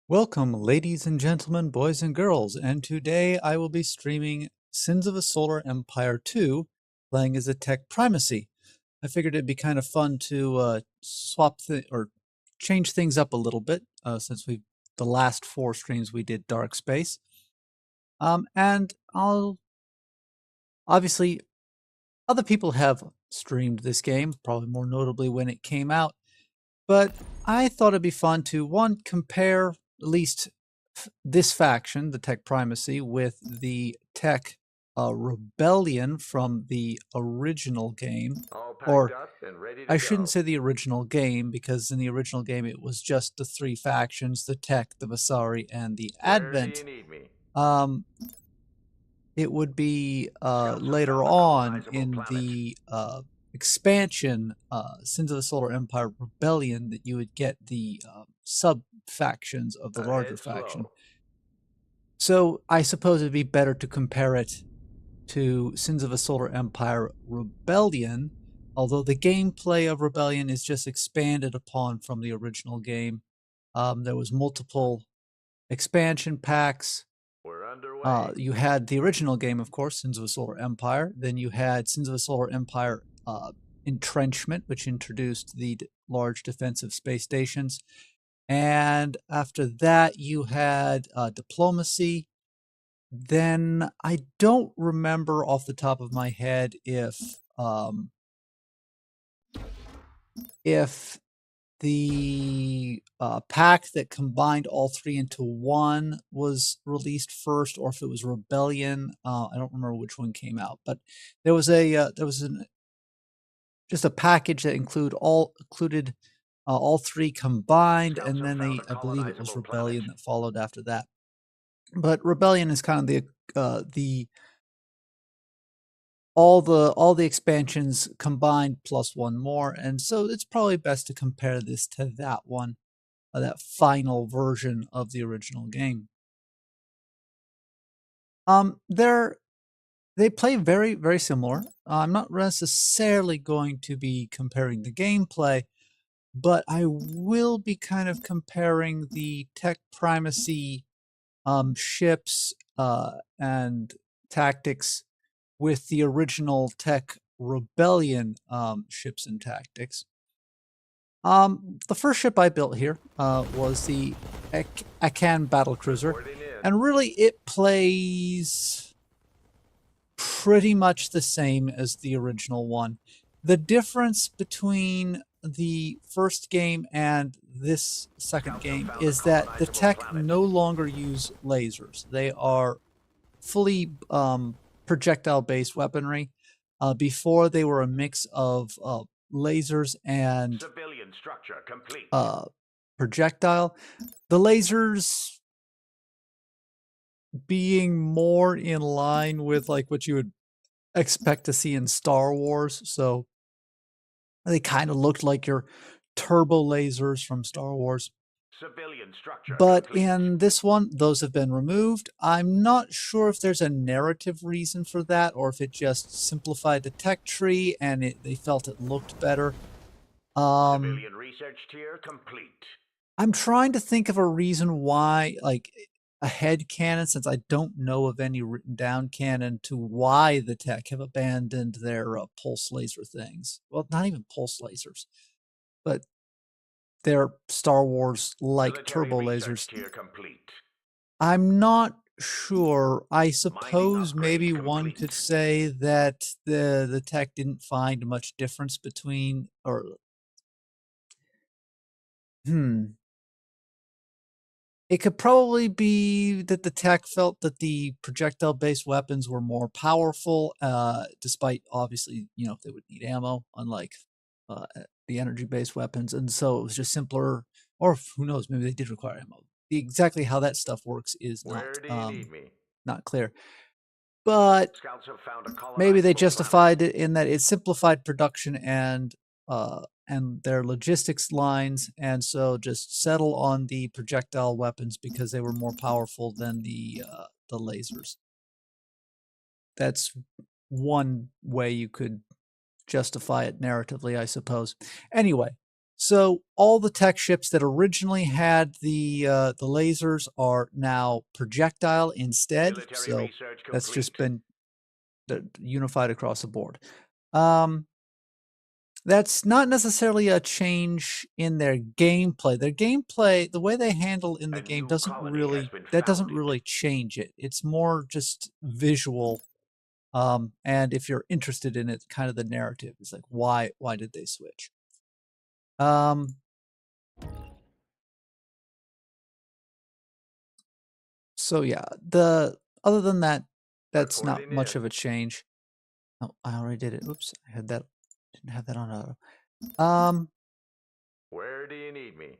Welcome, ladies and gentlemen, boys and girls, and today I will be streaming Sins of a Solar Empire 2, playing as a TEC Primacy. I figured it'd be kind of fun to or change things up a little bit since the last 4 streams we did Dark Space. And I'll obviously other people have streamed this game, probably more notably when it came out, but I thought it'd be fun to one compare at least this faction, the TEC Primacy, with the TEC Rebellion from the original game. All packed Or up and ready to I go. shouldn't say the original game, because in the original game it was just the 3 factions, the TEC, the Vasari, and the Where do Advent. you need me? Um, it would be Scouts have later found a on colonizable in planet. the expansion, Sins of the Solar Empire Rebellion, that you would get the sub-factions of the larger Ahead faction. slow. So I suppose it'd be better to compare it to Sins of a Solar Empire Rebellion, although the gameplay of Rebellion is just expanded upon from the original game. There was multiple expansion packs. We're underway. You had the original game, of course, Sins of a Solar Empire. Then you had Sins of a Solar Empire Entrenchment, which introduced the large defensive space stations. And after that, you had Diplomacy. Then I don't remember off the top of my head if the pack that combined all 3 into one was released first, or if it was Rebellion. I don't remember which one came out, but there was just a package that included all 3 combined, Scouts and have then found a I believe it was colonizable planet. Rebellion that followed after that. But Rebellion is kind of the all the expansions combined plus 1 more, and so it's probably best to compare this to that one, that final version of the original game. They play very, very similar. I'm not necessarily going to be comparing the gameplay, but I will be kind of comparing the TEC Primacy ships and tactics with the original TEC Rebellion ships and tactics. The first ship I built here was the Akan battlecruiser, Reporting in. and really it plays pretty much the same as the original one. The difference between the first game and this second game is that the TEC no longer use lasers. They are fully projectile-based weaponry. Before, they were a mix of lasers and Civilian structure complete. projectile. The lasers being more in line with like what you would expect to see in Star Wars. So they kind of looked like your turbo lasers from Star Wars. Civilian structure But complete. in this one, those have been removed. I'm not sure if there's a narrative reason for that, or if it just simplified the tech tree and they felt it looked better. Civilian research tier complete. I'm trying to think of a reason why, like a head canon, since I don't know of any written down canon to why the tech have abandoned their pulse laser things. Well, not even pulse lasers, but their Star Wars like Military turbo research lasers. tier complete. I'm not sure. I Mining suppose upgrade maybe one complete. could say that the tech didn't find much difference between, or it could probably be that the tech felt that the projectile-based weapons were more powerful, despite obviously, they would need ammo, unlike the energy-based weapons, and so it was just simpler. Or who knows, maybe they did require ammo. Exactly how that stuff works is Where do you need me? not clear. But Scouts have found a maybe they colonizable planet. justified it in that it simplified production and their logistics lines, and so just settle on the projectile weapons because they were more powerful than the lasers. That's one way you could justify it narratively, I suppose. Anyway, So all the tech ships that originally had the lasers are now projectile instead. Military So research that's just complete. been unified across the board. That's not necessarily a change in their gameplay. Their gameplay, the way they handle in the A game, new colony has been doesn't founded. really change it. It's more just visual. And if you're interested in it, kind of the narrative is like, why did they switch? So yeah, other than that, that's not Reporting much in. of a change. Oh, I already did it. Oops, I had that. Didn't have that on auto. Where do you need me?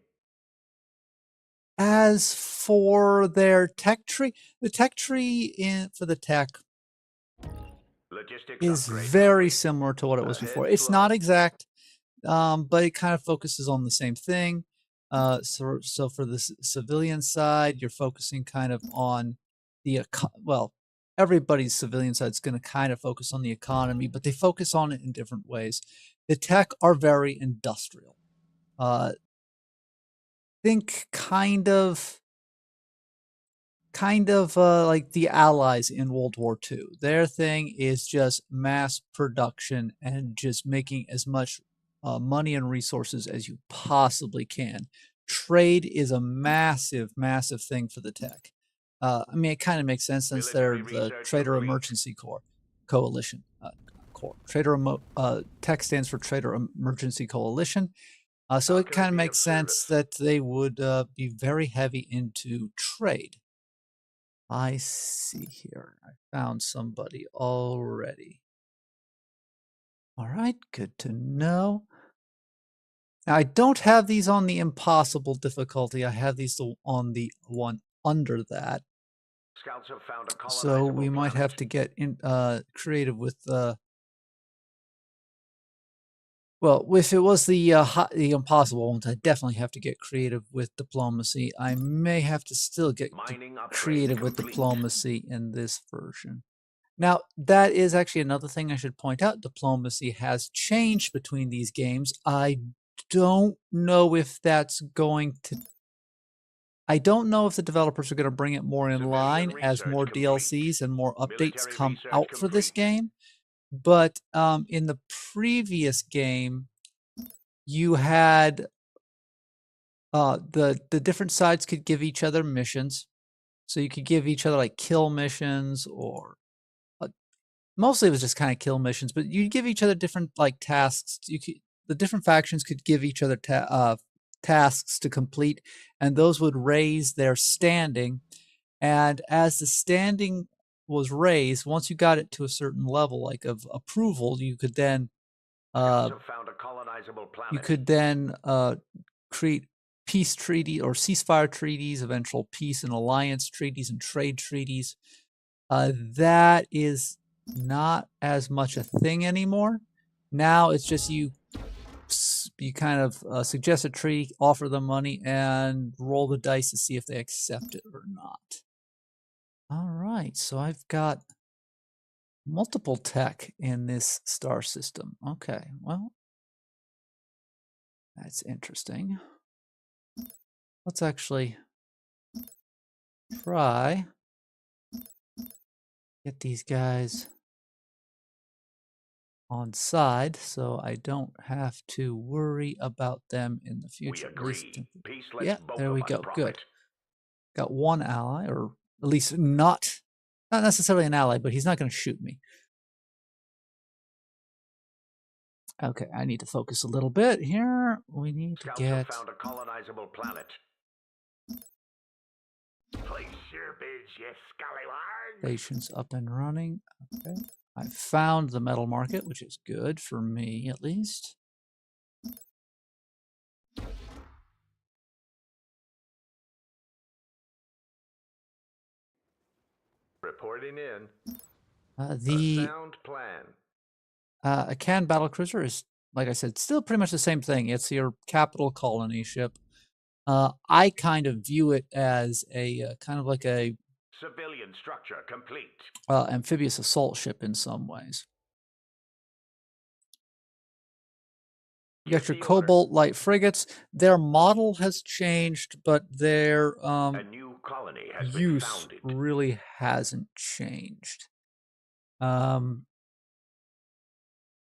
As for their tech tree, the tech tree for the tech Logistics is upgrade very complete. similar to what it was Ahead before. It's not slow. exact, but it kind of focuses on the same thing. So for the civilian side, you're focusing kind of on well, everybody's civilian side is going to kind of focus on the economy, but they focus on it in different ways. The tech are very industrial. Think kind of like the Allies in World War II. Their thing is just mass production and just making as much money and resources as you possibly can. Trade is a massive, massive thing for the tech. I mean, it kind of makes sense since they're Military the research Trader complete. Emergency Coalition. Corps. Tech stands for Trader Emergency Coalition. So How it can I kind of be of makes sense service? that they would be very heavy into trade. I see here. I found somebody already. All right, good to know. Now, I don't have these on the impossible difficulty. I have these on the one under that. Scouts have found a So we colonizable might planet. have to get creative with well, if it was the impossible ones, I definitely have to get creative with diplomacy. I may have to still get Mining upgrade creative with complete. diplomacy in this version. Now, that is actually another thing I should point out. Diplomacy has changed between these games. Don't know if that's going to. I don't know if the developers are going to bring it more in Civilian line as research more complete. DLCs and more updates Military come research out for this complete. game. But in the previous game, you had the different sides could give each other missions. So you could give each other like kill missions or mostly it was just kind of kill missions, but you'd give each other different like tasks. The different factions could give each other tasks to complete, and those would raise their standing. And as the standing was raised, once you got it to a certain level, like of approval, Scouts uh, have found a colonizable you planet. could then create peace treaty or ceasefire treaties, eventual peace and alliance treaties, and trade treaties. That is not as much a thing anymore. Now it's just you kind of suggest a treaty, offer them money, and roll the dice to see if they accept it or not. All right, so I've got multiple tech in this star system. Okay, well, that's interesting. Let's actually try get these guys on side so I don't have to worry about them in the We future. At least, agree. Peace lets yeah, both there of we us go. profit. Good. Got one ally, or at least not necessarily an ally, but he's not going to shoot me. Okay, I need to focus a little bit here. We need to Scouts have get found a colonizable planet. Place your bids, you scallywags. stations up and running. Okay. I found the metal market, which is good for me at least. Reporting in. A The sound plan. A canned battlecruiser is, like I said, still pretty much the same thing. It's your capital colony ship. I kind of view it as a kind of like a Civilian structure complete. amphibious assault ship in some ways. You got your Cobalt light frigates. Their model has changed, but their A new colony has been use founded. really hasn't changed. Um,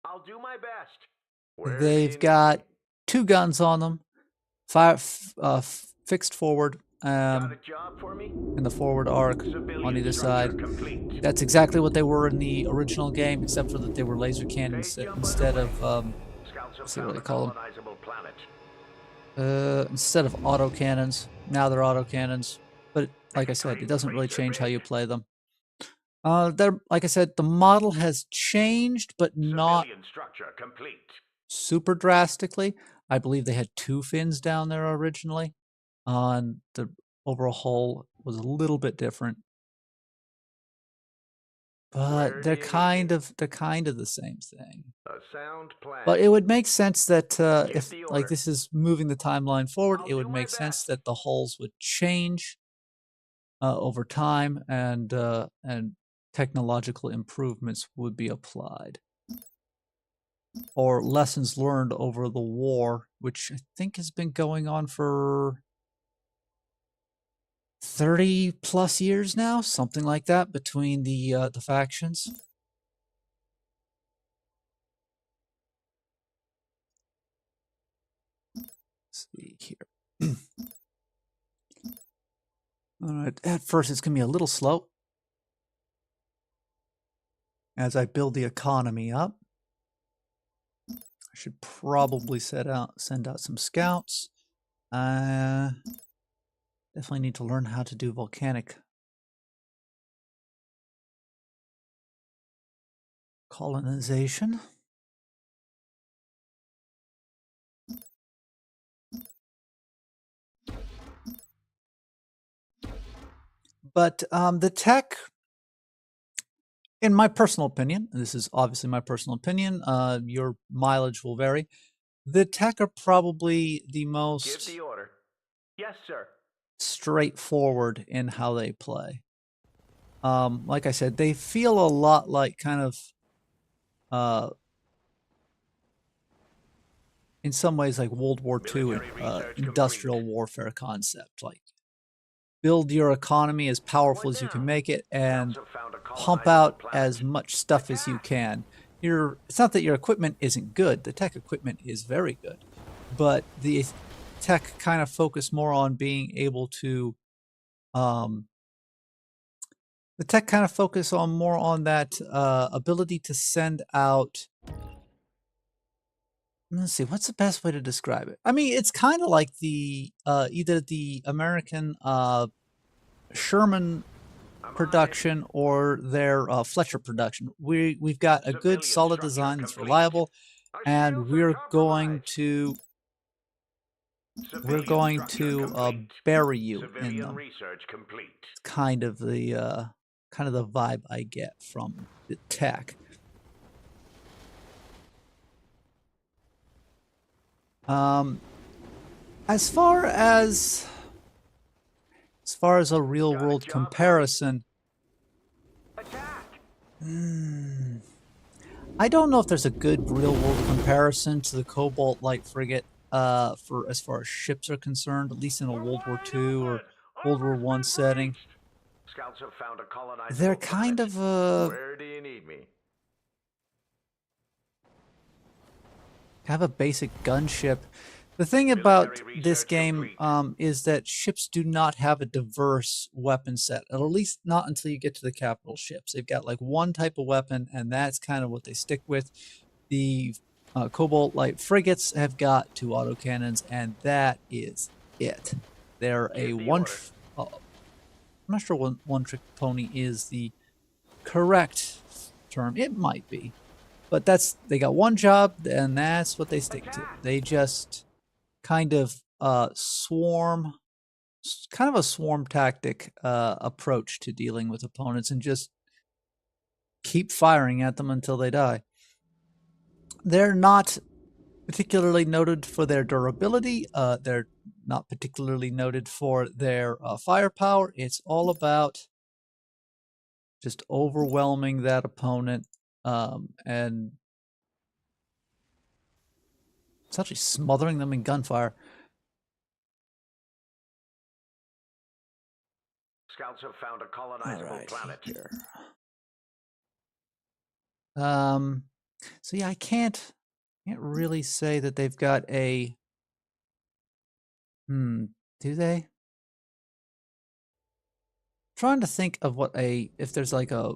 I'll do my best. Where do you they've need got me? 2 guns on them, fixed forward, Got a job for me? in the forward arc on Civilian either structure side. complete. That's exactly what they were in the original game, except for that they were laser Phase cannons jump instead underway. of Scouts have let's see what found they a call colonizable planet. them. Instead of auto cannons, now they're auto cannons. But like Make I a said, claim it to doesn't really place their change how you bid. play them. They're like I said, the model has changed, but not Civilian structure complete. super drastically. I believe they had 2 fins down there originally. On the overall hull was a little bit different, but Where do you need me? they're kind of the same thing. A sound But plan. it would make sense that Give if the like order. this is moving the timeline forward, I'll it would do my make sense best. that the hulls would change over time, and technological improvements would be applied, or lessons learned over the war, which I think has been going on for 30 plus years now, something like that, between the factions. Let's see here. All right, at first it's gonna be a little slow as I build the economy up. I should probably send out some scouts. Definitely need to learn how to do volcanic colonization. But the tech, in my personal opinion, and this is obviously my personal opinion, your mileage will vary. The tech are probably the Give most the order. Yes, sir. straightforward in how they play. Like I said, they feel a lot like kind of, in some ways, like World War II Military research complete. industrial warfare concept. Like, build your economy as powerful What as you can now? make it, Scouts and have found a pump colonizable out planet. as much stuff as you Attack! can. It's not that your equipment isn't good. The tech equipment is very good, but the tech kind of focus more on being able to um, the tech kind of focus on more on that ability to send out. Let's see, what's the best way to describe it? I mean, it's kind of like the either the American Sherman I'm on it. production or their Fletcher production. We've got a good Civilian solid structure design that's complete. reliable, Our and shields are compromised. we're Civilian going structure to complete. bury you in Civilian them. research complete. It's kind of the vibe I get from the tech. As far as a real Got a world job for me? comparison, Attack! I don't know if there's a good real world comparison to the Cobalt light frigate for as far as ships are concerned, at least in a We're World War wide II or open! World War Order's One been setting. breached! Scouts have found a They're colonizable kind planet. of Where do you need me? have a basic gunship. The thing about Military this research game complete. is that ships do not have a diverse weapon set, at least not until you get to the capital ships. They've got like one type of weapon, and that's kind of what they stick with. The Cobalt light frigates have got 2 autocannons, and that is it. They're a Give the order. I'm not sure one trick pony is the correct term. It might be, but they got one job, and that's what they stick to. Attack! They just kind of kind of a swarm tactic approach to dealing with opponents, and just keep firing at them until they die. They're not particularly noted for their durability. They're not particularly noted for their firepower. It's all about just overwhelming that opponent and essentially smothering them in gunfire. Scouts have found a colonizable planet. Here. So yeah, I can't really say that they've got a. Do they? Trying to think of what if there's like a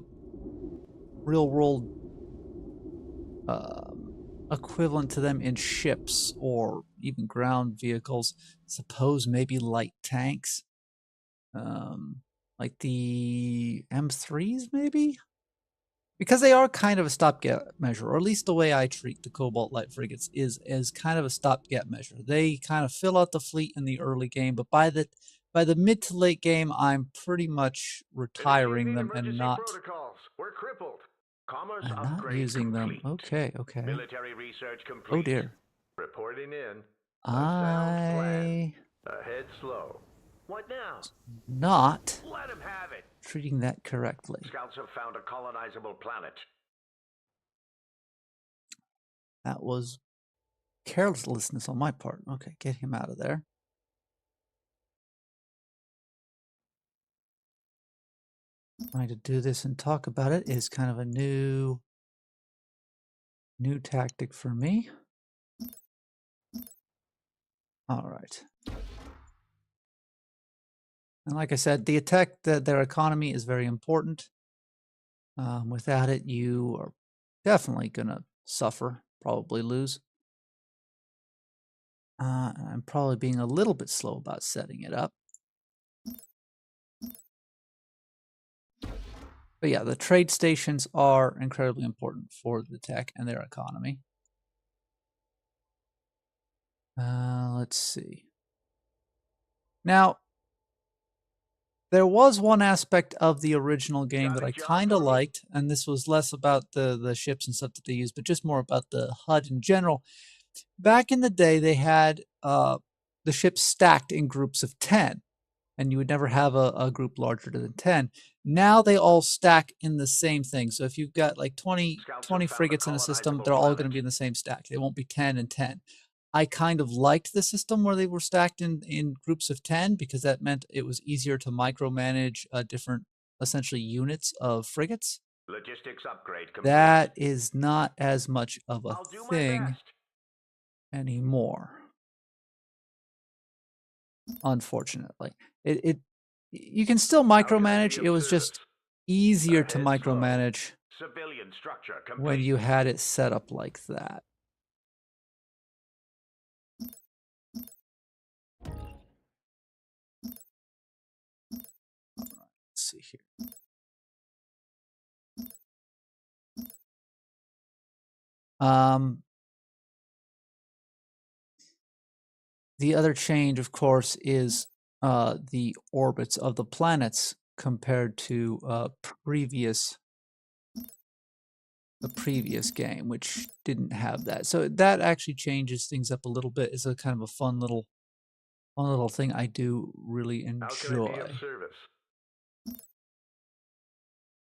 real world equivalent to them in ships or even ground vehicles. Suppose maybe light tanks, like the M3s, maybe, because they are kind of a stopgap measure, or at least the way I treat the Cobalt light frigates is kind of a stopgap measure. They kind of fill out the fleet in the early game, but by the mid to late game, I'm pretty much retiring them and not protocols. We're crippled. Commerce upgrade using complete. them. Okay, okay. Military research complete. Oh dear. Reporting in. A sound I plan. Ahead slow. What now? not Let him have it. treating that correctly. Scouts have found a colonizable planet. That was carelessness on my part. Okay, get him out of there. Trying to do this and talk about it is kind of a new tactic for me. All right. And like I said, the attack, their economy is very important. Without it, you are definitely going to suffer, probably lose. I'm probably being a little bit slow about setting it up. But yeah, the trade stations are incredibly important for the tech and their economy. Let's see. Now, there was one aspect of the original game that I kind of liked, and this was less about the ships and stuff that they used, but just more about the HUD in general. Back in the day, they had the ships stacked in groups of 10, and you would never have a group larger than 10. Now they all stack in the same thing. So if you've got like 20 frigates in a system, they're all going to be in the same stack. They won't be 10 and 10. I kind of liked the system where they were stacked in groups of 10 because that meant it was easier to micromanage different, essentially, units of frigates. Logistics upgrade complete. That is not as much of a thing anymore, unfortunately. You can still micromanage. It was just easier to micromanage civilian structure complete. When you had it set up like that. Let's see here. The other change, of course, is the orbits of the planets compared to the previous game, which didn't have that. So that actually changes things up a little bit. It's a kind of a fun little thing I do really enjoy. How can I be of service?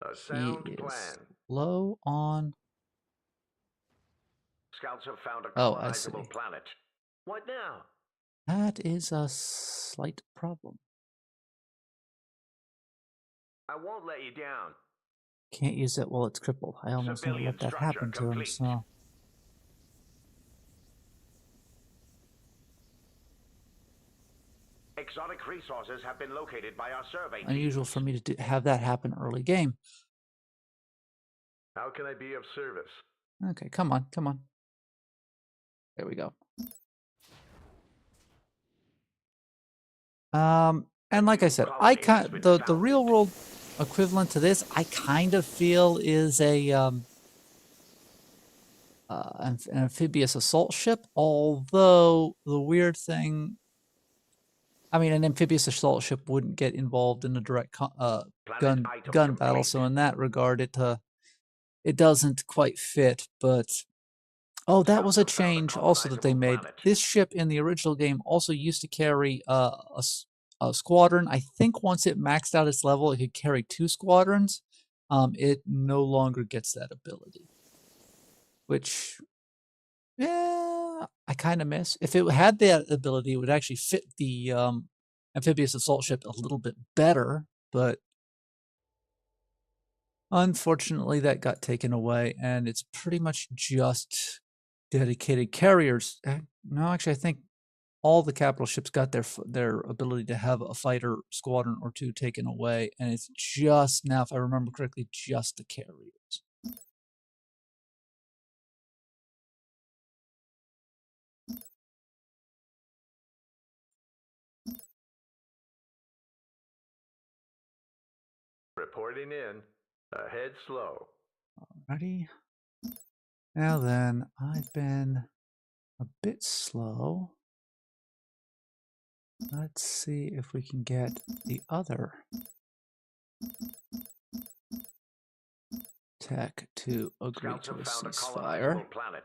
A sound plan. Low on. Scouts have found a colonizable planet. What now? That is a slight problem. I won't let you down. Can't use it while it's crippled. I almost never let that happen to him, so. Exotic resources have been located by our survey team. Unusual for me to have that happen early game. How can I be of service? Okay, come on, come on. There we go. And like I said, the real world equivalent to this, I kind of feel is an amphibious assault ship. Although the weird thing, I mean, an amphibious assault ship wouldn't get involved in a direct gun battle, so in that regard, it doesn't quite fit. But oh, that was a change also that they made. This ship in the original game also used to carry a squadron. I think once it maxed out its level, it could carry 2 squadrons. It no longer gets that ability, which Yeah, I kind of miss. If it had that ability, it would actually fit the amphibious assault ship a little bit better, but unfortunately that got taken away, and it's pretty much just dedicated carriers. No, actually, I think all the capital ships got their ability to have a fighter squadron or two taken away, and it's just now, if I remember correctly, just the carriers. Reporting in. Ahead slow. Ready? Now then, I've been a bit slow. Let's see if we can get the other tech to agree Scouts to have a found a ceasefire. colonizable planet.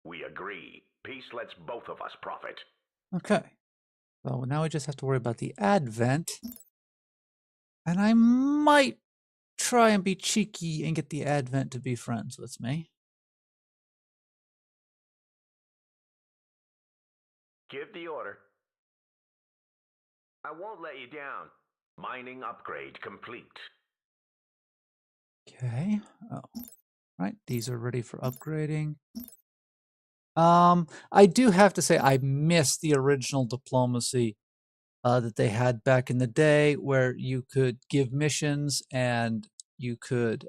We agree. Peace lets both of us profit. Okay. So now we just have to worry about the advent. And I might try and be cheeky and get the advent to be friends with me. Give the order. I won't let you down. Mining upgrade complete. Okay. Oh, right. These are ready for upgrading. I do have to say I miss the original diplomacy that they had back in the day, where you could give missions and you could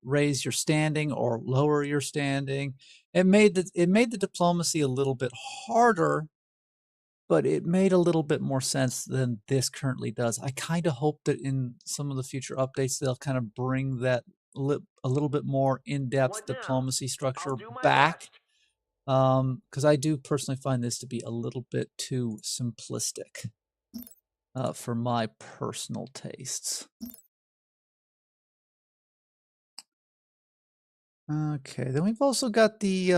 raise your standing or lower your standing. It made the diplomacy a little bit harder, but it made a little bit more sense than this currently does. I kind of hope that in some of the future updates they'll kind of bring that a little bit more in-depth What now? diplomacy I'll structure do my back, best. because I do personally find this to be a little bit too simplistic for my personal tastes. Okay, then we've also got the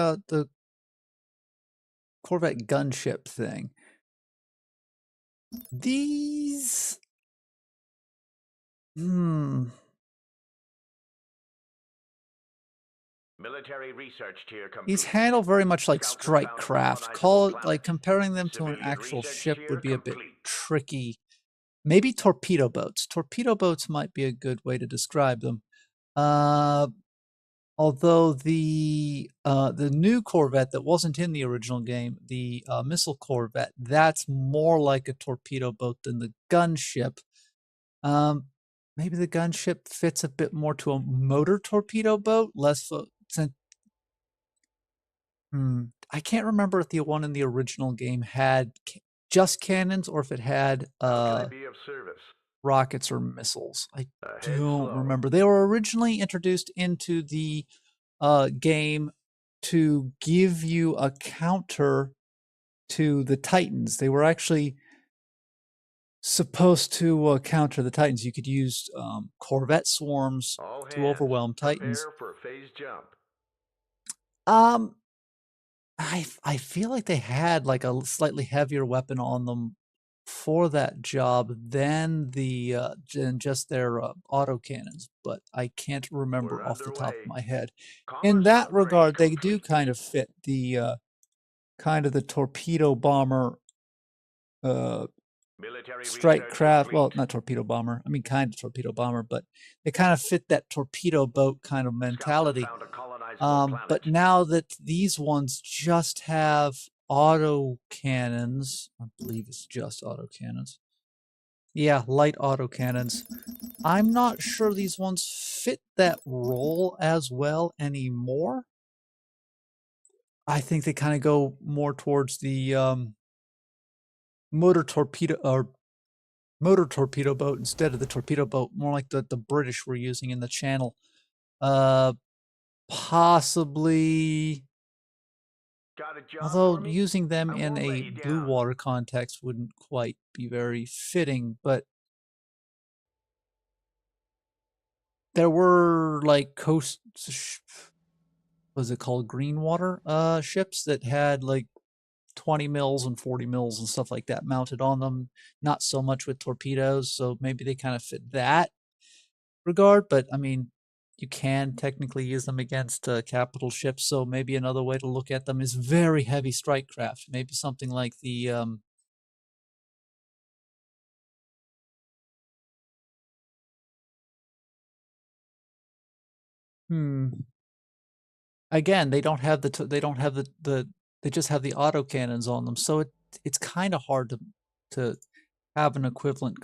Corvette gunship thing. These, Military research tier these complete. handle very much like Scouts have strike found a craft. colonizable Call it like planet. comparing them to an Civilian actual research ship tier would be a bit complete. tricky. Maybe torpedo boats. Torpedo boats might be a good way to describe them. Uh, Although the new Corvette that wasn't in the original game, the missile Corvette, that's more like a torpedo boat than the gunship. Um, Maybe the gunship fits a bit more to a motor torpedo boat, less I can't remember if the one in the original game had just cannons or if it had How can I be of service? rockets or missiles. I Ahead don't slow. remember. They were originally introduced into the game to give you a counter to the Titans. They were actually supposed to counter the Titans. You could use Corvette swarms All to hands, overwhelm Titans. prepare for phase jump. Um, I feel like they had like a slightly heavier weapon on them for that job than just their autocannons, but I can't remember We're off the top of underway. my head. In Commerce that upgrade regard, they do complete. kind of fit the kind of the torpedo bomber uh, Military strike research craft. complete. Well, not torpedo bomber. I mean, kind of torpedo bomber, but they kind of fit that torpedo boat kind of Scouts have mentality. found a colonizable But planet. now that these ones just have auto cannons, I believe it's just auto cannons. Yeah, light auto cannons. I'm not sure these ones fit that role as well anymore. I think they kind of go more towards the motor torpedo or motor torpedo boat instead of the torpedo boat, more like the British were using in the Channel. Uh, Possibly, Got a job although for me? using them I in won't let a you blue down. water context wouldn't quite be very fitting, but there were like was it called green water ships that had like 20 mils and 40 mils and stuff like that mounted on them, not so much with torpedoes, so maybe they kind of fit that. regard, but I mean, you can technically use them against capital ships. So maybe another way to look at them is very heavy strike craft. Maybe something like the again, they don't have they don't have they just have the autocannons on them, so it's kind of hard to have an equivalent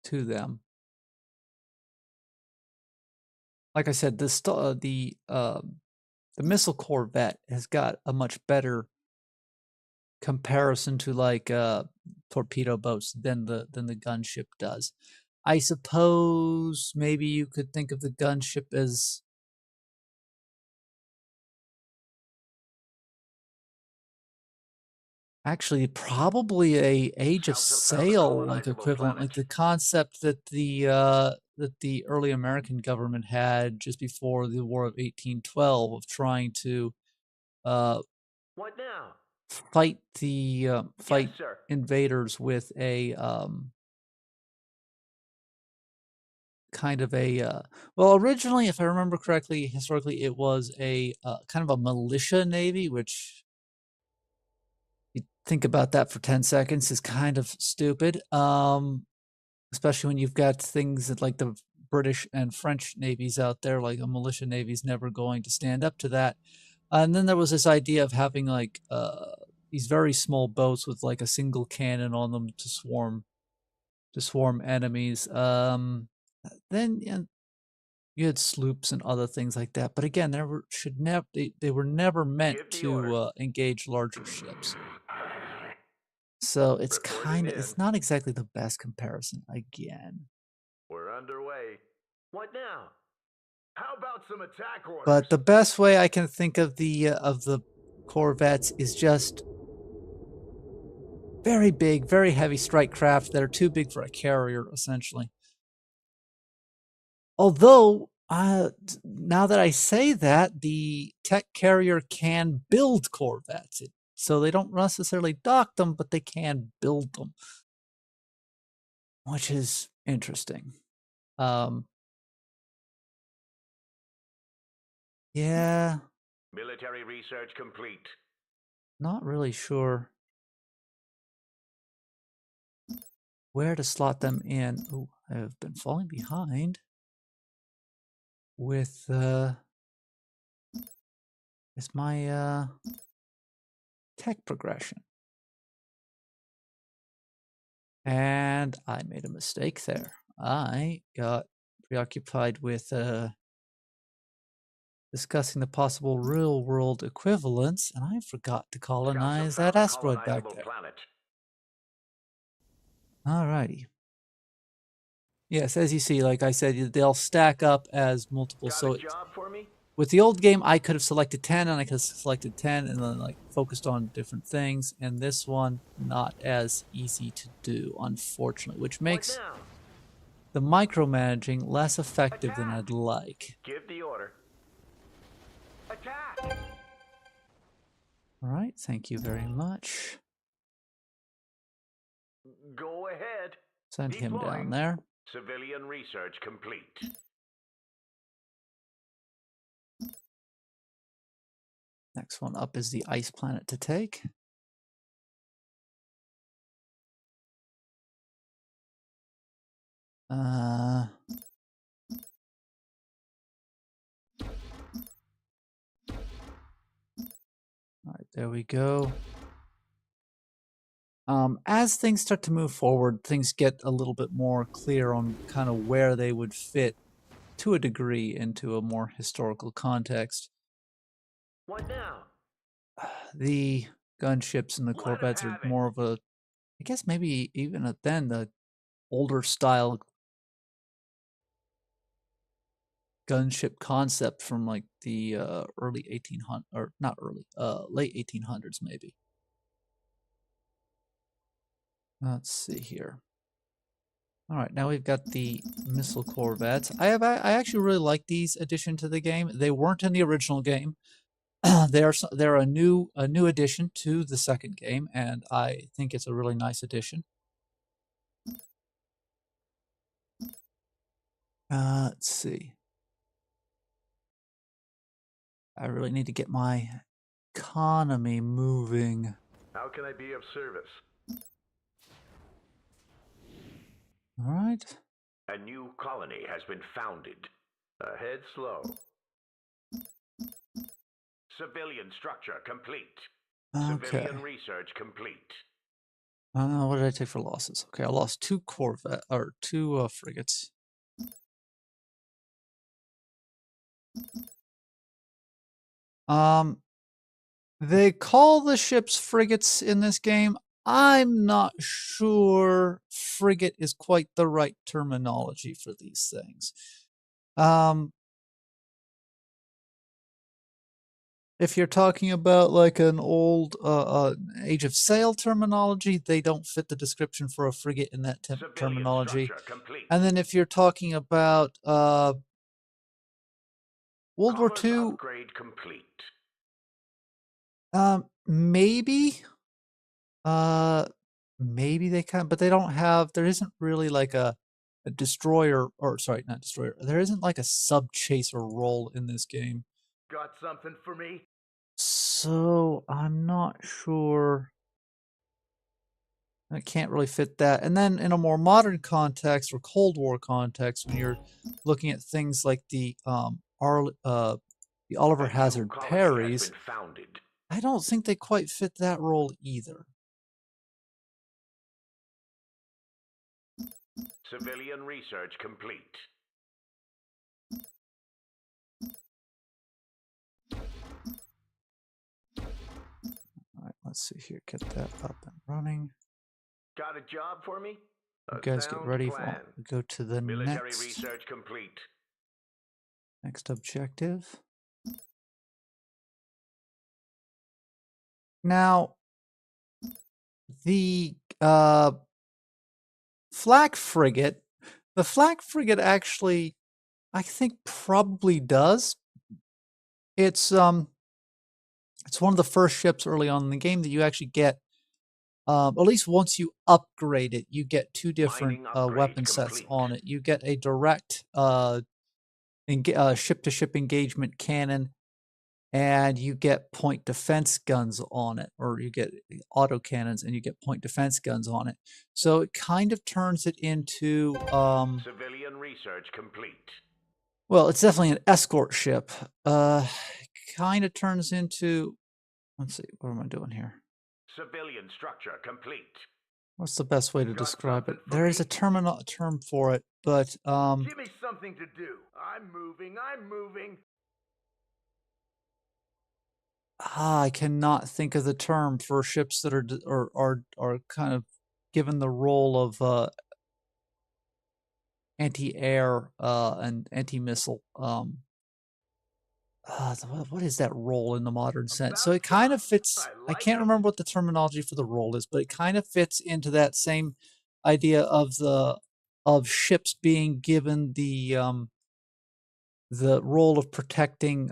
to them. Like I said, the missile corvette has got a much better comparison to like torpedo boats than the gunship does. I suppose maybe you could think of the gunship as actually probably a Age of Sail like equivalent, like the concept that the early American government had just before the War of 1812 of trying to What now? fight the Yes, fight sir. invaders with a kind of a well, originally, if I remember correctly, historically it was a kind of a militia navy, which you think about that for 10 seconds is kind of stupid. Especially when you've got things that like the British and French navies out there, like a militia navy's never going to stand up to that. And then there was this idea of having like these very small boats with like a single cannon on them to swarm enemies. Then you had sloops and other things like that. But again, they were never meant Give the order. to engage larger ships. So Reporting in. it's not exactly the best comparison again. We're underway. What now? How about some attack orders? But the best way I can think of the corvettes is just very big, very heavy strike craft that are too big for a carrier, essentially. Although, now that I say that, the TEC carrier can build corvettes. So they don't necessarily dock them, but they can build them, which is interesting. Yeah, Military research complete. not really sure where to slot them in. Oh, I've been falling behind with my tech progression. And I made a mistake there. I got preoccupied with discussing the possible real-world equivalents, and I forgot to colonize that asteroid back there. Planet. Alrighty. Yes, as you see, like I said, they'll stack up as multiple. Got So a job for me? with the old game, I could have selected 10, and I could have selected 10, and then like focused on different things. And this one, not as easy to do, unfortunately, which makes the micromanaging less effective than I'd like. Give the order. Attack! All right, thank you very much. Go ahead. Send him down there. Civilian research complete. Next one up is the ice planet to take. All right, there we go. As things start to move forward, things get a little bit more clear on kind of where they would fit to a degree into a more historical context. What now? The gunships and the corvettes are more of a, I guess maybe even then the older style gunship concept from like the early 1800s, or not early, late 1800s maybe. Let's see here. All right, now we've got the missile corvettes. I actually really like these addition to the game. They weren't in the original game. They're a new addition to the second game, and I think it's a really nice addition. Let's see. I really need to get my economy moving. How can I be of service? All right. A new colony has been founded. Ahead slow. Civilian structure complete. Okay. Civilian research complete. What did I take for losses? Okay, I lost 2 corvette or 2 frigates. They call the ships frigates in this game. I'm not sure frigate is quite the right terminology for these things. If you're talking about like an old Age of Sail terminology, they don't fit the description for a frigate in that Civilian terminology. structure complete. And then if you're talking about World War Commerce II, upgrade complete. maybe, maybe they can, but they don't have. There isn't really like a destroyer, or sorry, not destroyer. There isn't like a sub chaser role in this game, Got something for me? so I'm not sure. I can't really fit that. And then in a more modern context or Cold War context, when you're looking at things like the Oliver A new Hazard colony has parries, been founded. I don't think they quite fit that role either. Civilian research complete. All right, let's see here. Get that up and running. Got a job for me? You A guys get sound ready plan. for we go to the Military research complete. next objective. Now, the flak frigate, the flak frigate actually, I think probably does. It's one of the first ships early on in the game that you actually get. At least once you upgrade it, you get 2 different Mining upgrade weapon sets complete. on it. You get a direct ship-to-ship engagement cannon, and you get point defense guns on it, or you get auto cannons and you get point defense guns on it. So it kind of turns it into Civilian research complete. well, it's definitely an escort ship. Kind of turns into, let's see, what am I doing here? Civilian structure complete. What's the best way to Got describe it? something for There is me? a term for it, but Give me something to do. I'm moving. I'm moving. I cannot think of the term for ships that are kind of given the role of anti-air and anti-missile. What is that role in the modern sense? So About it kind of time. fits. I I like can't 'em. remember what the terminology for the role is, but it kind of fits into that same idea of ships being given the role of protecting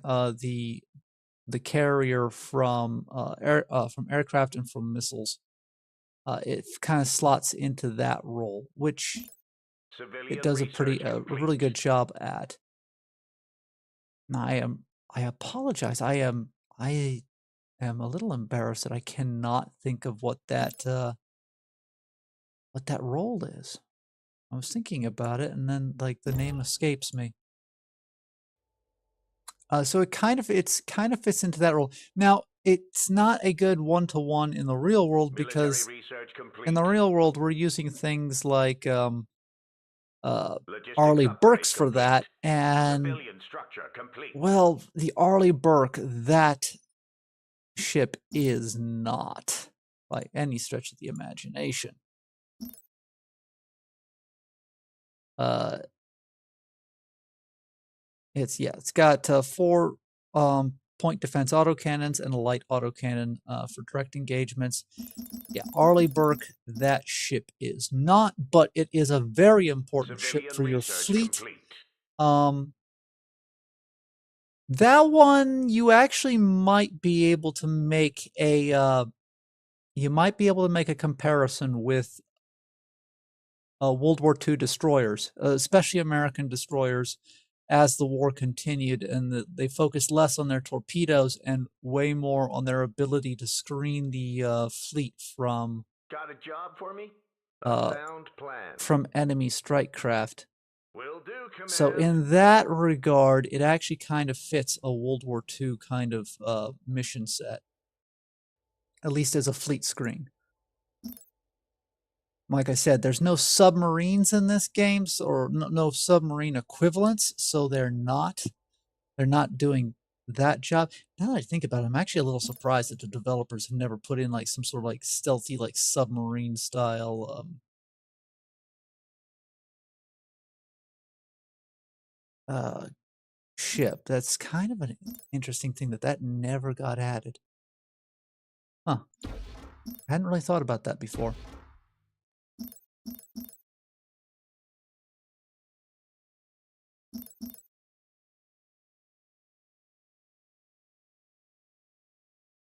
the carrier from from aircraft and from missiles. It kind of slots into that role, which it Civilian does research a really complete. good job at. Now, I apologize. I am a little embarrassed that I cannot think of what that role is. I was thinking about it, and then like the name escapes me. So it's kind of fits into that role. Now, it's not a good one-to-one in the real world Military because research in the complete. real world we're using things like uh, Logistics Arleigh upgrade Burks for complete. that, and Civilian structure complete. well, the Arleigh Burke, that ship is not by any stretch of the imagination. Uh, it's got 4 point defense autocannons and a light autocannon for direct engagements. Yeah, Arleigh Burke, that ship is not, but it is a very important ship Civilian for your research fleet. complete. Um, that one you actually might be able to make a you might be able to make a comparison with World War II destroyers, especially American destroyers, as the war continued, and they focused less on their torpedoes and way more on their ability to screen the fleet Got a job for me? A uh, sound plan. from enemy strike craft. Will do, So Command. in that regard, it actually kind of fits a World War II kind of mission set, at least as a fleet screen. Like I said, there's no submarines in this game, or no submarine equivalents, so they're not doing that job. Now that I think about it, I'm actually a little surprised that the developers have never put in like some sort of like stealthy, like submarine style ship. That's kind of an interesting thing that never got added. Huh. I hadn't really thought about that before.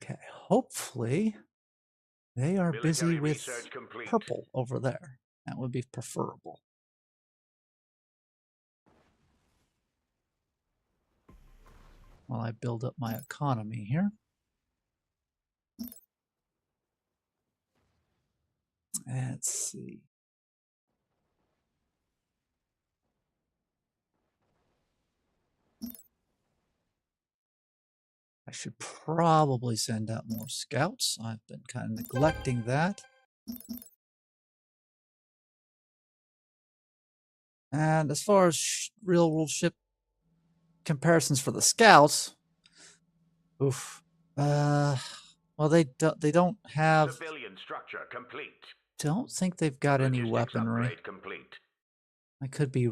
Okay, hopefully they are busy Military with research complete. purple over there. That would be preferable. While I build up my economy here. Let's see. I should probably send out more scouts. I've been kind of neglecting that. And as far as real world ship comparisons for the scouts, oof. Well, they don't have. Civilian structure complete. Don't think they've got any Logistics weaponry. upgrade complete. I could be.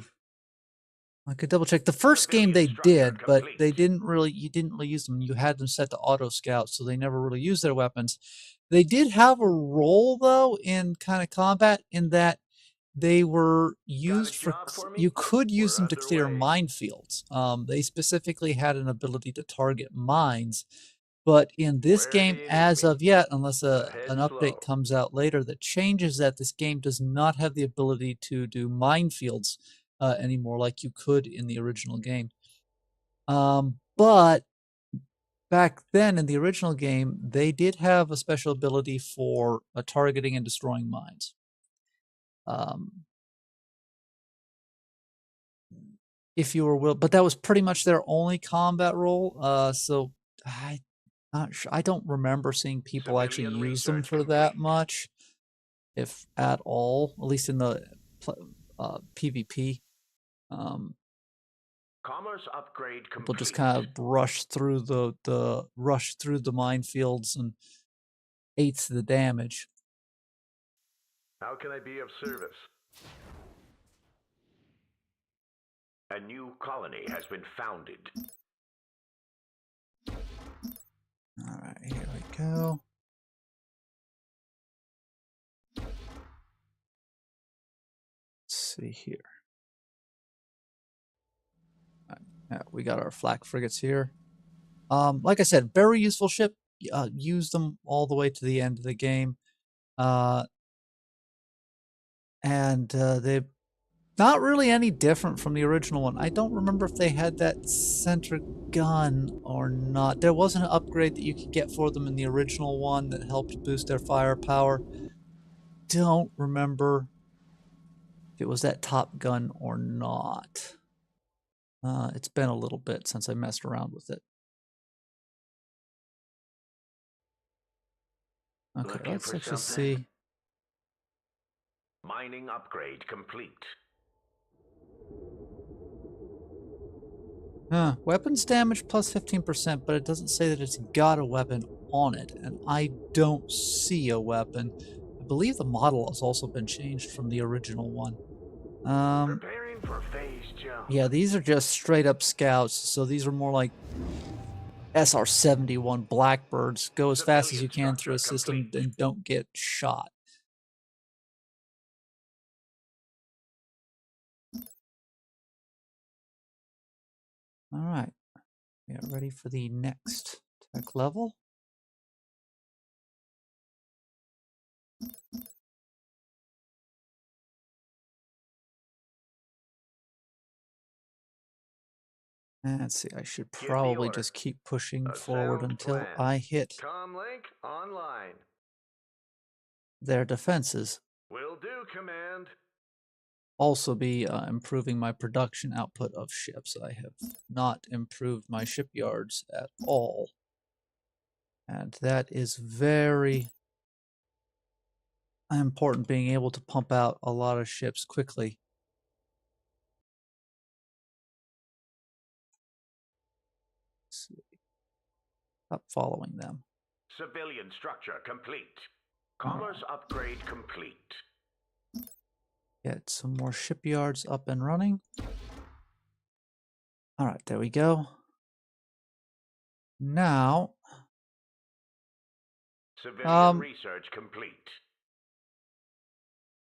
I could double check. The first game Civilian they structure did, but complete. they didn't really. You didn't really use them. You had them set to auto scout, so they never really used their weapons. They did have a role though in kind of combat, in that they were Got a used for. job for me? You could use We're them to clear underway. minefields. They specifically had an ability to target mines. But in this Where do game, you need as me? of yet, unless Ahead an update slow. comes out later that changes that, this game does not have the ability to do minefields anymore like you could in the original game. But back then in the original game, they did have a special ability for targeting and destroying mines. Um, if you were will, but that was pretty much their only combat role. So I not sure. I don't remember seeing people actually Civilian use them research for that complete. much, if at all. At least in the PvP. Commerce upgrade People just complete. kind of rush through the minefields and eighths the damage. How can I be of service? A new colony has been founded. All right, here we go. Let's see here. We got our flak frigates here. Like I said, very useful ship. Use them all the way to the end of the game. And they're not really any different from the original one. I don't remember if they had that center gun or not. There was an upgrade that you could get for them in the original one that helped boost their firepower. Don't remember if it was that top gun or not. It's been a little bit since I messed around with it. Okay, Looking let's for actually something? see. Mining upgrade complete. Weapons damage plus 15%, but it doesn't say that it's got a weapon on it, and I don't see a weapon. I believe the model has also been changed from the original one. Preparing for phase jump. Yeah, these are just straight up scouts, so these are more like SR-71 Blackbirds. Go as fast as you Civilian can through structure a system complete. and don't get shot. All right, we are ready for the next tech level. Let's see, I should Give the probably order. just keep pushing A forward sound until plan. I hit Comlink online. their defenses. Will do, Command. Also be improving my production output of ships. I have not improved my shipyards at all. And that is very important, being able to pump out a lot of ships quickly. Stop following them. Civilian structure complete. Commerce upgrade complete. Get some more shipyards up and running. All right, there we go. Now, Civilian research complete.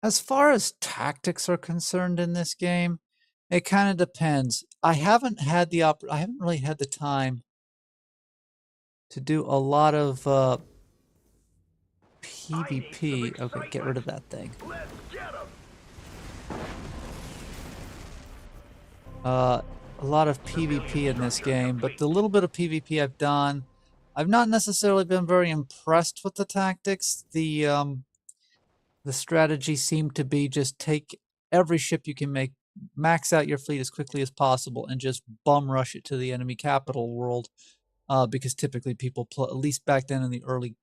as far as tactics are concerned in this game, it kind of depends. I haven't really had the time to do a lot of PvP. Okay, get rid of that thing. Let's get 'em. A lot of PvP in this game, but the little bit of PvP I've done, I've not necessarily been very impressed with the tactics. The strategy seemed to be just take every ship you can make, max out your fleet as quickly as possible, and just bum rush it to the enemy capital world. Because typically people play, at least back then in the early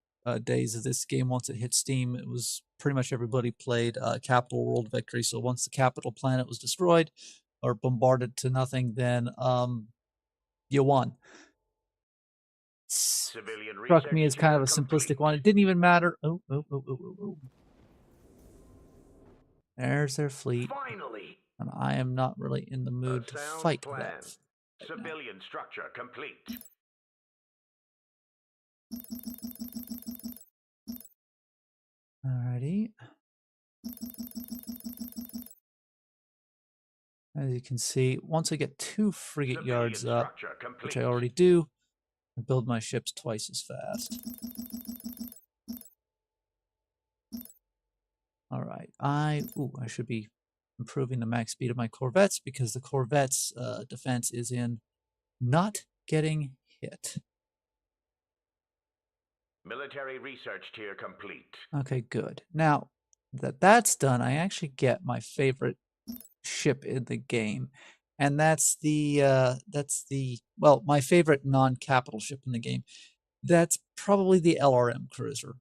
days of this game, once it hit Steam, it was pretty much everybody played Capital World Victory. So once the capital planet was destroyed or bombarded to nothing, then you won. Civilian Struck me research as kind of tier a complete. simplistic one. It didn't even matter. Oh. There's their fleet. Finally. And I am not really in the mood to sound fight plan. that right now. Civilian structure complete. Alrighty. As you can see, once I get 2 frigate yards up, which I already do, I build my ships twice as fast. Alright, I should be improving the max speed of my corvettes, because the corvettes' defense is in not getting hit. Military research tier complete. Okay, good. Now that that's done, I actually get my favorite ship in the game, and that's the well, my favorite non-capital ship in the game. That's probably the LRM cruiser.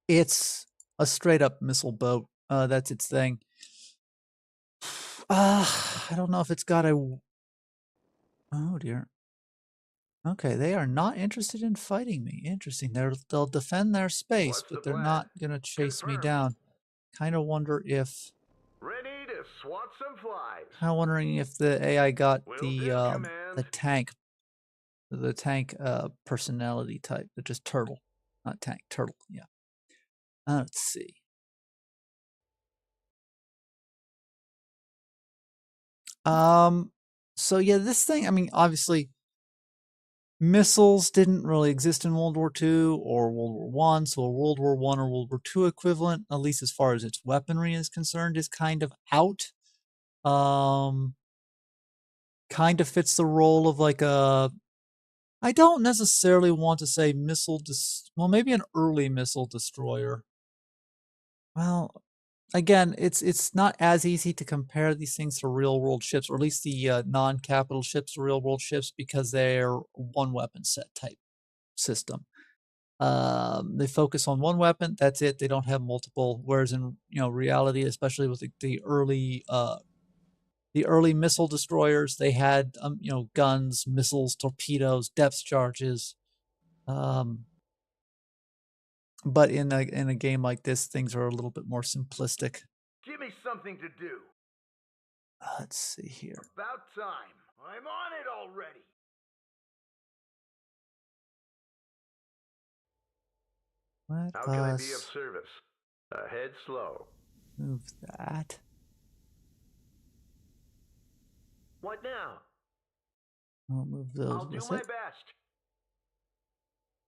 It's a straight up missile boat. That's its thing. I don't know if it's got a. Oh dear. Okay, they are not interested in fighting me. Interesting. They'll defend their space, What's the but they're plan? not gonna chase me Confirmed. down. Kind of wonder if. Ready to swat some flies. Kind of wondering if the AI got Will the do, Command. tank personality type. They're just turtle, not tank, turtle. Yeah. Let's see. So yeah, this thing, I mean, obviously missiles didn't really exist in World War II or World War One, so a World War One or World War II equivalent, at least as far as its weaponry is concerned, is kind of out. Kind of fits the role of like a, I don't necessarily want to say well, maybe an early missile destroyer. Well, again, it's not as easy to compare these things to real world ships, or at least the non-capital ships to real world ships, because they're one weapon set type system. They focus on one weapon. That's it. They don't have multiple. Whereas in reality, especially with the early missile destroyers, they had guns, missiles, torpedoes, depth charges. But in a game like this, things are a little bit more simplistic. Give me something to do. Let's see here. About time. I'm on it already. How can I be of service? Ahead slow. Move that. What now? I'll move those I'll do with my it. best.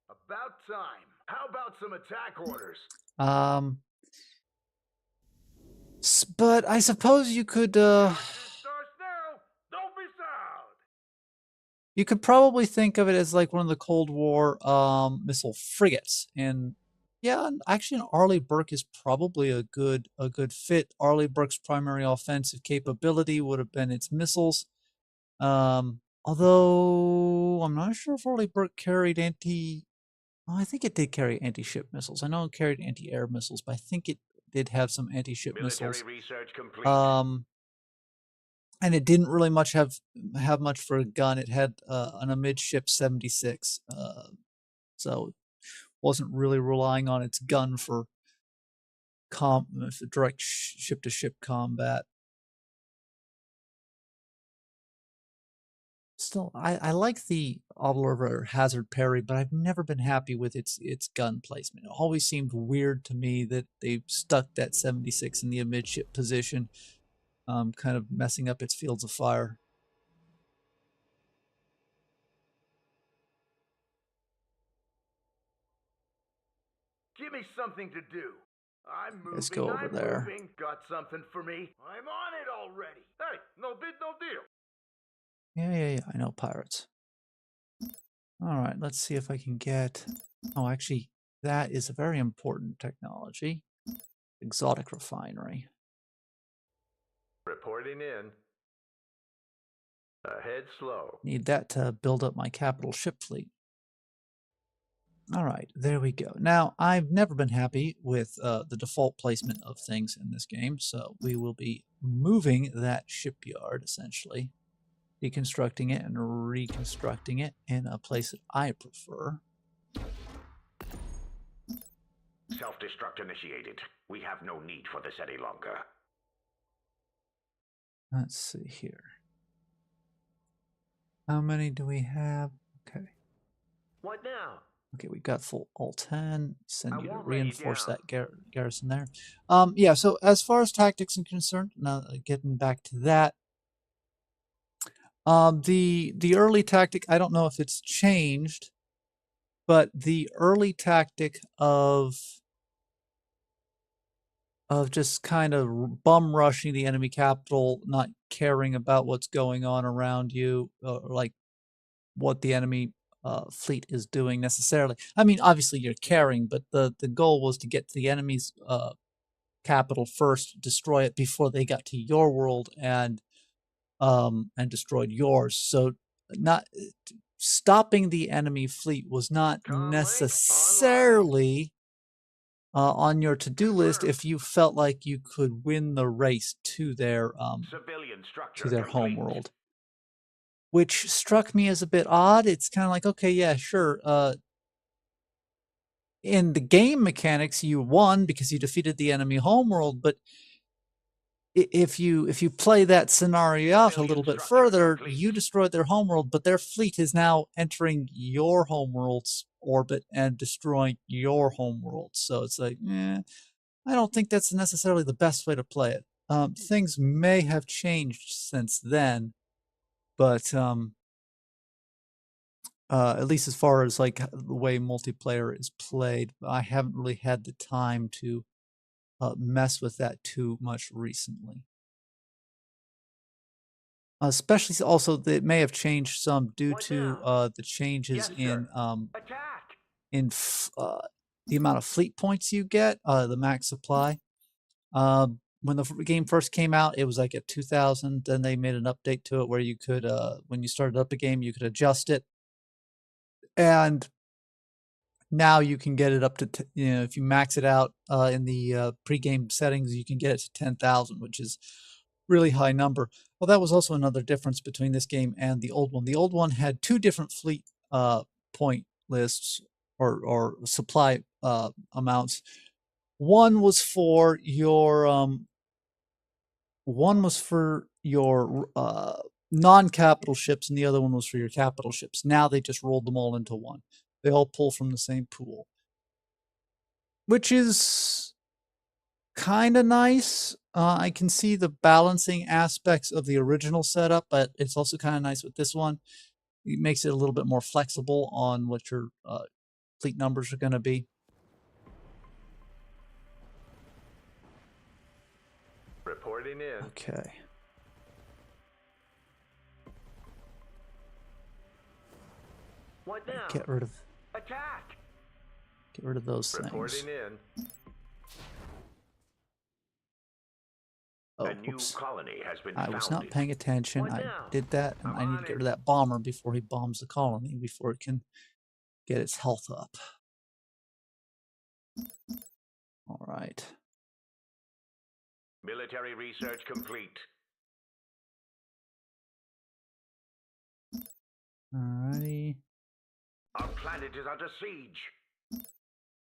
About time. How about some attack orders? But I suppose you could Stars now. Don't be sad. You could probably think of it as like one of the Cold War missile frigates. And yeah, actually, an Arleigh Burke is probably a good fit. Arleigh Burke's primary offensive capability would have been its missiles. Although I'm not sure if Arleigh Burke carried anti. Oh, I think it did carry anti-ship missiles. I know it carried anti-air missiles, but I think it did have some anti-ship Military missiles. research complete. And it didn't really have much for a gun. It had an amidship 76, so wasn't really relying on its gun for direct ship-to-ship combat. Still, I like the Observer Hazard Parry, but I've never been happy with its gun placement. It always seemed weird to me that they stuck that 76 in the amidship position, kind of messing up its fields of fire. Give me something to do. I'm Let's moving, go over I'm there. moving. Got something for me? I'm on it already. Hey, no bid, no deal. Yeah, I know pirates. All right, let's see if I can get. Oh, actually, that is a very important technology. Exotic refinery. Reporting in. Ahead slow. Need that to build up my capital ship fleet. All right, there we go. Now, I've never been happy with the default placement of things in this game, so we will be moving that shipyard, essentially, deconstructing it and reconstructing it in a place that I prefer. Self-destruct initiated. We have no need for this any longer. Let's see here. How many do we have? Okay. What now? Okay, we got full all 10. Send you to won't lay you reinforce down. that garrison there. Yeah, so as far as tactics are concerned, now getting back to that, the early tactic, I don't know if it's changed, but the early tactic of just kind of bum rushing the enemy capital, not caring about what's going on around you, or like what the enemy fleet is doing necessarily. I mean, obviously you're caring, but the goal was to get to the enemy's capital first, destroy it before they got to your world and destroyed yours. So not stopping the enemy fleet was not necessarily on your to-do list if you felt like you could win the race to their Civilian structure complete. homeworld, which struck me as a bit odd. It's kind of like, okay, yeah, sure. In the game mechanics, you won because you defeated the enemy homeworld, but if you play that scenario out a little bit further, you destroyed their homeworld, but their fleet is now entering your homeworld's orbit and destroying your homeworld. So it's like, I don't think that's necessarily the best way to play it. Things may have changed since then, but at least as far as like the way multiplayer is played, I haven't really had the time to mess with that too much recently. Especially also, it may have changed some due to the changes in the amount of fleet points you get, the max supply. When the game first came out, it was like at 2,000. Then they made an update to it where you could, when you started up a game, you could adjust it, and now you can get it up to, if you max it out in the pre-game settings, you can get it to 10,000, which is really high number. Well, that was also another difference between this game and the old one. The old one had two different fleet point lists or supply amounts. One was for your non-capital ships, and the other one was for your capital ships. Now they just rolled them all into one. They all pull from the same pool, which is kind of nice. I can see the balancing aspects of the original setup, but it's also kind of nice with this one. It makes it a little bit more flexible on what your fleet numbers are going to be. Reporting in. Okay. What now? Get rid of Attack! those things. Reporting in. Oh, A new oops. colony has been I was not founded. paying attention. What I now? did that, and I'm I need on to get it. rid of that bomber before he bombs the colony, before it can get its health up. All right. Military research complete. Alrighty. Our planet is under siege.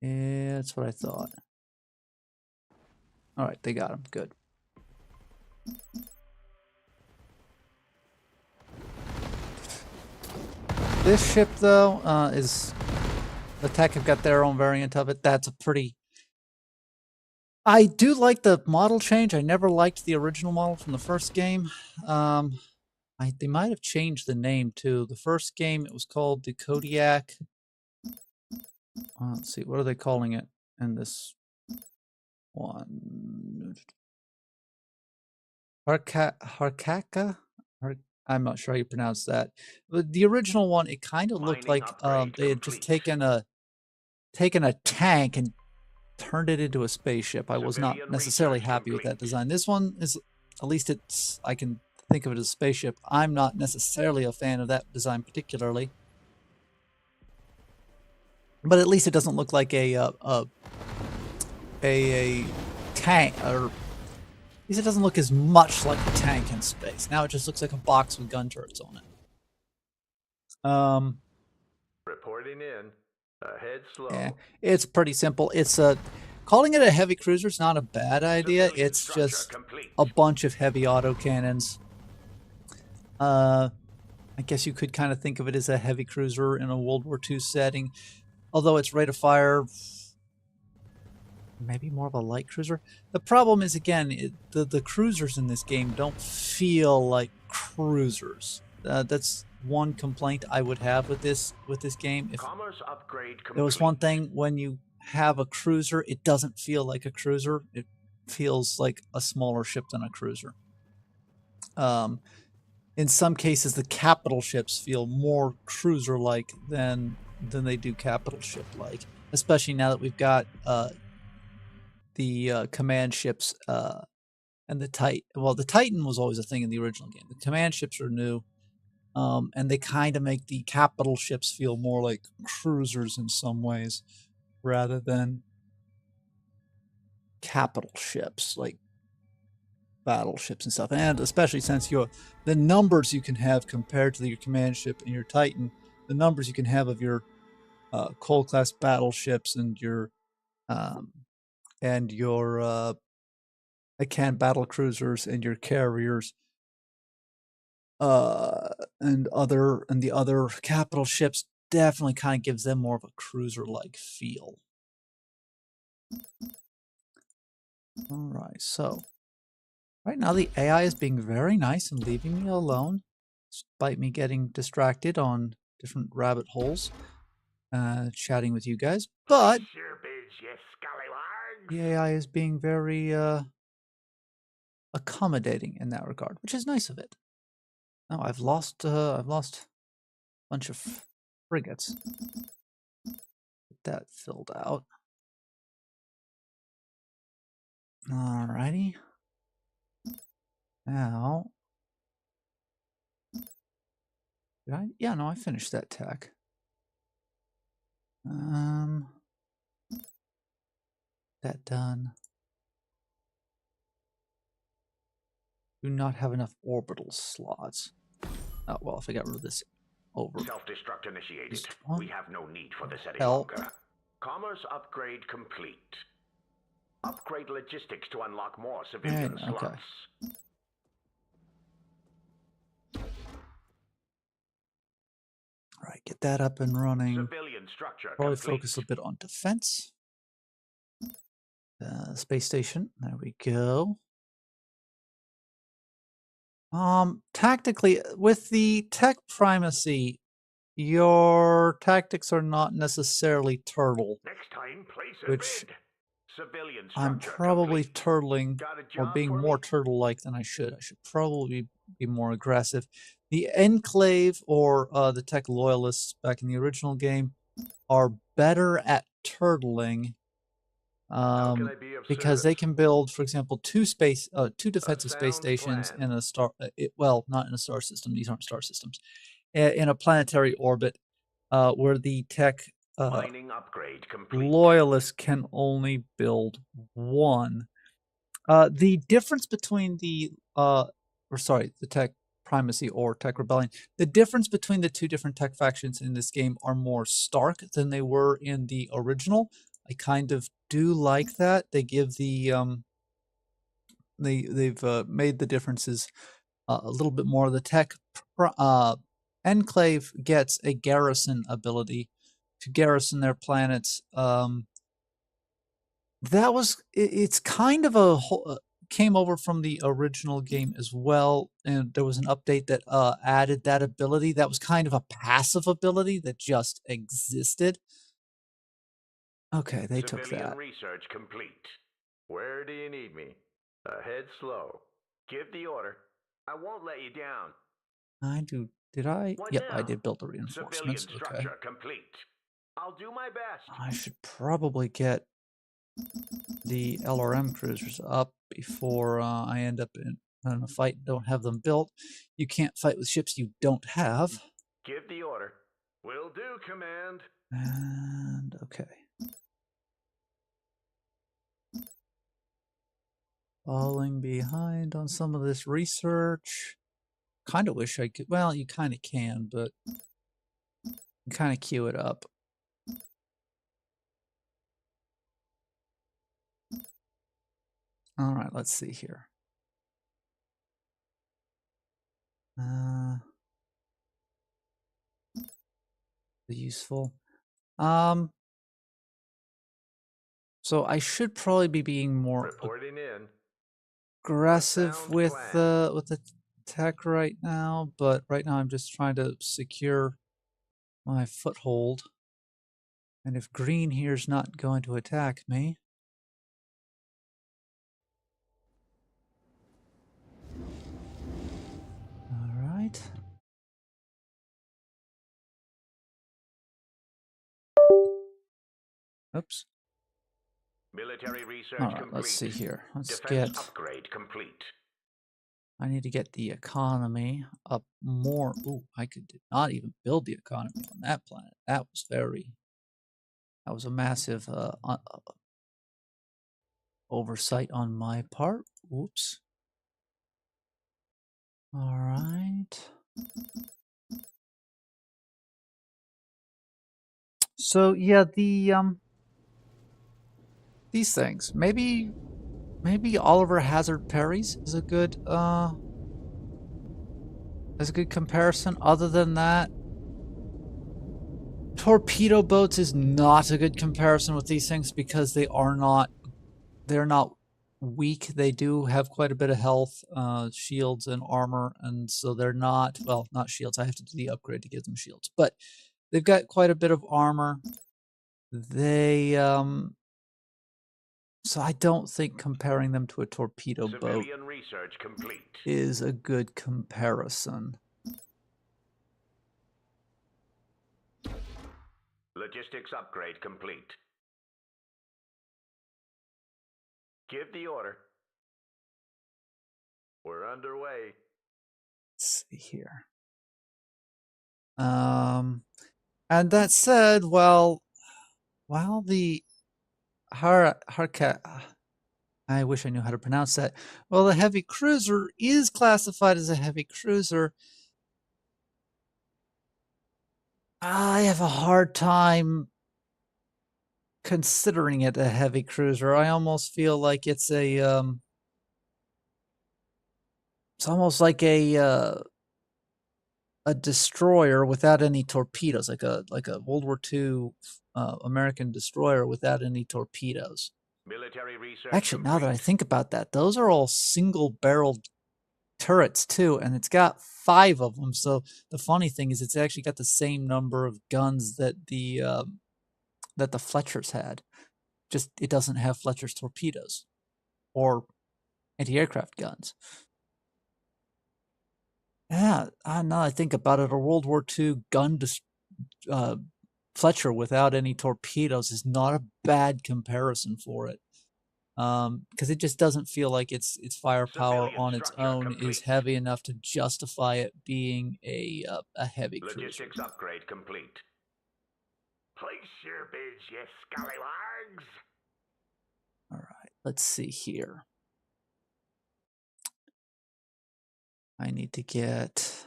Yeah, that's what I thought. All right, they got him. Good. This ship, though, is the TEC have got their own variant of it. That's a pretty. I do like the model change. I never liked the original model from the first game. They might have changed the name too. The first game it was called the Kodiak. Let's see, what are they calling it in this one? Harkaka? I'm not sure how you pronounce that. But the original one, it kind of looked Mining like upgrade they had just complete. taken a tank and turned it into a spaceship. I was not Civilian necessarily research happy with that complete. design. This one is, at least it's, I can think of it as a spaceship. I'm not necessarily a fan of that design particularly. But at least it doesn't look like a tank, or at least it doesn't look as much like a tank in space. Now it just looks like a box with gun turrets on it. Reporting in. Ahead slow. Yeah, it's pretty simple. It's calling it a heavy cruiser is not a bad idea. Civilian It's structure just complete. a bunch of heavy autocannons. I guess you could kind of think of it as a heavy cruiser in a World War II setting, although its rate of fire maybe more of a light cruiser. The problem is, again, the cruisers in this game don't feel like cruisers. That's one complaint I would have with this game. If Commerce upgrade complete. there was one thing, when you have a cruiser, it doesn't feel like a cruiser. It feels like a smaller ship than a cruiser. In some cases, the capital ships feel more cruiser-like than they do capital ship-like, especially now that we've got the command ships and the Titan. Well, the Titan was always a thing in the original game. The command ships are new, and they kind of make the capital ships feel more like cruisers in some ways, rather than capital ships like battleships and stuff. And especially since the numbers you can have compared to your command ship and your Titan, the numbers you can have of your coal class battleships and your um, Akan battle cruisers and your carriers and the other capital ships definitely kind of gives them more of a cruiser like feel. All right, so right now the AI is being very nice and leaving me alone, despite me getting distracted on different rabbit holes, chatting with you guys. But Sure bids, you scallywags. the AI is being very accommodating in that regard, which is nice of it. Now I've lost a bunch of frigates. Get that filled out. Alrighty. Now, did I? Yeah, no, I finished that TEC. That done. Do not have enough orbital slots. Oh, well, if I got rid of this over. Self-destruct initiated. We have no need for this any Help. longer. Commerce upgrade complete. Upgrade logistics to unlock more civilian slots. Okay. All right, get that up and running. Civilian structure Probably complete. focus a bit on defense. Space station. There we go. Tactically, with the TEC Primacy, your tactics are not necessarily turtle, Next time, place a which bid. Civilian I'm structure probably complete. turtling Got a or job being for more me? turtle-like than I should. I should probably be more aggressive. The Enclave or the Tech Loyalists back in the original game are better at turtling How can I be of because service? they can build, for example, two A defensive space sound stations plan. in a star. Well, not in a star system. These aren't star systems. In a planetary orbit, where the Tech Mining upgrade complete. Loyalists can only build one. The difference between the Tech Primacy or Tech Rebellion, the difference between the two different tech factions in this game are more stark than they were in the original. I kind of do like that. They give they've made the differences a little bit more. The Enclave gets a garrison ability to garrison their planets. It's kind of a whole, came over from the original game as well, and there was an update that added that ability. That was kind of a passive ability that just existed. Okay, they took Civilian that. research complete. Where do you need me? Ahead slow. Give the order. I won't let you down. I do. Did I? What Yep, I now? did build the Civilian reinforcements. Okay. structure complete. I'll do my best. I should probably get the LRM cruisers up before I end up in a fight and don't have them built. You can't fight with ships you don't have. Give the order. Will do, Command. And okay. Falling behind on some of this research. Kind of wish I could. Well, you kind of can, but you kind of queue it up. All right, let's see here. Useful. So I should probably be being more Reporting in. aggressive with the tech right now, but right now I'm just trying to secure my foothold. And if green here is not going to attack me, all right. Oops. Military research All right, complete. let's see here. Let's Defense get. upgrade complete. I need to get the economy up more. Ooh, did not even build the economy on that planet. That was a massive oversight on my part. Oops. All right. So yeah, these things. Maybe Oliver Hazard Perry's is a good comparison. Other than that, torpedo boats is not a good comparison with these things because they're not weak. They do have quite a bit of health, shields and armor, and so they're not, well, not shields. I have to do the upgrade to give them shields, but they've got quite a bit of armor. They so I don't think comparing them to a torpedo boat Civilian research complete. is a good comparison. Logistics upgrade complete. Give the order. We're underway. Let's see here. And that said, while the Harkat, I wish I knew how to pronounce that. Well, the heavy cruiser is classified as a heavy cruiser. I have a hard time considering it a heavy cruiser. I almost feel like it's almost like a destroyer without any torpedoes, like a World War II American destroyer without any torpedoes. Military research Actually, complete. now that I think about that, those are all single-barreled turrets too, and it's got 5 of them. So the funny thing is, it's actually got the same number of guns that the Fletchers had. Just it doesn't have Fletcher's torpedoes or anti-aircraft guns. Yeah, now I think about it, a World War II uh, Fletcher without any torpedoes is not a bad comparison for it. Because it just doesn't feel like its firepower Civilian on its structure own is complete. heavy enough to justify it being a heavy cruiser. Logistics upgrade complete. Place your bids, you scallywags! All right, let's see here. I need to get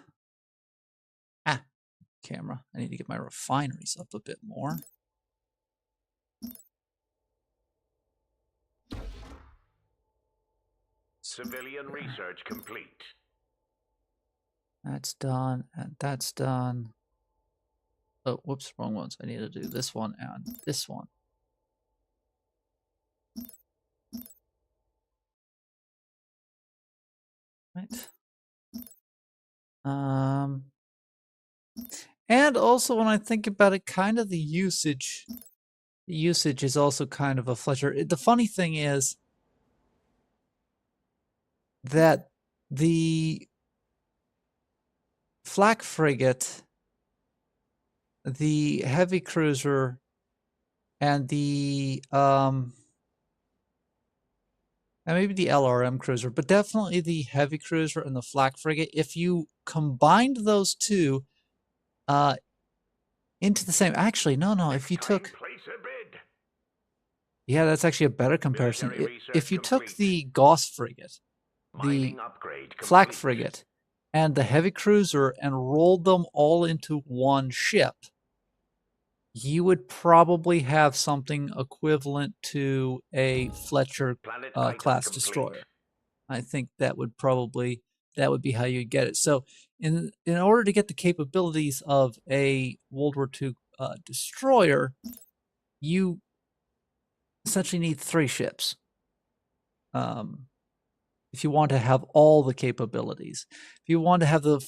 camera. I need to get my refineries up a bit more. Civilian research complete. That's done, and that's done. Oh, whoops, wrong ones. I need to do this one and this one. Right. And also when I think about it, kind of the usage is also kind of a Fletcher. The funny thing is that the flak frigate, the heavy cruiser, and maybe the LRM cruiser, but definitely the heavy cruiser and the flak frigate, if you combined those two uh, into the same, actually, no, It's if you time, took, place a bid. yeah, that's actually a better comparison. Military research If you took complete. the Gauss frigate, the Mining upgrade flak complete. frigate, and the heavy cruiser and rolled them all into one ship, you would probably have something equivalent to a Fletcher Planet item class complete. destroyer. I think that would be how you get it. So in order to get the capabilities of a World War II destroyer, you essentially need 3 ships. Um, if you want to have all the capabilities. If you want to have the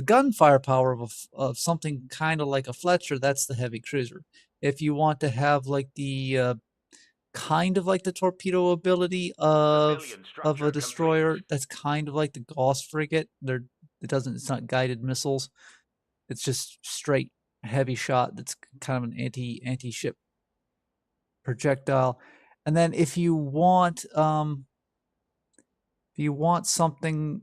gunfire power of something kind of like a Fletcher, that's the heavy cruiser. If you want to have like the kind of like the torpedo ability Civilian of a structure complete. destroyer, that's kind of like the Gauss frigate. It's not guided missiles. It's just straight heavy shot. That's kind of an anti ship projectile. And then if you want something,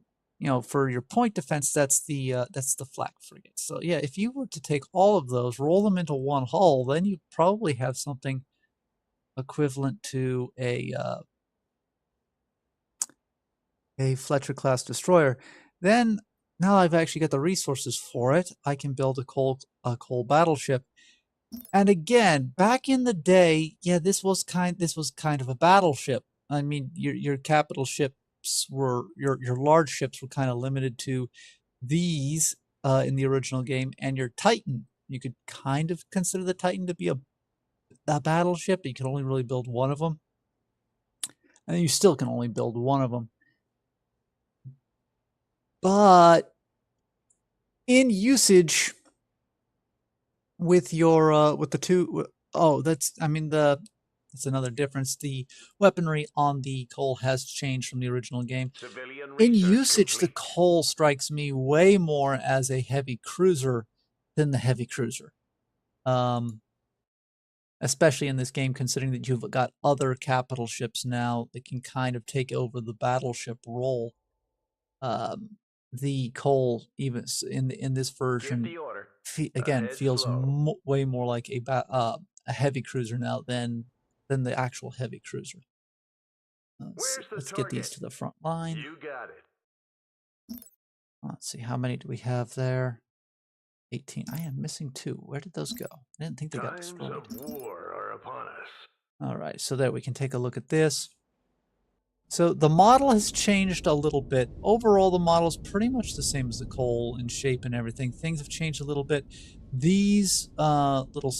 for your point defense, that's the flak frigate. So yeah, if you were to take all of those, roll them into one hull, then you probably have something equivalent to a Fletcher class destroyer. Then now I've actually got the resources for it. I can build a coal battleship. And again, back in the day, yeah, this was kind of a battleship. I mean, your capital ships were your large ships were kind of limited to these in the original game, and your Titan. You could kind of consider the Titan to be a battleship, but you can only really build one of them, and you still can only build one of them. But in usage with your with the two, oh, that's another difference. The weaponry on the coal has changed from the original game. Civilian In research usage, the complete. coal strikes me way more as a heavy cruiser than the heavy cruiser. Um, Especially in this game, considering that you've got other capital ships now that can kind of take over the battleship role. Um, the coal, even in this Give version, the order. again Ahead feels slow. way more like a heavy cruiser now than the actual heavy cruiser. Let's see. Where's the Let's get these target? to the front line. You got it. Let's see, how many do we have there? 18. I am missing 2. Where did those go? I didn't think they got Times destroyed. of war are upon us. All right, so there we can take a look at this. So the model has changed a little bit. Overall, the model is pretty much the same as the coal in shape and everything. Things have changed a little bit. These little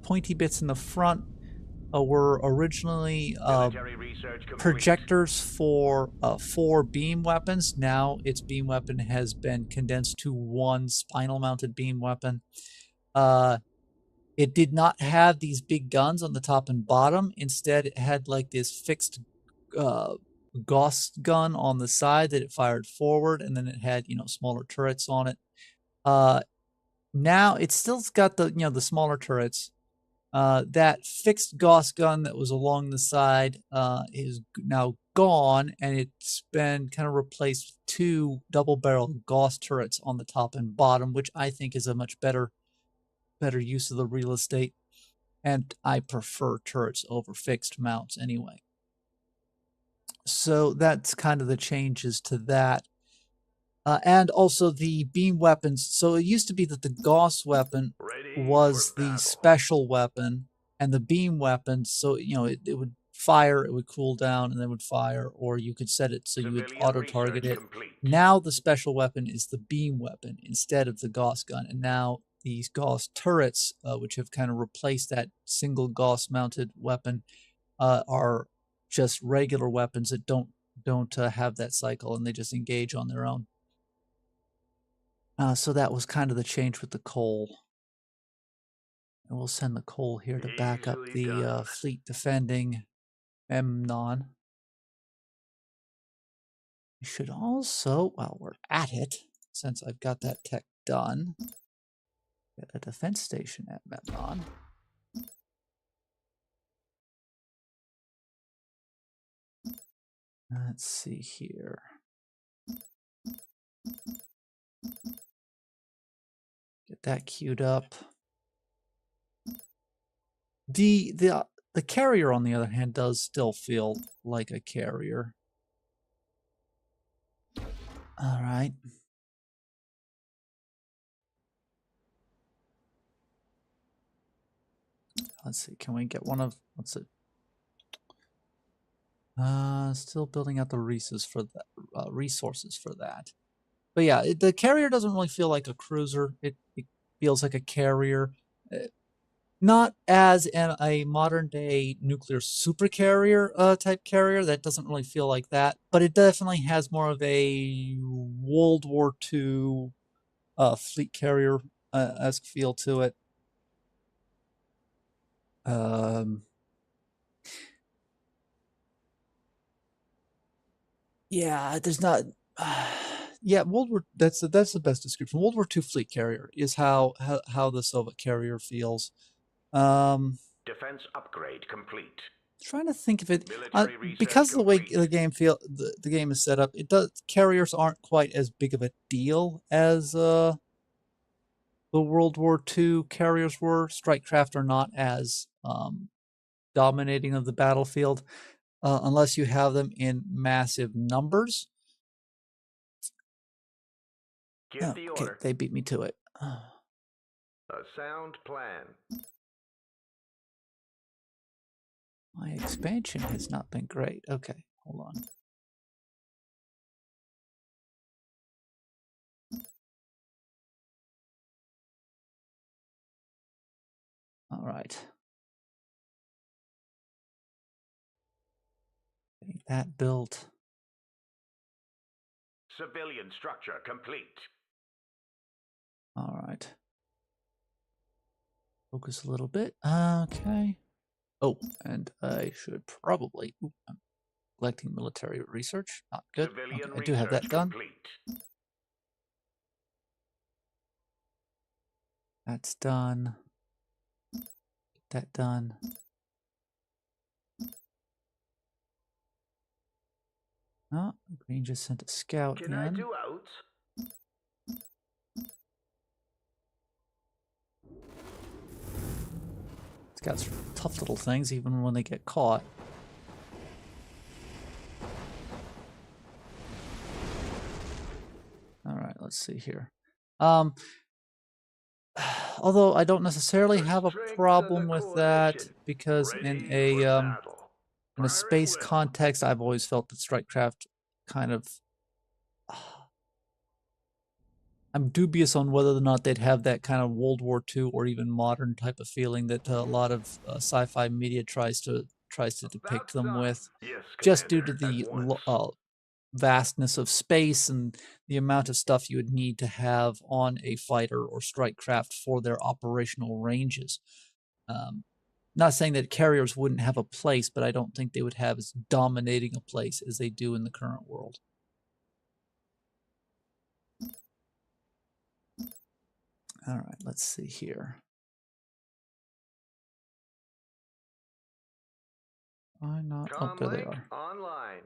pointy bits in the front were originally Military research complete. projectors for 4 beam weapons. Now its beam weapon has been condensed to 1 spinal mounted beam weapon. It did not have these big guns on the top and bottom. Instead, it had like this fixed uh, Gauss gun on the side that it fired forward, and then it had, smaller turrets on it. Now it's still got the smaller turrets. That fixed Gauss gun that was along the side is now gone, and it's been kind of replaced with two double-barrel Gauss turrets on the top and bottom, which I think is a much better use of the real estate. And I prefer turrets over fixed mounts anyway. So that's kind of the changes to that. And also the beam weapons. So it used to be that the Gauss weapon was the special weapon, and the beam weapons, so it would fire, it would cool down, and then would fire, or you could set it so you would auto-target it. Now the special weapon is the beam weapon instead of the Gauss gun, and now these Gauss turrets, which have kind of replaced that single Gauss-mounted weapon, are just regular weapons that don't have that cycle, and they just engage on their own. So that was kind of the change with the coal. And we'll send the coal here to back up the fleet defending Memnon. We should also, while we're at it, since I've got that tech done, get a defense station at Memnon. Let's see here. Get that queued up. The carrier, on the other hand, does still feel like a carrier. All right. Let's see. Can we get one of? What's it? Still building out the resources for that. But yeah, the carrier doesn't really feel like a cruiser. It feels like a carrier. Not as in a modern day nuclear supercarrier type carrier. That doesn't really feel like that. But it definitely has more of a World War II fleet carrier esque feel to it. Yeah, there's not. Yeah, that's the best description. World War II fleet carrier is how the Soviet carrier feels. Defense upgrade complete. Trying to think of it because of the way the game is set up. Carriers aren't quite as big of a deal as the World War II carriers were. Strike craft are not as dominating of the battlefield unless you have them in massive numbers. Give the order. Okay, they beat me to it. A sound plan. My expansion has not been great. Okay, hold on. All right. Getting that built. Civilian structure complete. All right. Focus a little bit. Okay. Oh, and I should probably... I'm collecting military research. Not good. Okay, I do have that done. Complete. That's done. Get that done. Oh, Green just sent a scout in. Can I do out? Scouts are tough little things, even when they get caught. All right, let's see here. Although I don't necessarily have a problem with that, because in a space context, I've always felt that Strikecraft kind of... I'm dubious on whether or not they'd have that kind of World War II or even modern type of feeling that a lot of sci-fi media tries to depict them with, just due to the vastness of space and the amount of stuff you would need to have on a fighter or strike craft for their operational ranges. not saying that carriers wouldn't have a place, but I don't think they would have as dominating a place as they do in the current world. All right, let's see here. Why not? Oh, there they are. Online.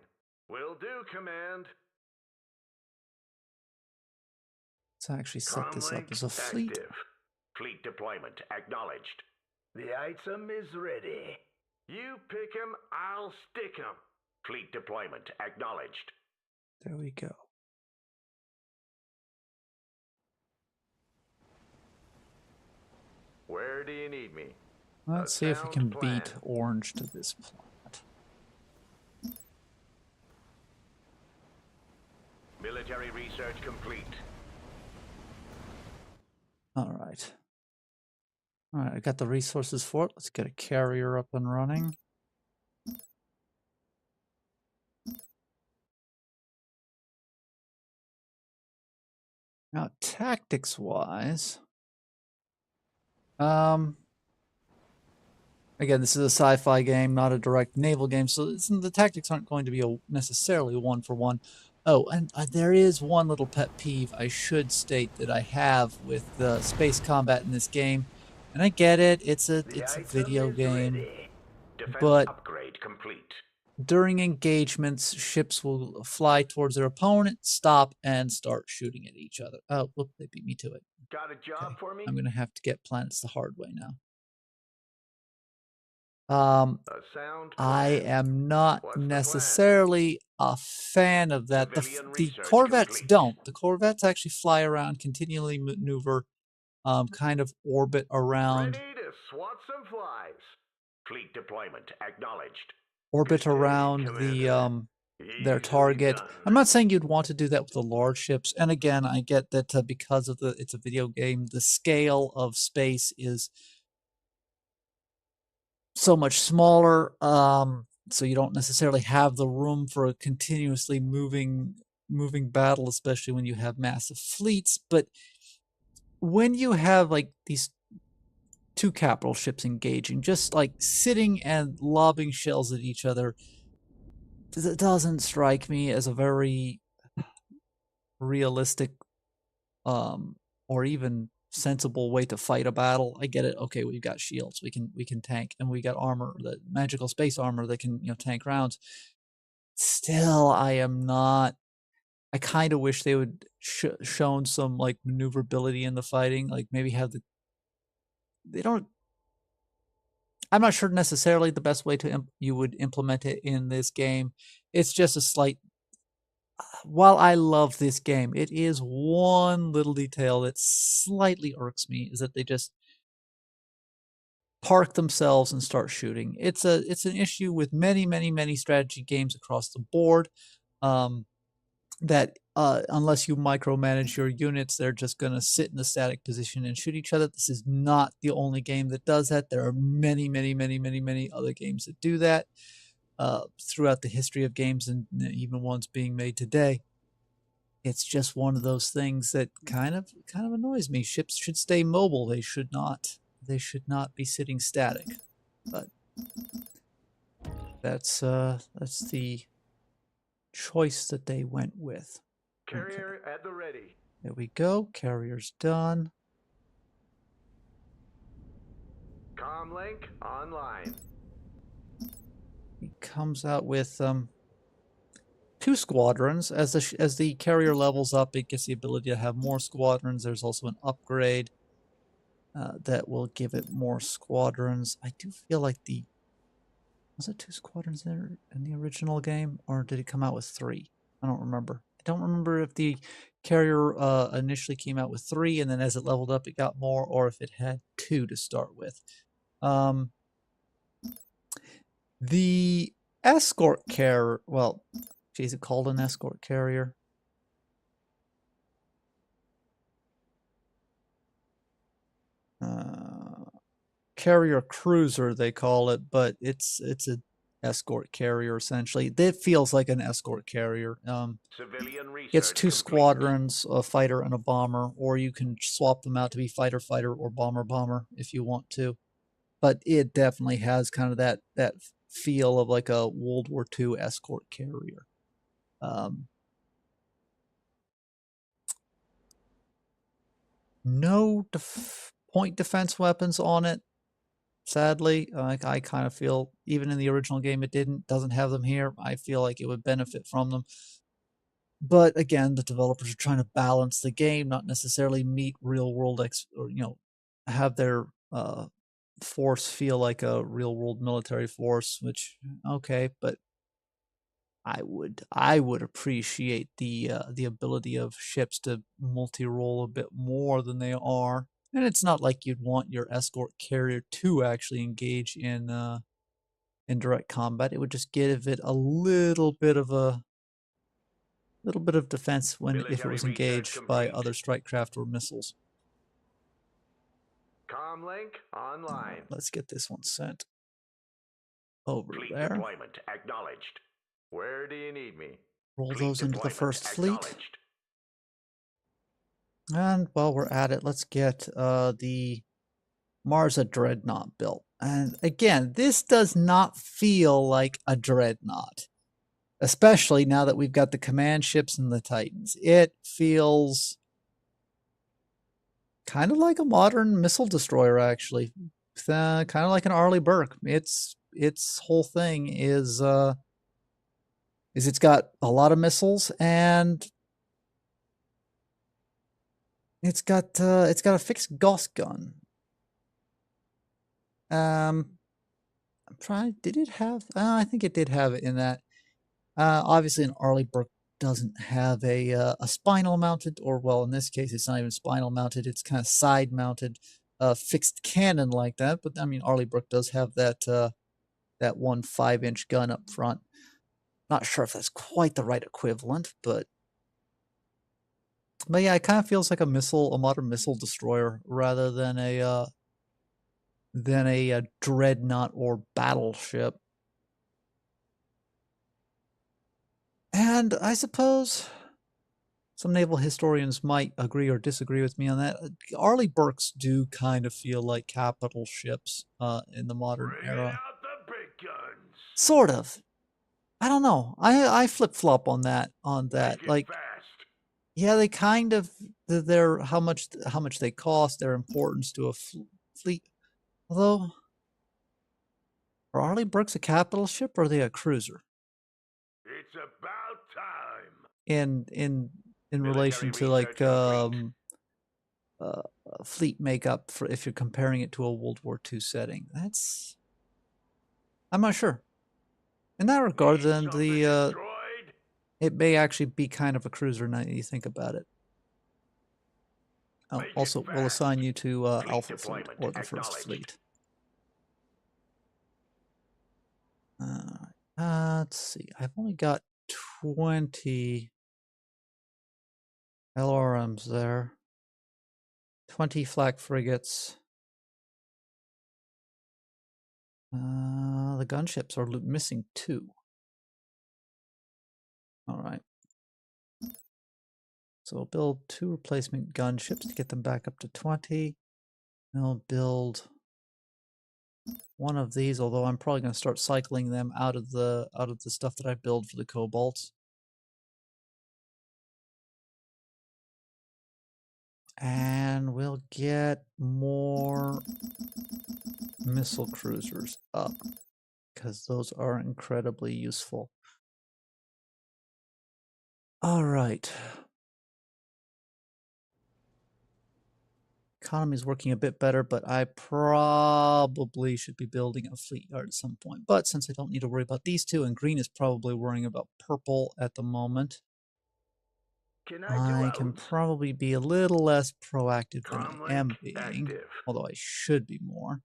Will do, command. Let's actually set this up as a fleet. Active. Fleet deployment acknowledged. The item is ready. You pick 'em, I'll stick 'em. Fleet deployment acknowledged. There we go. Where do you need me? Let's see if we can beat orange to this planet. Military research complete. All right. All right, I got the resources for it. Let's get a carrier up and running. Now, tactics-wise, again, this is a sci-fi game, not a direct naval game, so the tactics aren't going to be necessarily one-for-one. Oh, and there is one little pet peeve I should state that I have with the space combat in this game. And I get it, it's a video game, but upgrade complete. During engagements, ships will fly towards their opponent, stop, and start shooting at each other. Oh, whoop, they beat me to it. Got a job for me? I'm going to have to get planets the hard way now. I am not necessarily a fan of that. The Corvettes don't. The Corvettes actually fly around, continually maneuver, kind of orbit around. Ready to swat some flies. Fleet deployment acknowledged. Orbit around their target. I'm not saying you'd want to do that with the large ships. And again, I get that because of it's a video game, the scale of space is so much smaller, so you don't necessarily have the room for a continuously moving battle, especially when you have massive fleets. But when you have like these two capital ships engaging, just like sitting and lobbing shells at each other, it doesn't strike me as a very realistic or even sensible way to fight a battle. I get it. Okay, we've got shields. We can tank, and we got armor, the magical space armor that can tank rounds. Still, I am not. I kind of wish they would shown some like maneuverability in the fighting. Like maybe have they don't. I'm not sure necessarily the best way to you would implement it in this game. It's just a slight. While I love this game, it is one little detail that slightly irks me, is that they just park themselves and start shooting. It's an issue with many strategy games across the board, that unless you micromanage your units, they're just going to sit in a static position and shoot each other. This is not the only game that does that. There are many other games that do that throughout the history of games, and even ones being made today. It's just one of those things that kind of annoys me. Ships should stay mobile. They should not be sitting static. But that's the choice that they went with. Carrier at the ready. There we go. Carrier's done. Comlink online. He comes out with 2 squadrons. As the carrier levels up, it gets the ability to have more squadrons. There's also an upgrade that will give it more squadrons. I do feel like was it 2 squadrons there in the original game, or did it come out with 3? I don't remember. I don't remember if the carrier initially came out with 3, and then as it leveled up, it got more, or if it had 2 to start with. The escort carrier, well, is it called an escort carrier? Carrier cruiser, they call it, but it's an escort carrier essentially. It feels like an escort carrier. It's 2 squadrons, a fighter and a bomber, or you can swap them out to be fighter or bomber if you want to. but it definitely has kind of that feel of like a World War II escort carrier. No point defense weapons on it. Sadly, I kind of feel even in the original game it doesn't have them here. I feel like it would benefit from them. But again, the developers are trying to balance the game, not necessarily meet real world or have their force feel like a real world military force. Which okay, but I would appreciate the ability of ships to multi-role a bit more than they are. And it's not like you'd want your escort carrier to actually engage in direct combat. It would just give it a little bit of defense when if it Military was research engaged by complete. other strike craft or missiles. Comlink online. Let's get this one sent over Fleet there. deployment acknowledged. Where do you need me? Roll Fleet those into the deployment first fleet. acknowledged. And while we're at it, let's get the Marza Dreadnought built. And again, this does not feel like a Dreadnought, especially now that we've got the command ships and the Titans. It feels kind of like a modern missile destroyer, actually. Kind of like an Arleigh Burke. Its whole thing is it's got a lot of missiles and it's got a fixed Gauss gun. I'm trying. Did it have? I think it did have it in that. Obviously, an Arleigh Burke doesn't have a spinal mounted, or well, in this case, it's not even spinal mounted. It's kind of side mounted, fixed cannon like that. But I mean, Arleigh Burke does have that one 5-inch gun up front. Not sure if that's quite the right equivalent, but yeah, it kind of feels like a modern missile destroyer, rather than a dreadnought or battleship. And I suppose some naval historians might agree or disagree with me on that. Arleigh Burkes do kind of feel like capital ships in the modern Bring era. out the big guns. Sort of. I don't know. I flip flop on that. Make it Like, fast. yeah, they kind of they're how much they cost, their importance to a fleet. Although, are Arleigh Burkes a capital ship or are they a cruiser? It's about time. In relation Military to like research complete. uh, fleet makeup for if you're comparing it to a World War II setting. I'm not sure. In that regard, Need then something destroyed? it may actually be kind of a cruiser now that you think about it. Oh, Make it also, we'll fast. assign you to Fleet Alpha Fleet deployment or the First acknowledged. Fleet. Let's see. I've only got 20 LRMs there, 20 flak frigates. The gunships are missing 2. All right. So we'll build 2 replacement gunships to get them back up to 20. We'll build one of these, although I'm probably going to start cycling them out of the stuff that I build for the Cobalts. And we'll get more missile cruisers up, because those are incredibly useful. All right. Economy is working a bit better, but I probably should be building a fleet yard at some point. But since I don't need to worry about these two, and green is probably worrying about purple at the moment, Can I do I can outs? probably be a little less proactive than I Comlink am being, active. although I should be more.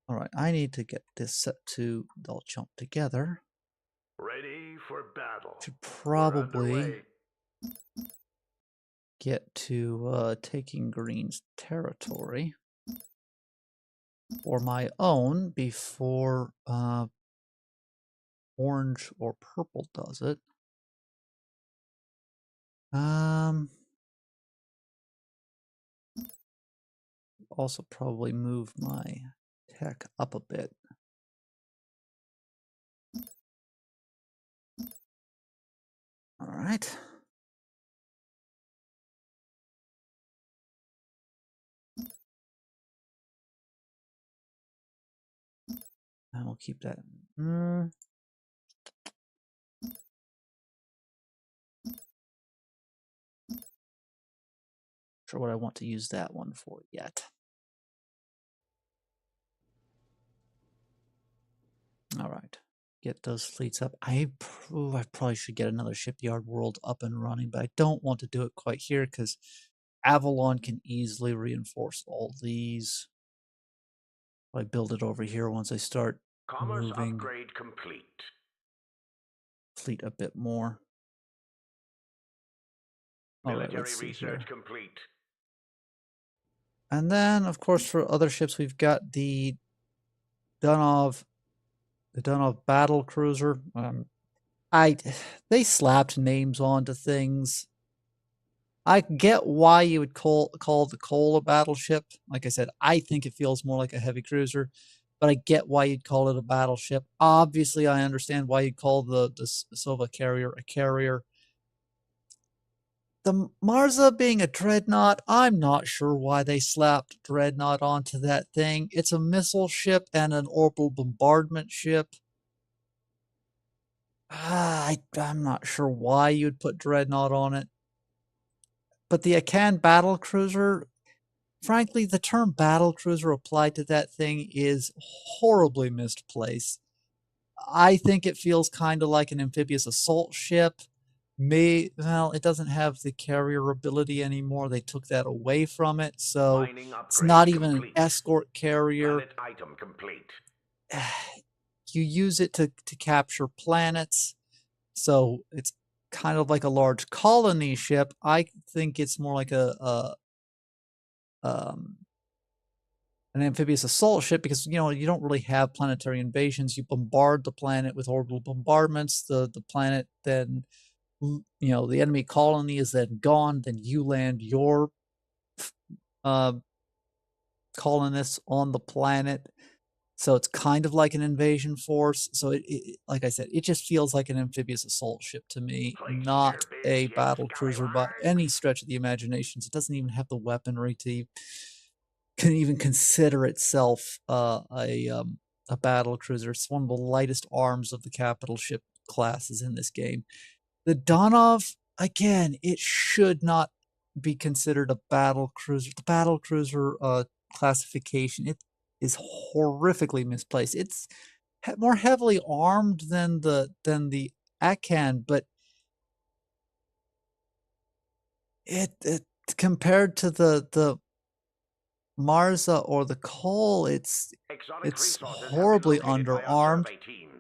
All right, I need to get this set to, they'll jump together. Ready for battle. Should We're probably underway. get to taking green's territory for my own before orange or purple does it. Also probably move my tech up a bit. All right. And we'll keep that. Sure what I want to use that one for yet. All right. Get those fleets up. I probably should get another shipyard world up and running, but I don't want to do it quite here because Avalon can easily reinforce all these. I build it over here once I start Commerce moving upgrade complete. fleet a bit more. All right, Military let's see research here. complete. And then, of course, for other ships, we've got the Dunov battle cruiser. They slapped names onto things. I get why you would call the Cole a battleship. Like I said, I think it feels more like a heavy cruiser, but I get why you'd call it a battleship. Obviously, I understand why you'd call the Sova carrier a carrier. The Marza being a dreadnought, I'm not sure why they slapped dreadnought onto that thing. It's a missile ship and an orbital bombardment ship. I'm not sure why you'd put dreadnought on it. But the Akan battle cruiser, frankly, the term battle cruiser applied to that thing is horribly misplaced. I think it feels kind of like an amphibious assault ship. Well, it doesn't have the carrier ability anymore. They took that away from it, so it's not even an escort carrier. Planet item complete. You use it to capture planets, so it's kind of like a large colony ship. I think it's more like an amphibious assault ship because you don't really have planetary invasions. You bombard the planet with orbital bombardments. The planet then, the enemy colony is then gone. Then you land your colonists on the planet. So it's kind of like an invasion force. So like I said, it just feels like an amphibious assault ship to me, not a battle cruiser by any stretch of the imaginations. It doesn't even have the weaponry to can even consider itself a battle cruiser. It's one of the lightest arms of the capital ship classes in this game. The Donov, again, it should not be considered a battle cruiser. The battle cruiser classification, it is horrifically misplaced. It's more heavily armed than the Akan, but it compared to the Marza or the Cole, it's horribly underarmed.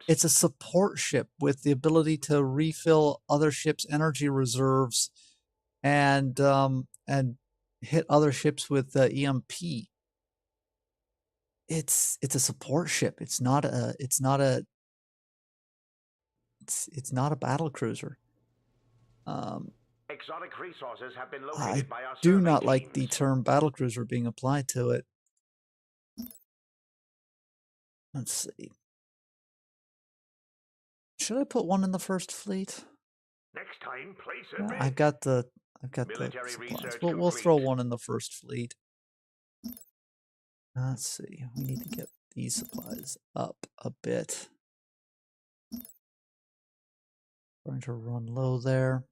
It's a support ship with the ability to refill other ships' energy reserves and hit other ships with EMP. It's a support ship. It's not a battle cruiser. Exotic resources have been I located by our do survey not teams. like the term battle cruiser being applied to it. Let's see. Should I put one in the first fleet? Next time, place it. I've got the Military supplies. research We'll throw complete. one in the first fleet. Let's see. We need to get these supplies up a bit. Going to run low there.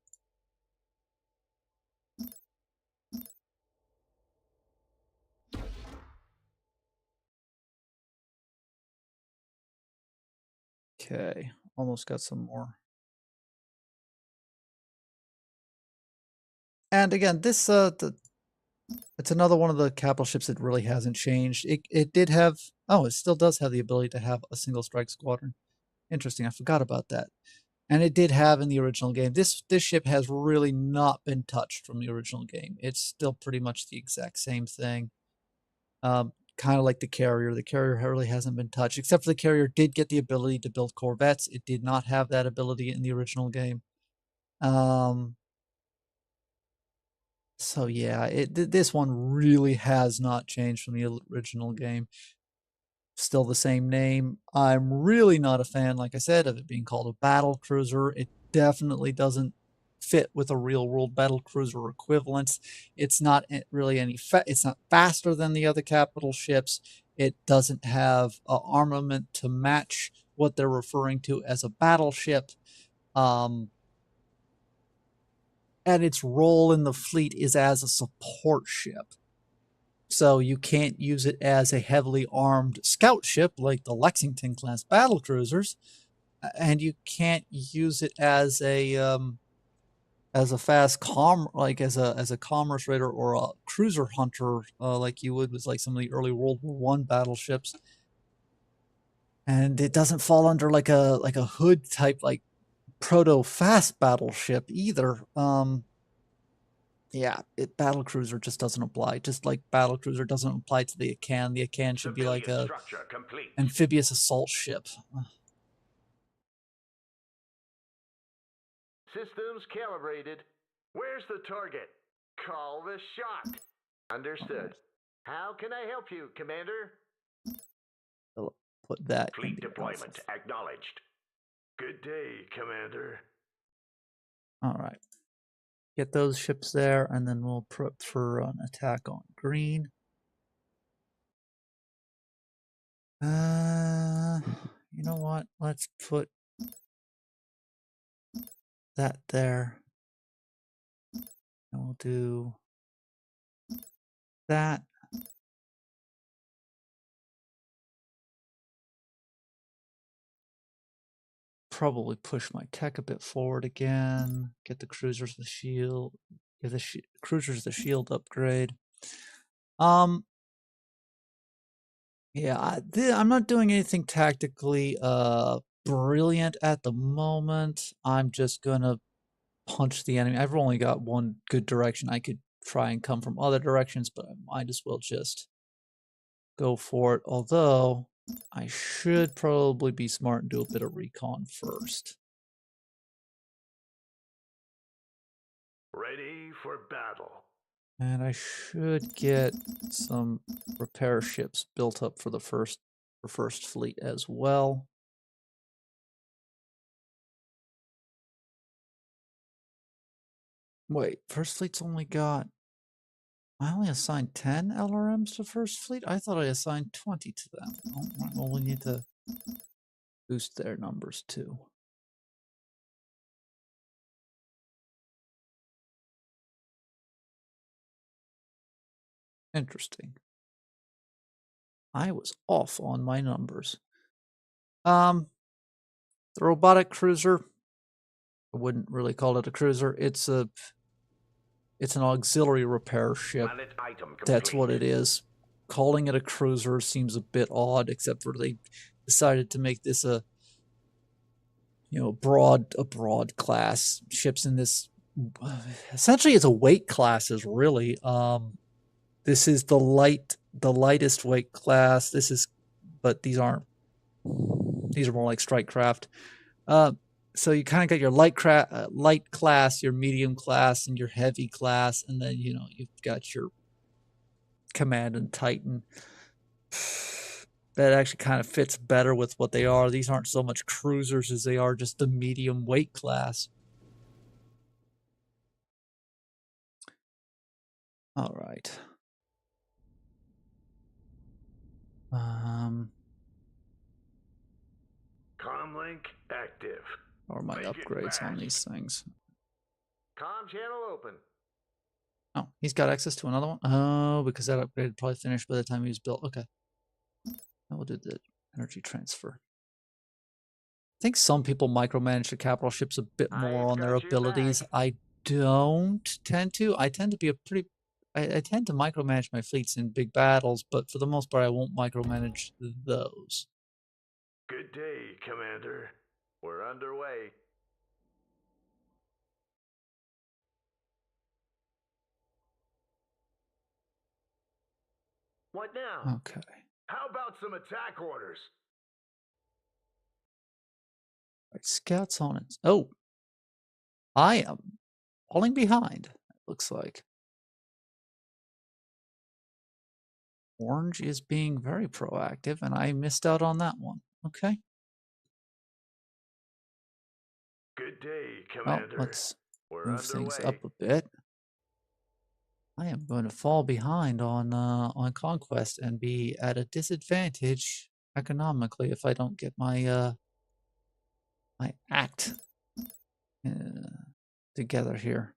Okay, almost got some more. And again, this it's another one of the capital ships that really hasn't changed. It did have it still does have the ability to have a single strike squadron. Interesting, I forgot about that. And it did have in the original game. This ship has really not been touched from the original game. It's still pretty much the exact same thing. Kind of like the carrier. The carrier really hasn't been touched, except for the carrier did get the ability to build corvettes. It did not have that ability in the original game. So yeah, this one really has not changed from the original game. Still the same name. I'm really not a fan, like I said, of it being called a battle cruiser. It definitely doesn't fit with a real world battle cruiser equivalence. It's not really it's not faster than the other capital ships. It doesn't have armament to match what they're referring to as a battleship. And its role in the fleet is as a support ship. So you can't use it as a heavily armed scout ship like the Lexington class battle cruisers, and you can't use it as a fast as a commerce raider or a cruiser hunter like you would with like some of the early World War One battleships. And it doesn't fall under like a hood type like proto fast battleship either. Yeah, battle cruiser just doesn't apply. Just like battle cruiser doesn't apply to the Acan. The Acan should be like a structure complete. amphibious assault ship. Systems calibrated. Where's the target? Call the shot. Understood. How can I help you, Commander? I'll put that in Fleet the deployment alpha. acknowledged. Good day, Commander. All right. Get those ships there, and then we'll prep for an attack on green. You know what? Let's put that there. And we'll do that. Probably push my tech a bit forward again. Get the cruisers the shield. Give the cruisers the shield upgrade. Yeah, I'm not doing anything tactically brilliant at the moment. I'm just gonna punch the enemy. I've only got one good direction. I could try and come from other directions, but I might as well just go for it. Although I should probably be smart and do a bit of recon first. Ready for battle. And I should get some repair ships built up for the first fleet as well. Wait, first fleet's only got I only assigned 10 LRMs to first fleet? I thought I assigned 20 to them. Oh, well, we need to boost their numbers too. Interesting. I was off on my numbers. The robotic cruiser, I wouldn't really call it a cruiser. It's an auxiliary repair ship. That's what it is. Calling it a cruiser seems a bit odd, except for they decided to make this a broad class. Ships in this essentially it's a weight classes really. This is the lightest weight class. But these are more like strike craft. So you kind of got your light class, your medium class, and your heavy class, and then you've got your command and titan. That actually kind of fits better with what they are. These aren't so much cruisers as they are just the medium weight class. All right. Comlink active. Or my upgrades on these things. Com channel open. Oh, he's got access to another one? Oh, because that upgrade would probably finished by the time he was built. Okay. Now we'll do the energy transfer. I think some people micromanage the capital ships a bit more on their abilities. I don't tend to. I tend to be I tend to micromanage my fleets in big battles, but for the most part, I won't micromanage those. Good day, Commander. We're underway. What now? Okay. How about some attack orders? Right, scouts on it. Oh, I am falling behind, it looks like. Orange is being very proactive, and I missed out on that one. Okay. Good day, Well, Commander. let's We're move things underway. up a bit. I am going to fall behind on conquest and be at a disadvantage economically if I don't get my act together here.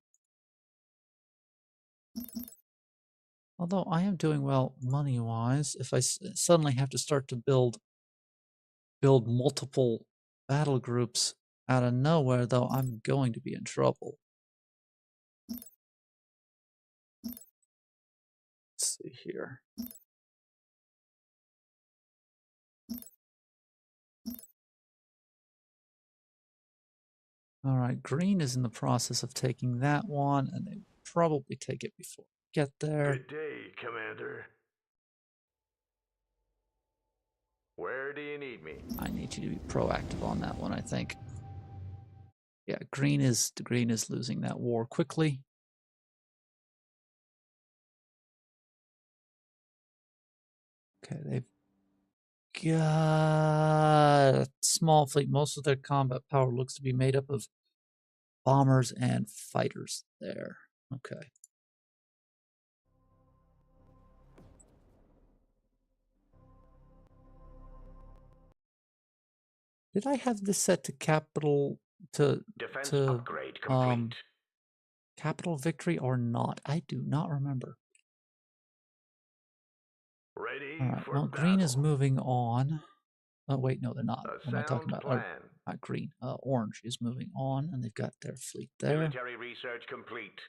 Although I am doing well money-wise, if I suddenly have to start to build multiple battle groups out of nowhere, though, I'm going to be in trouble. Let's see here. All right, green is in the process of taking that one, and they will probably take it before we get there. Good day, Commander. Where do you need me? I need you to be proactive on that one, I think. Yeah, green is losing that war quickly. Okay, they've got a small fleet. Most of their combat power looks to be made up of bombers and fighters there. Okay. Did I have this set to capital Defense to upgrade complete. capital victory or not? I do not remember. Ready All right. for Well, green is battle. moving on. Oh wait, no, they're not. A What am I talking sound about? plan. Not green. Orange is moving on, and they've got their fleet there. Military research complete.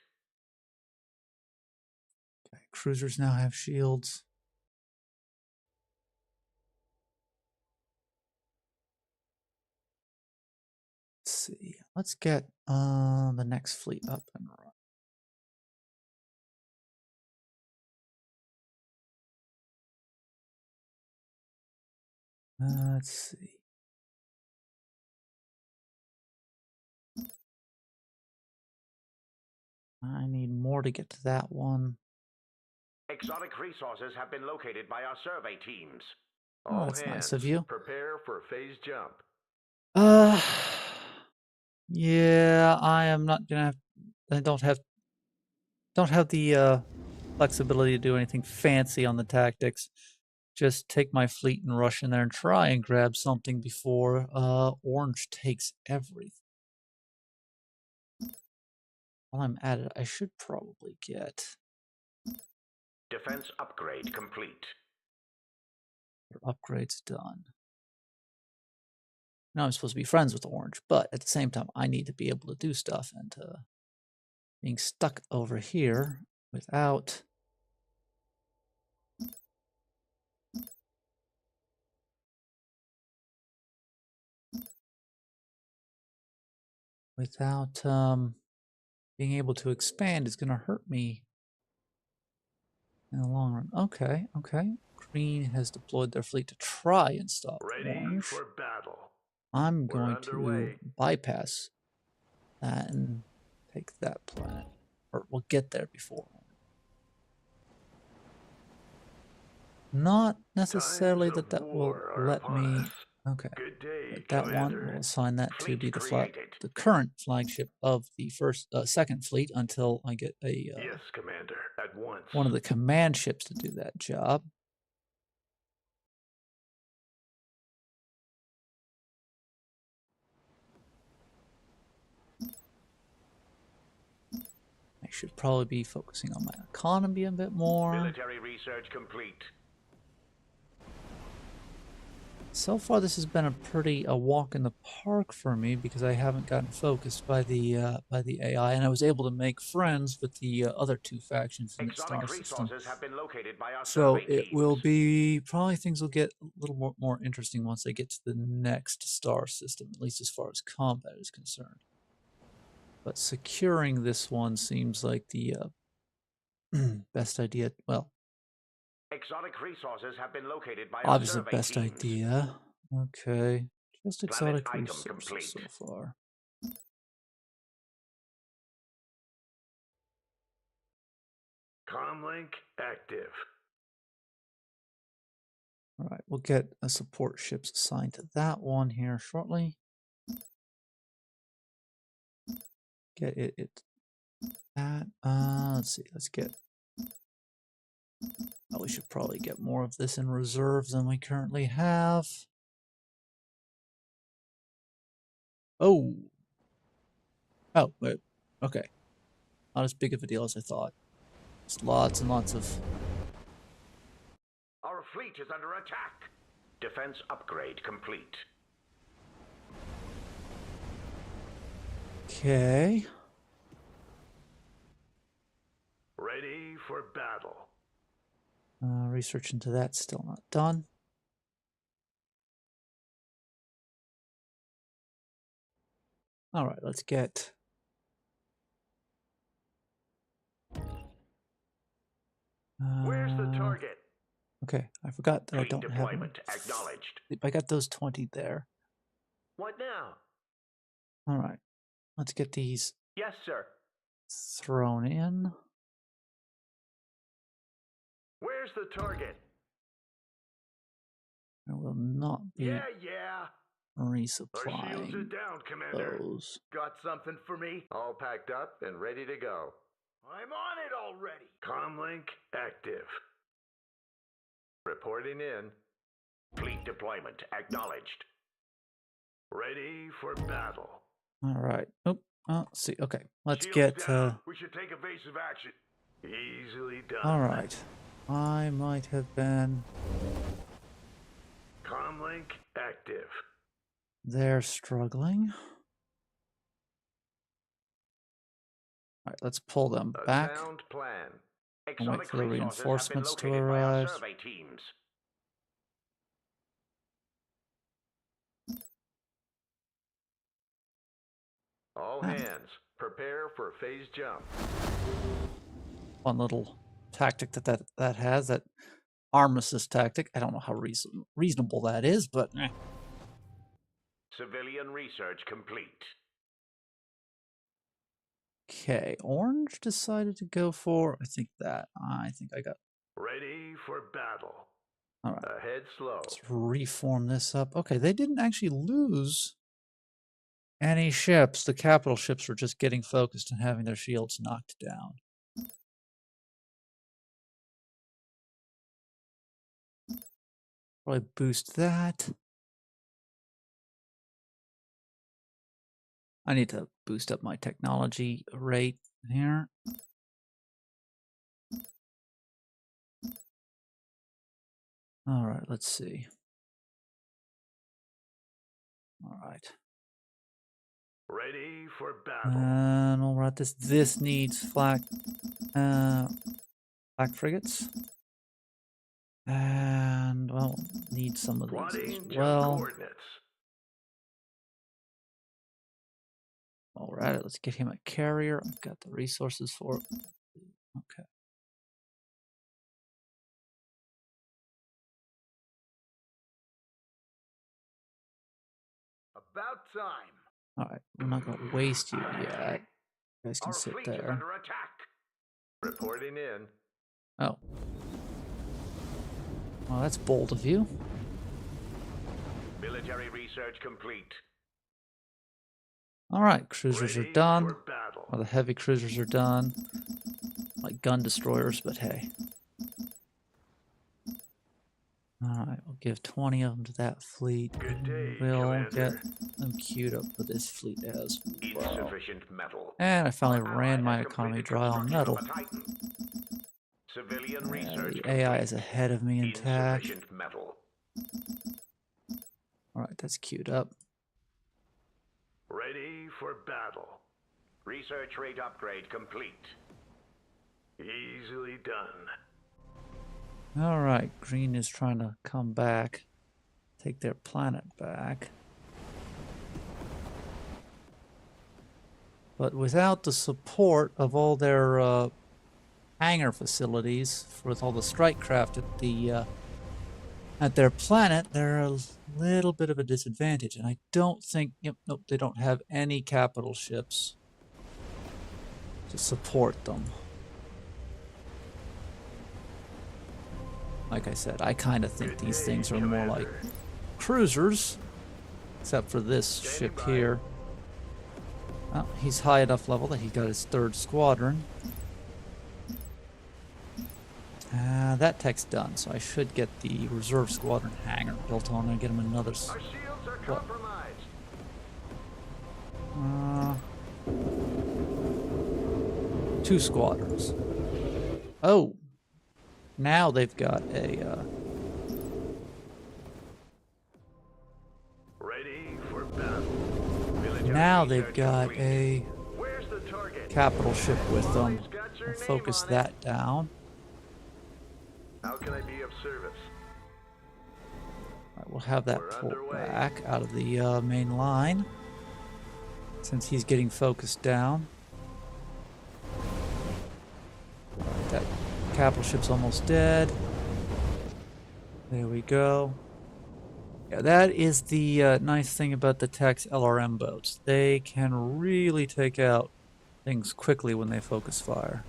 Okay, cruisers now have shields. Let's see. Let's get the next fleet up and run. Let's see. I need more to get to that one. Exotic resources have been located by our survey teams. Oh, All that's nice hands, of you. prepare for phase jump. Uh, yeah, I am not gonna have. I don't have the flexibility to do anything fancy on the tactics. Just take my fleet and rush in there and try and grab something before Orange takes everything. While I'm at it, I should probably get Defense upgrade complete. their upgrades done. Now I'm supposed to be friends with Orange, but at the same time, I need to be able to do stuff, and being stuck over here without being able to expand is going to hurt me in the long run. Okay, okay. Green has deployed their fleet to try and stop Ready Orange. for battle. I'm We're going to underway. bypass that and take that planet. Or we'll get there before. Not Times necessarily of that will war are let upon us. me... Okay. Good day, That one, Commander. we'll assign that to Fleet be created. the current flagship of the second fleet until I get Yes, Commander. At once. one of the command ships to do that job. I should probably be focusing on my economy a bit more. Military research complete. So far, this has been a walk in the park for me because I haven't gotten focused by the AI, and I was able to make friends with the other two factions in the star Exotic system. resources have been located by our So survey it teams. will be probably things will get a little more interesting once I get to the next star system, at least as far as combat is concerned. But securing this one seems like the best idea. Well, Exotic resources have been located by our obviously survey best teams. idea. Okay, just Planet exotic item resources complete. so far. Comlink active. All right, we'll get a support ships assigned to that one here shortly. Get it that. Let's see. Let's get. Oh, we should probably get more of this in reserve than we currently have. Oh. Oh, wait. Okay. Not as big of a deal as I thought. Just lots and lots of. Our fleet is under attack. Defense upgrade complete. Okay. Ready for battle. Research into that still not done. All right, let's get. Where's the target? Okay, I forgot that I Fleet don't have. deployment acknowledged. I got those 20 there. What now? All right, let's get these Yes, sir. thrown in. Where's the target? I will not be Yeah. Our shields are resupplying down, Commander. those. Got something for me? All packed up and ready to go. I'm on it already. Comlink active. Reporting in. Fleet deployment acknowledged. Ready for battle. All right. Oh, let's see. Okay, let's Shields get. down. We should take evasive action. Easily done. All right. I might have been. Comlink active. They're struggling. All right, let's pull them A back. sound plan. And wait for the Resources reinforcements have to been located by our arrive. survey teams. All hands, prepare for phase jump. One little tactic that has, that armistice tactic. I don't know how reasonable that is, but Civilian research complete. Okay, Orange decided to go for, I think I got. Ready for battle. All right, Ahead slow. let's reform this up. Okay, they didn't actually lose any ships. The capital ships were just getting focused and having their shields knocked down. Probably boost that. I need to boost up my technology rate here. All right, let's see. All right. Ready for battle. And we'll write this. This needs flak frigates. And, well, need some of these Plotting as jump well. coordinates. All right, let's get him a carrier. I've got the resources for it. Okay. About time. All right, we're not going to waste you yet. You guys can Our sit fleet is there. under attack. Reporting in. Oh. Well, that's bold of you. Military research complete. All right, cruisers are Ready done. for battle. Well, the heavy cruisers are done. Like gun destroyers, but hey. All right, we'll give 20 of them to that fleet. Good day, We'll Commander. get them queued up for this fleet as well. Insufficient metal. And I finally Our ran ally my has economy completed dry on construction metal. of a Titan. Civilian research The AI complete. is ahead of me in tack. Insufficient metal. All right, that's queued up. Ready for battle. Research rate upgrade complete. Easily done. All right, Green is trying to come back, take their planet back. But without the support of all their hangar facilities, with all the strike craft at their planet, they're a little bit of a disadvantage. And I don't think, nope, they don't have any capital ships to support them. Like I said, I kind of think Good these day, things are more like Commander. cruisers, except for this Standing ship by. here. Oh, he's high enough level that he got his 3rd squadron. That tech's done, so I should get the reserve squadron hangar built on and get him another. Our shields are What? compromised. 2 squadrons. Oh, now they've got a. Ready for battle. Military Now they've research got complete. a Where's the target? capital ship with them. Always got your I'll name focus on that it. down. How can I be of service? Alright, we'll have that We're pulled underway. back out of the main line, since he's getting focused down. Alright, that capital ship's almost dead. There we go. Yeah, that is the nice thing about the TEC's LRM boats. They can really take out things quickly when they focus fire.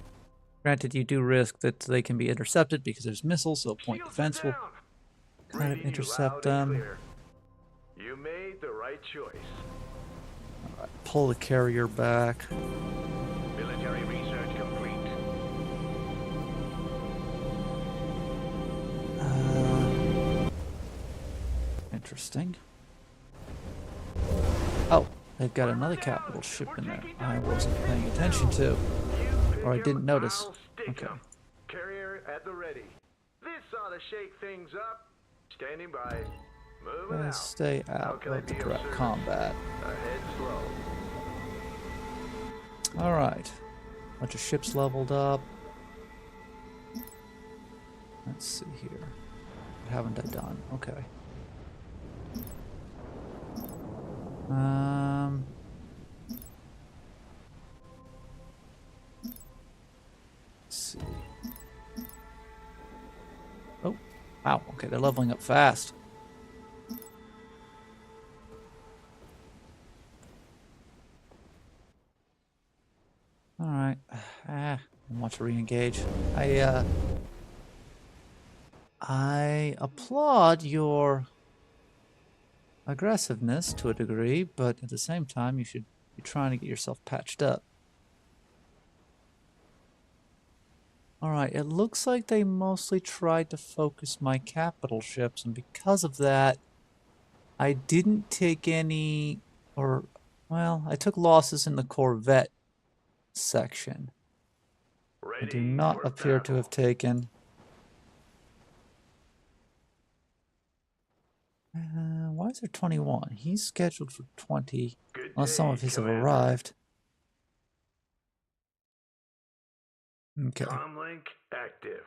Granted, you do risk that they can be intercepted because there's missiles, so point Shields defense are will down. kind of Reading you intercept loud and them. clear. You made the right choice. Alright, pull the carrier back. Military research complete. Interesting. Oh, they've got another capital ship in there I wasn't paying attention to. You pick Or I 'em, didn't notice. I'll stick Okay. 'em. Carrier at the ready. This ought to shake things up. Standing by. Moving Let's out. stay How out can I of the be of direct service? combat. Ahead slow. Alright. Bunch of ships leveled up. Let's see here. What haven't I done? Okay. Let's see. Oh, wow. Okay, they're leveling up fast. All right. I want to re-engage. I applaud your aggressiveness to a degree, but at the same time, you should be trying to get yourself patched up. Alright, it looks like they mostly tried to focus my capital ships, and because of that, I didn't take any, or, well, I took losses in the Corvette section. I do Ready not for appear to battle. have taken... why is there 21? He's scheduled for 20, Good unless some day, of his have Commander. arrived. Okay. Comlink active.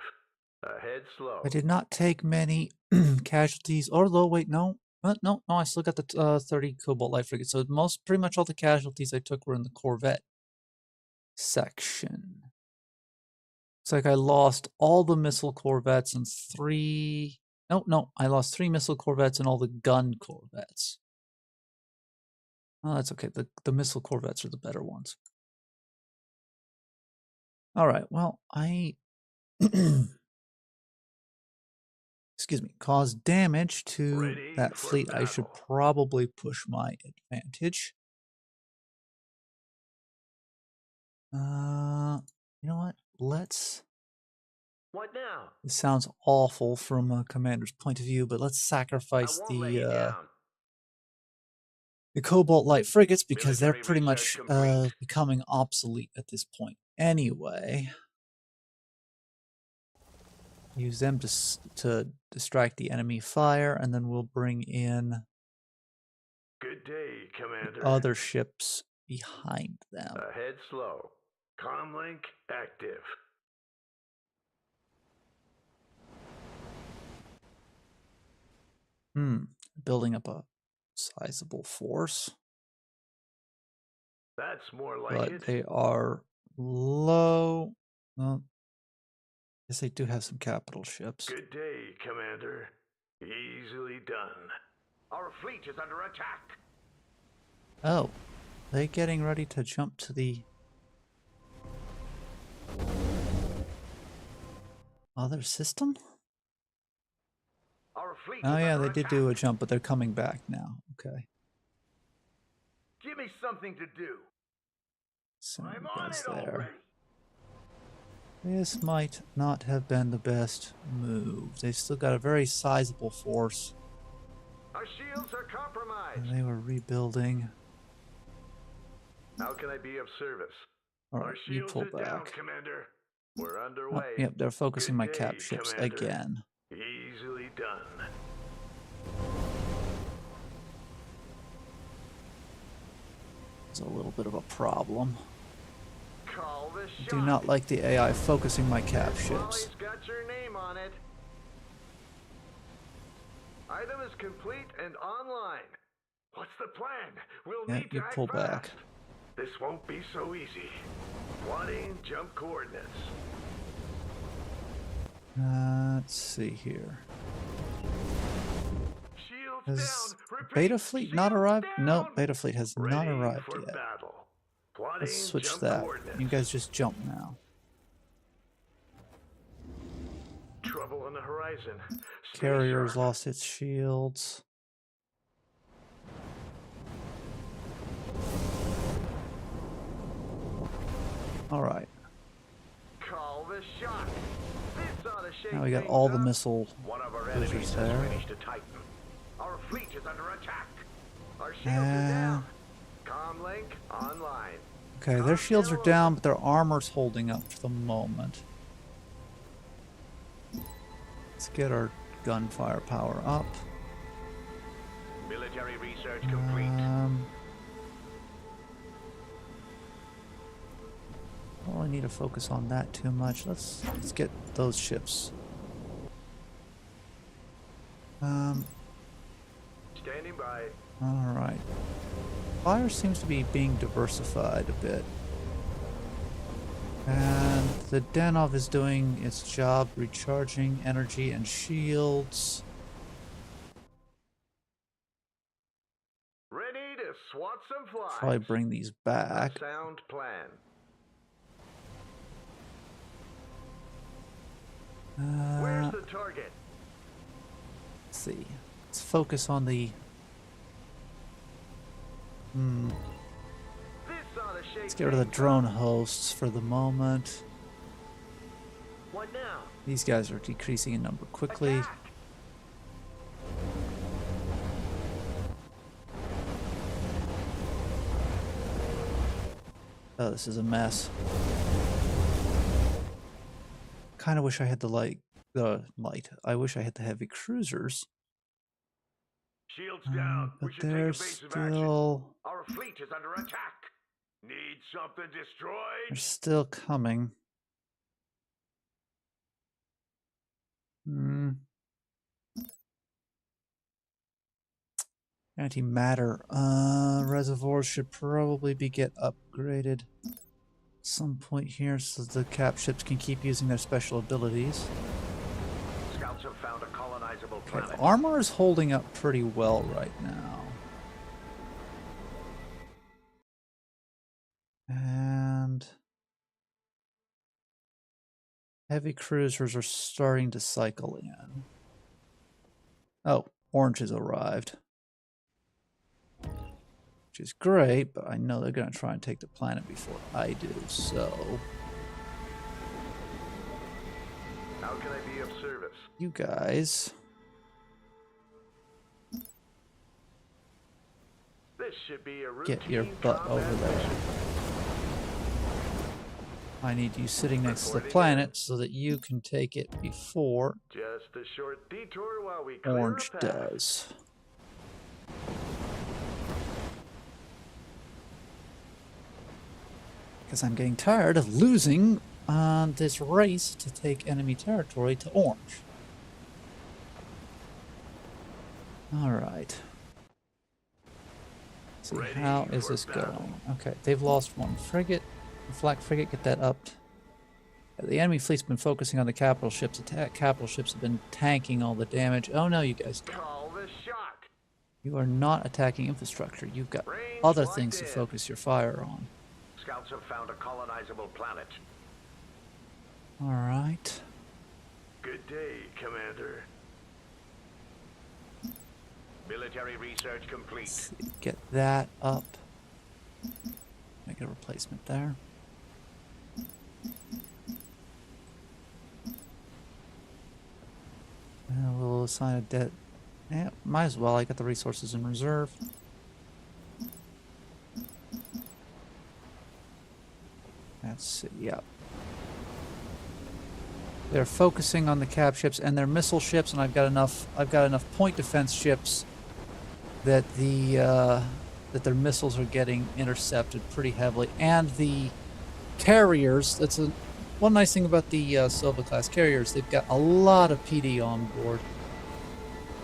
Ahead slow. I did not take many casualties, although, wait, no. No, I still got the 30 Cobalt Light Frigate. So pretty much all the casualties I took were in the Corvette section. Looks like I lost all the missile corvettes and 3... No, I lost 3 missile corvettes and all the gun corvettes. Oh, that's okay. The missile corvettes are the better ones. All right, well, I... excuse me, caused damage to Ready that for fleet. I should battle. probably push my advantage. You know what? Let's... What now? This sounds awful from a commander's point of view, but let's I sacrifice won't lay you down. the Cobalt Light Frigates because they're Military pretty research much complete. becoming obsolete at this point. Anyway, use them to distract the enemy fire, and then we'll bring in Good day, Commander. other ships behind them. Ahead slow. Comlink active. Building up a sizable force, That's more like but it. they are low. Well, yes, they do have some capital ships. Good day, Commander. Easily done. Our fleet is under attack. Oh, they getting ready to jump to the other system? fleet Oh is yeah, under they did do a attack. jump, but they're coming back now. Okay. Give me something to do. Send I'm you on guys it there. already. This might not have been the best move. They've still got a very sizable force. Our shields are compromised. And they were rebuilding. How can I be of service? Our Alright, you shields pull are down, back. Commander. We're Oh, underway. yep, they're focusing Good my day, cap ships Commander. again. Easily done. It's a little bit of a problem. Call the I shot. do not like the AI focusing my cap This ships. volley's got your name on it. Item is complete and online. What's the plan? We'll Yeah, need to you act pull fast. back. This won't be so easy. Plotting jump coordinates. Let's see here. Shields Has down. Repeat. Beta Fleet not Shields arrived? No, down. Beta Fleet has not Ready arrived for yet. battle. Let's Plotting switch jump that. coordinates. You guys just jump now. Trouble on the horizon. Stay Carrier's sharp. lost its shields. Alright. Call the shot. This ought to shake Now we got things all the up. missile One of our cruisers enemies there. has finished a Titan. Our fleet is under attack. Our shields are down. Comlink online. Okay, their shields are down, but their armor's holding up for the moment. Let's get our gunfire power up. Military research complete. Don't really need to focus on that too much. Let's get those ships. Standing by. Alright. Fire seems to be being diversified a bit. And the Danov is doing its job, recharging energy and shields. Ready to swat some flies. Probably bring these back. A sound plan. Where's the target? Let's see. Let's focus on the... This ought to shake Let's get rid of the things drone up. hosts for the moment. What now? These guys are decreasing in number quickly. Attack. Oh, this is a mess. Kind of wish I had the light. I wish I had the heavy cruisers. Shields down. But We should take they're a base of action. still... Our fleet is under attack. Need something They're destroyed? still coming. Antimatter. Reservoirs should probably get upgraded at some point here so the cap ships can keep using their special abilities. Scouts have found a colonizable Okay, planet. the armor is holding up pretty well right now. And heavy cruisers are starting to cycle in. Oh, orange has arrived. Which is great, but I know they're going to try and take the planet before I do, so... How can I be of service? You guys... This should be a routine get your butt combat over there. mission. I need you sitting next to the planet so that you can take it before Just a short detour while we clear Orange a path. does. Because I'm getting tired of losing on this race to take enemy territory to Orange. Alright. See, Ready how is for this battle. going? Okay, they've lost one frigate. The flak frigate, get that up. The enemy fleet's been focusing on the capital ships. The capital ships have been tanking all the damage. Oh no, you guys don't. Call the shot. You are not attacking infrastructure. You've got Range other locked things to in. focus your fire on. Scouts have found a colonizable planet. Alright. Good day, Commander. Military research complete. Let's see, get that up. Make a replacement there. And we'll assign a debt. Yeah, might as well. I got the resources in reserve. Let's see. Yep. They're focusing on the cap ships and their missile ships, and I've got enough point defense ships that that their missiles are getting intercepted pretty heavily, and the carriers. That's one nice thing about the Silva class carriers. They've got a lot of PD on board.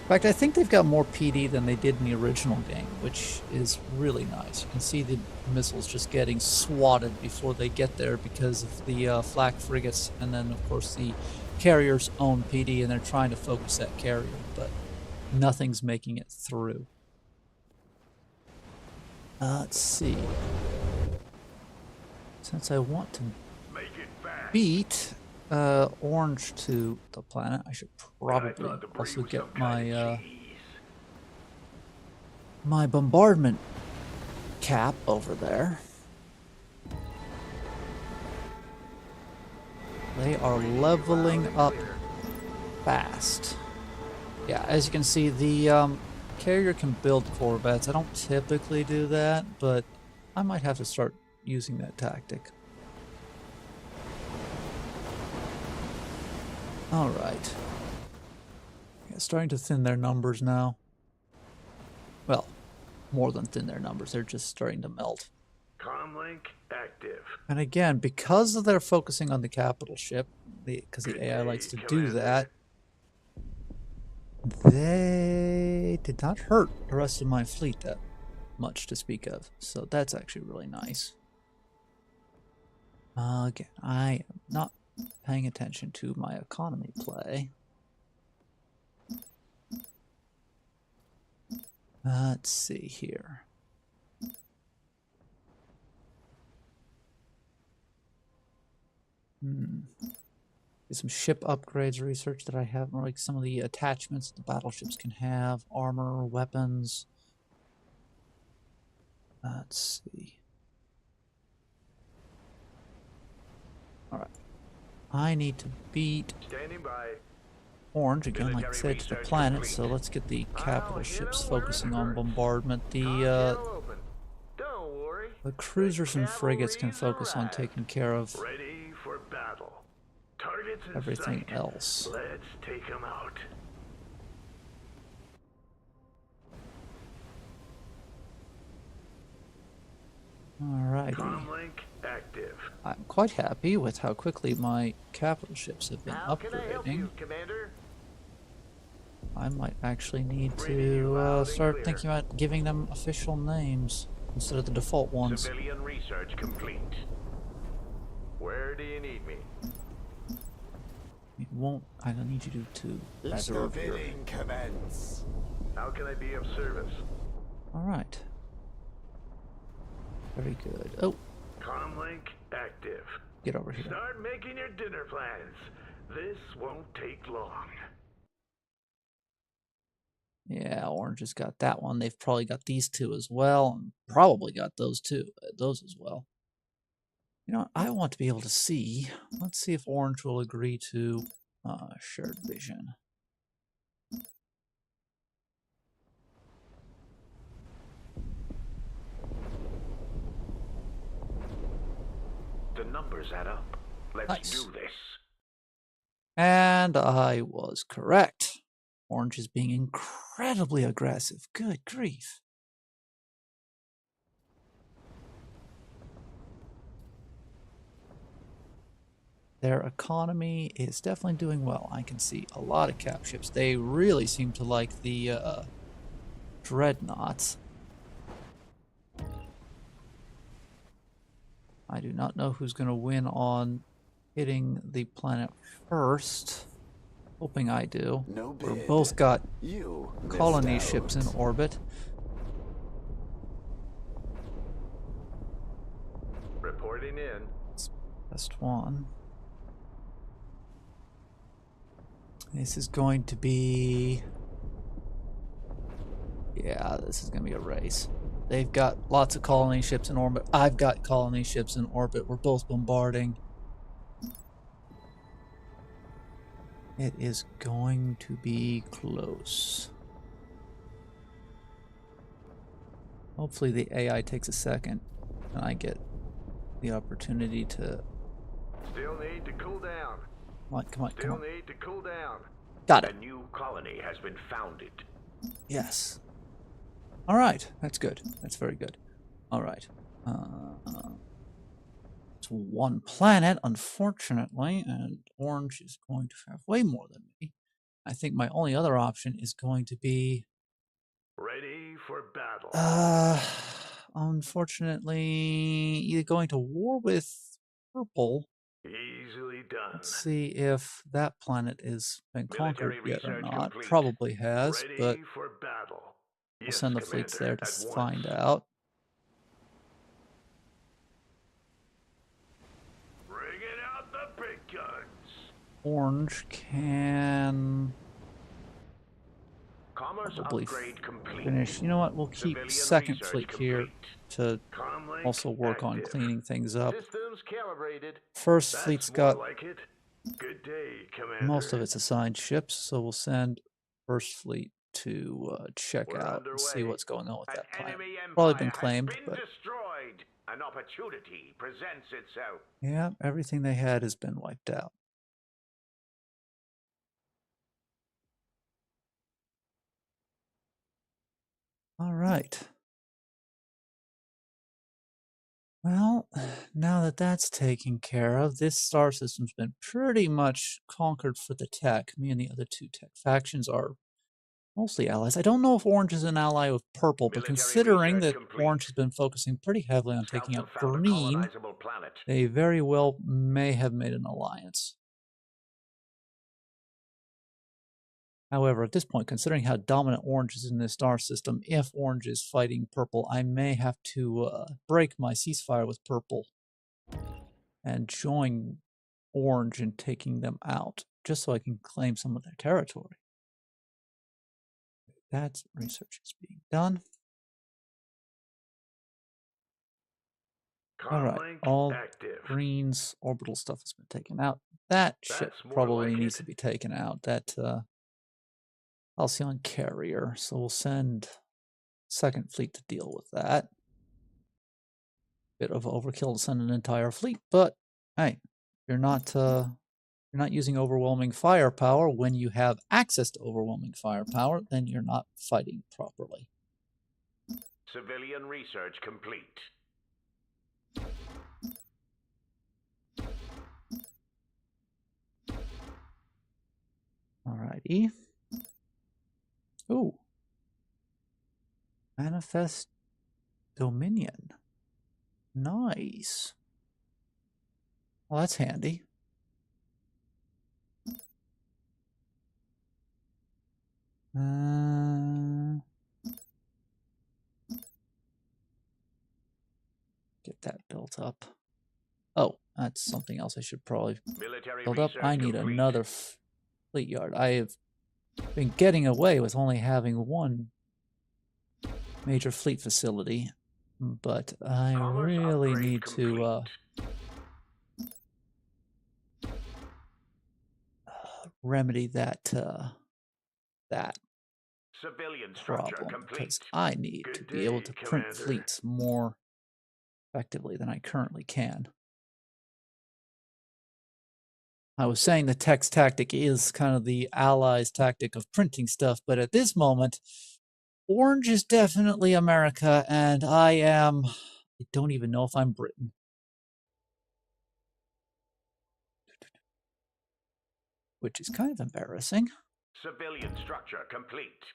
In fact, I think they've got more PD than they did in the original game, which is really nice. You can see the missiles just getting swatted before they get there because of the flak frigates, and then of course the carriers own PD and they're trying to focus that carrier, but nothing's making it through. Let's see. Since I want to beat Orange to the planet, I should probably also get my my bombardment cap over there. They are leveling up fast. Yeah, as you can see, the carrier can build corvettes. I don't typically do that, but I might have to start using that tactic. Alright. Yeah, starting to thin their numbers now. Well, more than thin their numbers, they're just starting to melt. Comlink active. And again, because they're focusing on the capital ship, because the AI likes to do that, they did not hurt the rest of my fleet that much to speak of. So that's actually really nice. Again, I am not paying attention to my economy play. Let's see here. Get some ship upgrades research that I have, like some of the attachments the battleships can have, armor, weapons. Let's see. Alright. I need to beat Orange again, like I said, to the planet, so let's get the capital ships focusing on bombardment. The cruisers and frigates can focus on taking care of everything else. Let's take them out. Alrighty. Comlink active. I'm quite happy with how quickly my capital ships have been upgrading. I might actually need to start thinking about giving them official names instead of the default ones. Civilian research complete. Where do you need me? It won't. I don't need you to reserve here. Commence. How can I be of service? All right. Very good. Oh. Comlink active. Get over here. Start making your dinner plans. This won't take long. Yeah, Orange has got that one. They've probably got these two as well, and probably got those as well. You know, I want to be able to see. Let's see if Orange will agree to shared vision. The numbers add up. Let's do this. And I was correct. Orange is being incredibly aggressive. Good grief. Their economy is definitely doing well. I can see a lot of cap ships. They really seem to like the dreadnoughts. I do not know who's going to win on hitting the planet first. Hoping I do. No bid. We've both got You colony missed ships in out. orbit. Reporting in. Best one. This is going to be Yeah, this is gonna be a race. They've got lots of colony ships in orbit. I've got colony ships in orbit. We're both bombarding. It is going to be close. Hopefully the AI takes a second and I get the opportunity to... Still need to cool down. Come on, come on, come on. Still need to cool down. Got it. A new colony has been founded. Yes. All right, that's good. That's very good. All right. It's one planet, unfortunately, and Orange is going to have way more than me. I think my only other option is going to be... Ready for battle. Unfortunately, either going to war with Purple. Easily done. Let's see if that planet has been conquered Military yet or research not. complete. Probably has, Ready but for battle. we'll Yes, send the Commander, fleets there to at once. find out. Bringing out the big guns. Orange can Commerce probably upgrade complete. finish. You know what? We'll keep Civilian second research fleet complete. here to Comlink also work on active. cleaning things up. Systems calibrated. First That's fleet's more got like it. Good day, Commander. most of its assigned ships, so we'll send first fleet to check We're out and see underway. what's going on with An that planet. enemy Probably empire been has claimed, been but destroyed. An opportunity presents itself. yeah, everything they had has been wiped out. All right. Well, now that that's taken care of, this star system's been pretty much conquered for the tech. Me and the other two tech factions are mostly allies. I don't know if Orange is an ally with Purple, but Military considering that research complete. Orange has been focusing pretty heavily on Scouts taking have out found a Green, colonizable planet. they very well may have made an alliance. However, at this point, considering how dominant Orange is in this star system, if Orange is fighting Purple, I may have to break my ceasefire with Purple and join Orange in taking them out, just so I can claim some of their territory. That research is being done. All right, all active. Green's orbital stuff has been taken out. That ship That's more probably like needs it. to be taken out. That Halcyon carrier. So we'll send second fleet to deal with that. Bit of overkill to send an entire fleet, but hey, you're not using overwhelming firepower. When you have access to overwhelming firepower, then you're not fighting properly. Civilian research complete. Alrighty. Ooh. Manifest Dominion. Nice. Well, that's handy. Get that built up. Oh, that's something else I should probably Military build up. I need complete. another fleet yard. I have been getting away with only having one major fleet facility, but I really need to remedy that Civilian problem, because I need to be able to print fleets more effectively than I currently can. I was saying the text tactic is kind of the Allies' tactic of printing stuff, but at this moment, Orange is definitely America, and I don't even know if I'm Britain. Which is kind of embarrassing. Civilian structure complete.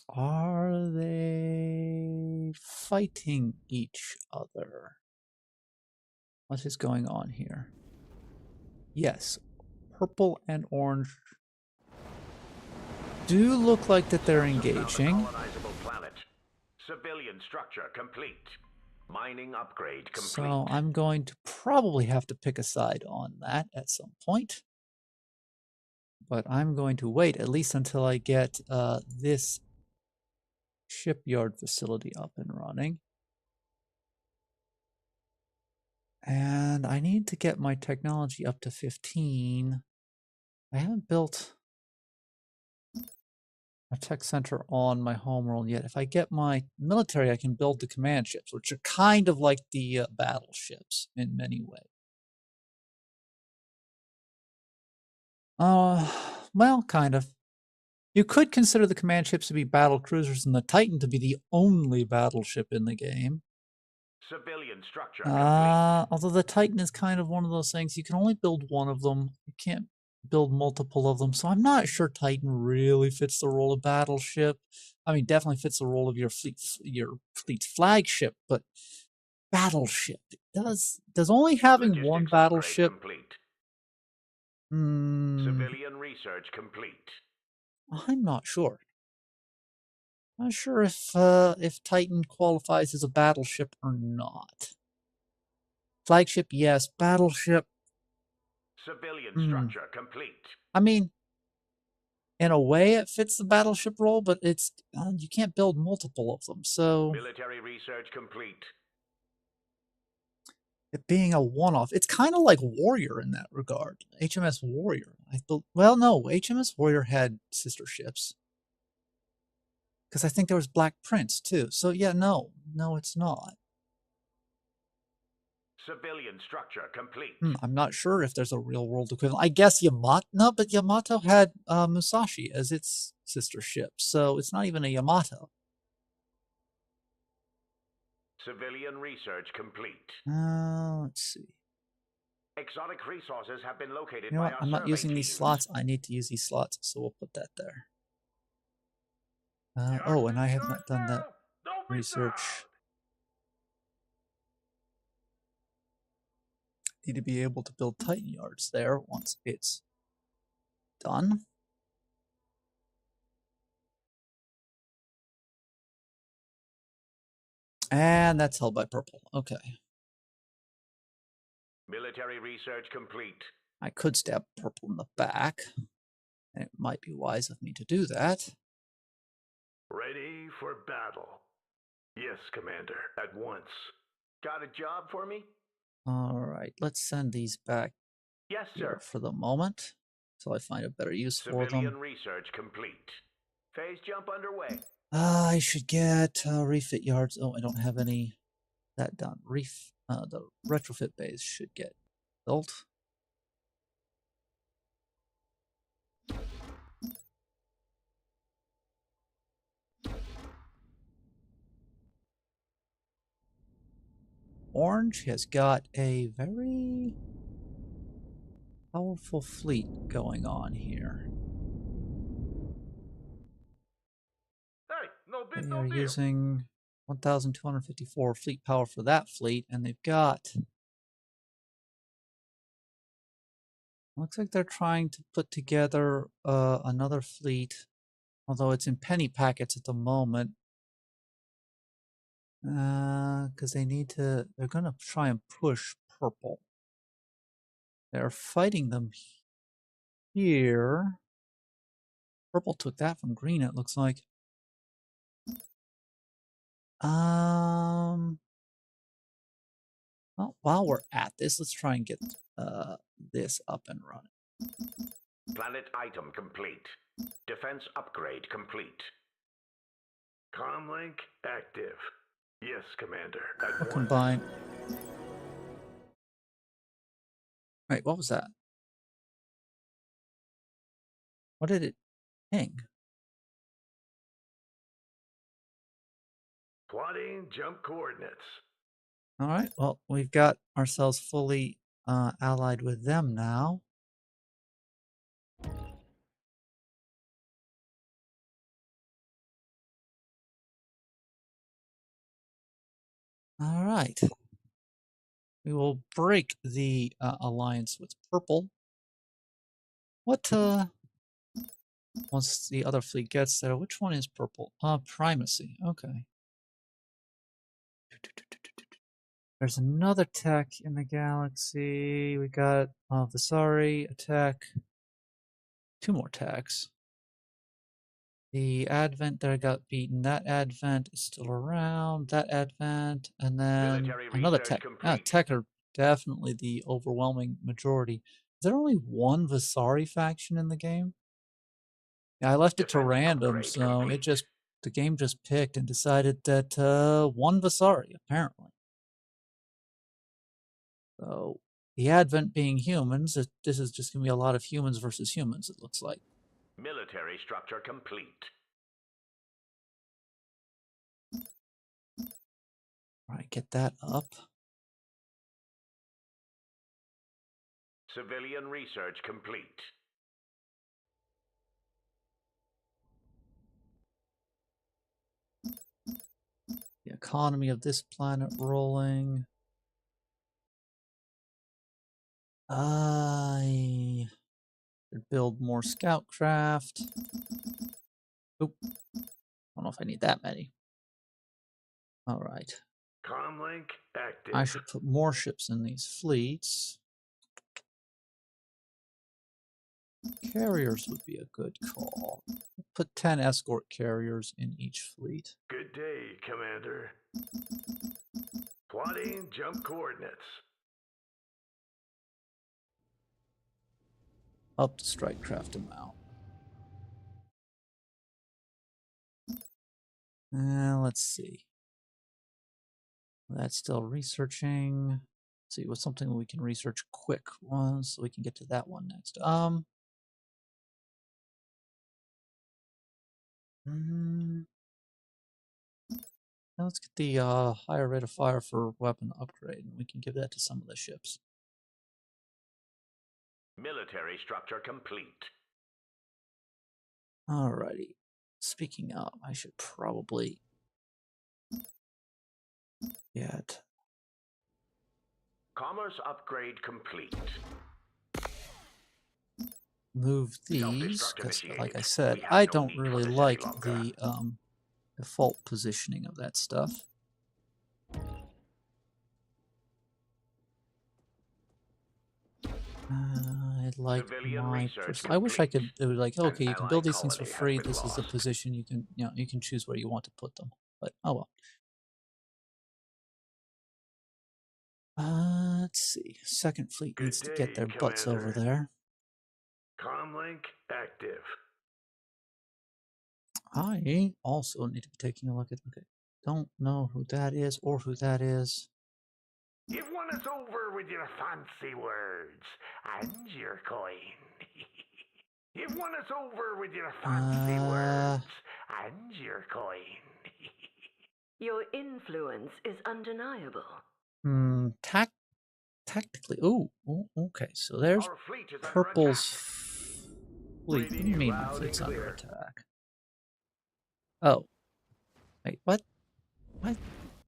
Are they fighting each other? What is going on here? Yes, Purple and Orange do look like that they're engaging. Civilian structure complete. Mining upgrade complete. So I'm going to probably have to pick a side on that at some point. But I'm going to wait at least until I get this shipyard facility up and running. And I need to get my technology up to 15. I haven't built a tech center on my homeworld yet. If I get my military, I can build the command ships, which are kind of like the battleships in many ways. Well, kind of. You could consider the command ships to be battle cruisers and the Titan to be the only battleship in the game. Civilian structure complete. Although the Titan is kind of one of those things, you can only build one of them. You can't build multiple of them. So I'm not sure Titan really fits the role of battleship. I mean, definitely fits the role of your fleet's flagship, but battleship. Does only having one Logistics upgrade battleship. complete. Hmm, Civilian research complete. I'm not sure. Not sure if Titan qualifies as a battleship or not. Flagship, yes. Battleship. Civilian structure complete. I mean, in a way, it fits the battleship role, but it's you can't build multiple of them. So Military research complete. it being a one-off, it's kind of like Warrior in that regard. HMS Warrior. Well, no, HMS Warrior had sister ships because I think there was Black Prince too. So yeah, no, it's not. Civilian structure complete. I'm not sure if there's a real-world equivalent. I guess Yamato. No, but Yamato had Musashi as its sister ship, so it's not even a Yamato. Civilian research complete. Let's see. Exotic resources have been located You know by what? our I'm not survey using these teams. slots. I need to use these slots, so we'll put that there. Oh, and I have not done that research. Need to be able to build Titan yards there once it's done. And that's held by purple. Okay. Military research complete. I could stab purple in the back. And it might be wise of me to do that. Ready for battle. Yes, Commander, at once. Got a job for me? All right, let's send these back Yes, here sir. for the moment until I find a better use for them. Civilian research complete. Phase jump underway. I should get refit yards. Oh, I don't have any that done. The retrofit bays should get built. Orange has got a very powerful fleet going on here. Hey, no bid, They no are deal. using 1,254 fleet power for that fleet, and they've got... Looks like they're trying to put together another fleet, although it's in penny packets at the moment. Because they're going to try and push purple. They're fighting them here. Purple took that from green, it looks like. Well, while we're at this, let's try and get this up and running. Planet item complete. Defense upgrade complete. Comlink active. Yes, Commander. At We'll once. combine. Wait, what was that? What did it ping? Plotting jump coordinates. All right, well, we've got ourselves fully allied with them now. All right. We will break the alliance with purple. What, once the other fleet gets there, which one is purple? Primacy, okay. There's another tech in the galaxy. We got Visari, attack 2 more techs. The advent that I got beaten, that advent is still around, that advent, and then Military another research tech. Yeah, complete. tech are definitely the overwhelming majority. Is there only one Vasari faction in the game? Yeah, I left it to Defense random, upgrade so complete. the game just picked and decided that one Vasari, apparently. So the advent being humans, this is just gonna be a lot of humans versus humans, it looks like. Military structure complete. Alright, get that up. Civilian research complete. The economy of this planet rolling. I should build more scout craft. Oop. I don't know if I need that many. Alright. Comlink active. I should put more ships in these fleets. Carriers would be a good call. Put 10 escort carriers in each fleet. Good day, Commander. Plotting jump coordinates. Up the strike craft amount. Let's see. That's still researching. Let's see, what's something we can research quick once so we can get to that one next. Now let's get the higher rate of fire for weapon upgrade, and we can give that to some of the ships. Military structure complete. Alrighty. Speaking of, I should probably get Commerce upgrade complete. move these Self-destruct because, like I initiated. said, We have I no don't need for really this like any longer. the default positioning of that stuff. I'd like Civilian my research I wish I complete. could. It was like, An okay, you can build allied these things for colony has free. been This is the lost. position you can, you can choose where you want to put them. But oh well. Let's see. Second fleet Good needs to get day, their butts over Commander. there. Comlink active. I also need to be taking a look at. Okay, don't know who that is or who that is. You've won us over with your fancy words and your coin. You've won us over with your fancy words and your coin. Your influence is undeniable. Tactically. Oh, okay. So there's Our fleet is under attack. Purple's fleet. What do you Ready, mean my loud and fleet's under clear. attack? Oh, wait, what? What?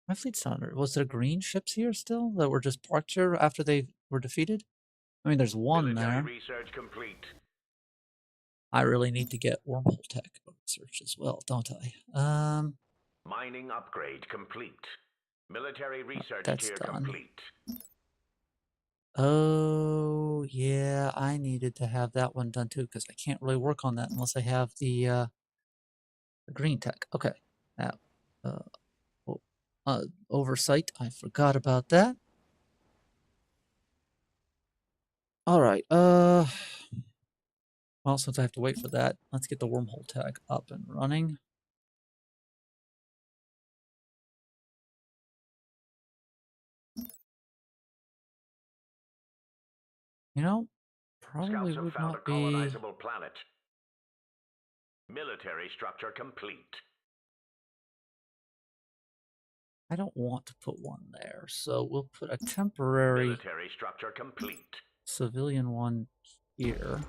My fleet's not under. Was there green ships here still that were just parked here after they were defeated? I mean, there's one Military there. research complete. I really need to get wormhole tech research as well, don't I? Mining upgrade complete. Military research That's tier done. complete. Oh, yeah, I needed to have that one done too, because I can't really work on that unless I have the green tech. Okay, now, oversight, I forgot about that. All right, well, since I have to wait for that, let's get the wormhole tag up and running. You know, probably Scouts have would found a not be. colonizable planet. Military structure complete. I don't want to put one there, so we'll put a temporary Military structure complete. civilian one here.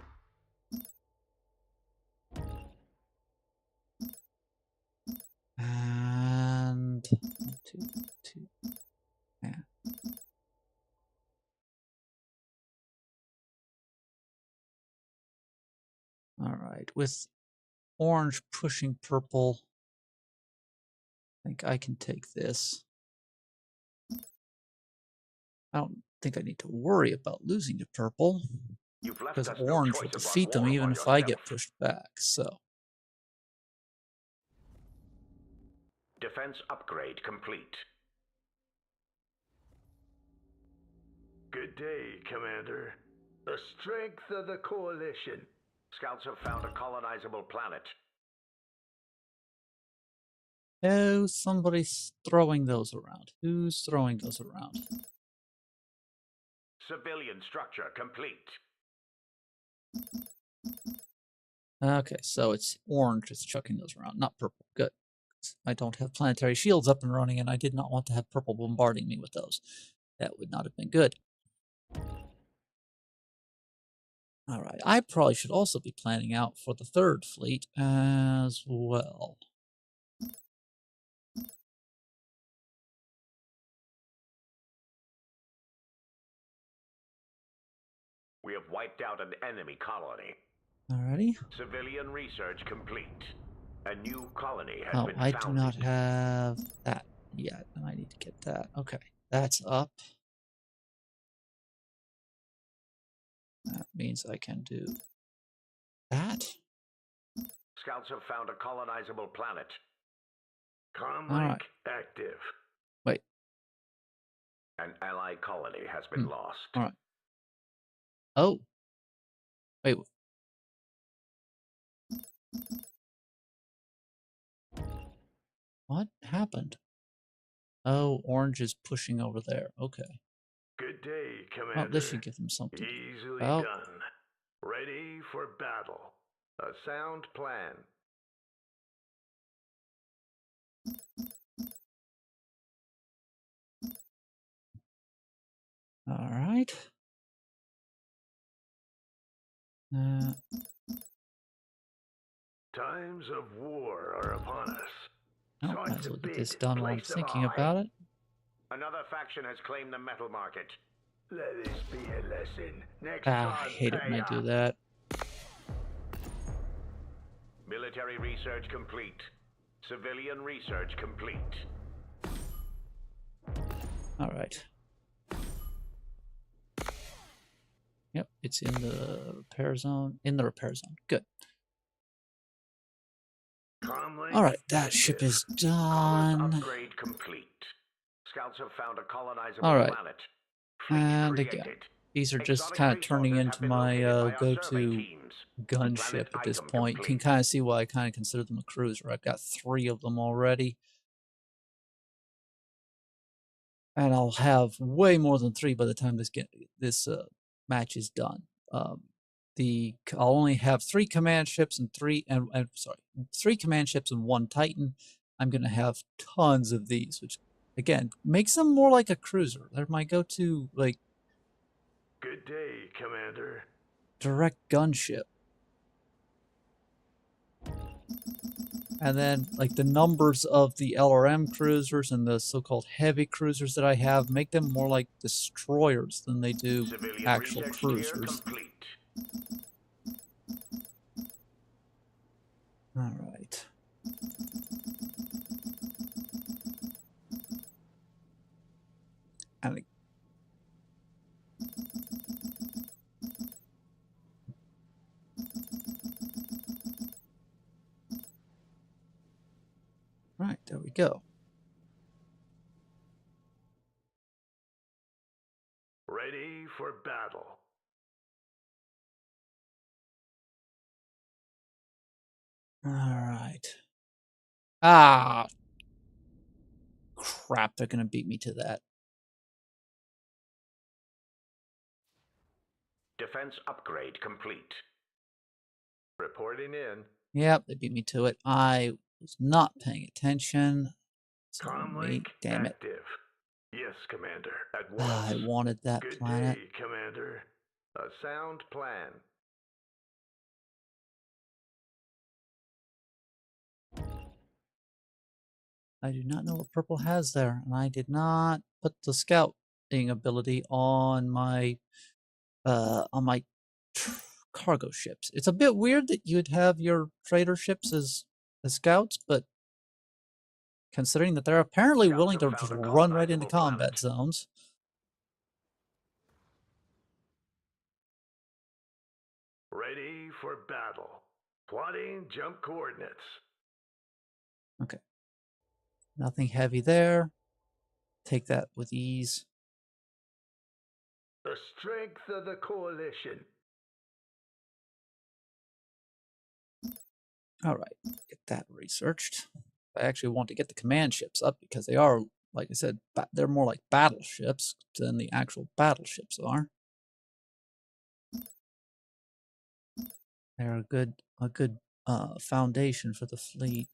And two. Yeah. All right, with orange pushing purple, I think I can take this. I don't think I need to worry about losing to purple. You've left Because us no orange will choice about defeat them war even for if I get yourself. pushed back, so. Defense upgrade complete. Good day, Commander. The strength of the coalition. Scouts have found a colonizable planet. Oh, somebody's throwing those around. Who's throwing those around? Civilian structure complete. Okay, so it's orange that's chucking those around, not purple. Good. I don't have planetary shields up and running, and I did not want to have purple bombarding me with those. That would not have been good. Alright, I probably should also be planning out for the third fleet as well. We have wiped out an enemy colony. Alrighty. Civilian research complete. A new colony has Oh, been I founded. do not have that yet, and I need to get that. Okay, that's up. That means I can do that. Scouts have found a colonizable planet. Alright. Active. Wait. An allied colony has been lost. Alright. Oh. Wait. What happened? Oh, orange is pushing over there. Okay. Good day, Commander. Oh, this should give them something. Easily Oh. done. Ready for battle. A sound plan. Alright. Times of war are upon us. Oh, Fight might as to well get bid, this done while I'm place them thinking high. about it. Another faction has claimed the metal market. Let this be a lesson. Next Ah, I time, hate it when I pay do up. that. Military research complete. Civilian research complete. Alright. Yep, it's in the repair zone. In the repair zone. Good. Alright, that ship is done. Upgrade complete. Scouts have found a colonizable Alright. planet. And again, these are just kind of turning into my go-to gunship at this point. You can kind of see why I kind of consider them a cruiser. I've got 3 of them already. And I'll have way more than 3 by the time this match is done. I'll only have 3 command ships and 3 command ships and 1 Titan. I'm gonna have tons of these, which again makes them more like a cruiser. They're my go-to Good day, Commander. direct gunship. And then, like, the numbers of the LRM cruisers and the so-called heavy cruisers that I have make them more like destroyers than they do actual cruisers. All right. And right, there we go. Ready for battle. All right. Ah, crap, they're going to beat me to that. Defense upgrade complete. Reporting in. Yep, they beat me to it. I was not paying attention. Damn it. Active. Yes, Commander. At once. I wanted that Good planet. day, Commander. A sound plan. I do not know what purple has there, and I did not put the scouting ability on my cargo ships. It's a bit weird that you'd have your trader ships as scouts, but considering that they're apparently willing to just run right into combat zones. Ready for battle. Plotting jump coordinates. Okay. Nothing heavy there. Take that with ease. The strength of the coalition. All right, get that researched. I actually want to get the command ships up because they are, like I said, they're more like battleships than the actual battleships are. They're a good foundation for the fleet.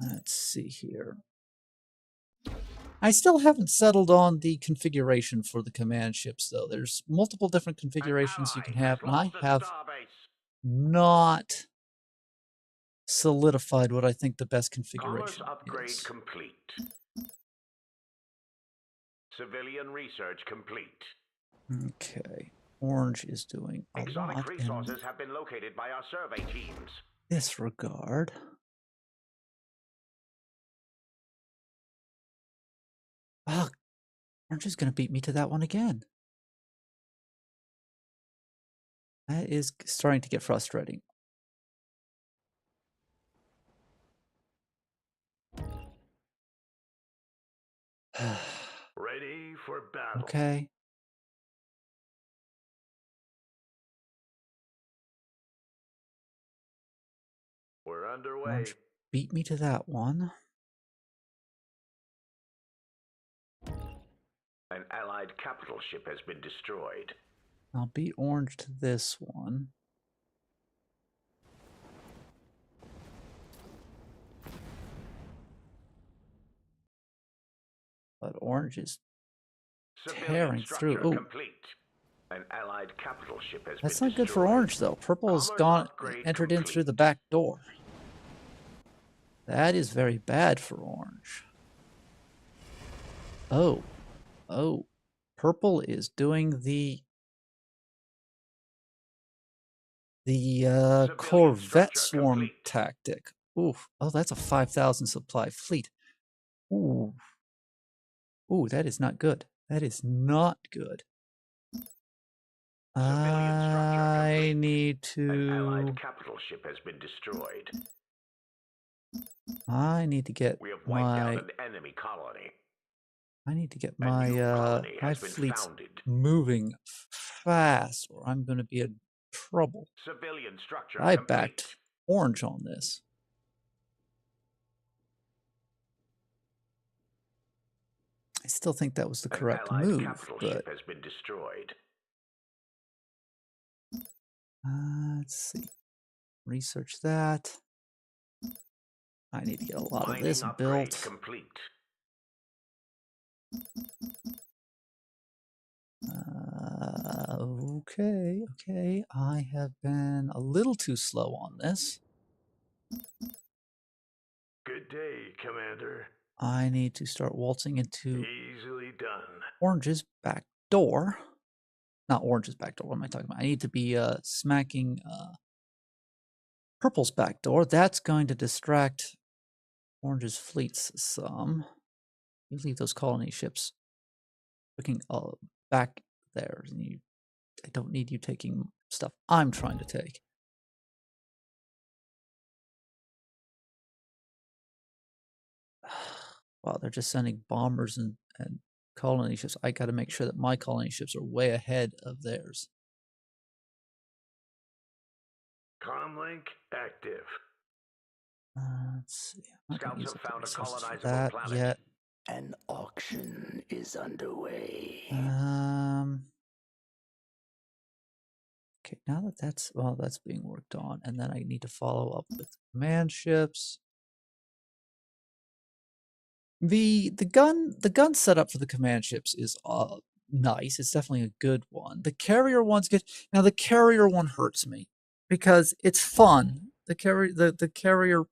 Let's see here. I still haven't settled on the configuration for the command ships, though. There's multiple different configurations you can have, and I have not solidified what I think the best configuration Commerce upgrade is. complete. Civilian research complete. Okay. Orange is doing a Exotic lot resources in have been located by our survey teams. this regard. Ah, Orange is going to beat me to that one again. That is starting to get frustrating. Ready for battle. Okay. We're underway. Orange beat me to that one. An allied capital ship has been destroyed. I'll beat Orange to this one. But Orange is tearing through. Oh, Complete. An allied capital ship has that's been not good for destroyed. Orange, though. Purple has entered in through the back door. That is very bad for Orange. Oh, oh. Purple is doing the Corvette swarm tactic. Oof. Oh, that's a 5,000 supply fleet. Ooh. Ooh, that is not good. That is not good. I need to. An allied capital ship has been destroyed. I need to get we have my. Wiped out an enemy colony. I need to get my my fleets moving fast, or I'm going to be in trouble. Civilian structure I complete. backed Orange on this. I still think that was the correct move, but has been destroyed. Let's see. Research that. I need to get a lot of this built. Complete. Okay. I have been a little too slow on this. Good day, Commander. I need to start waltzing into easily done. Orange's back door. Not Orange's back door. What am I talking about? I need to be smacking Purple's back door. That's going to distract Orange's fleets some. You leave those colony ships looking back there. I don't need you taking stuff I'm trying to take. Wow, they're just sending bombers and colony ships. I got to make sure that my colony ships are way ahead of theirs. Comlink active. Let's see. I'm not going to use Scouts have found a colonizable that planet. yet. An auction is underway. Okay, now that that's being worked on, and then I need to follow up with command ships. The gun setup for the command ships is nice. It's definitely a good one. The carrier one's good. Now the carrier one hurts me because it's fun. The carrier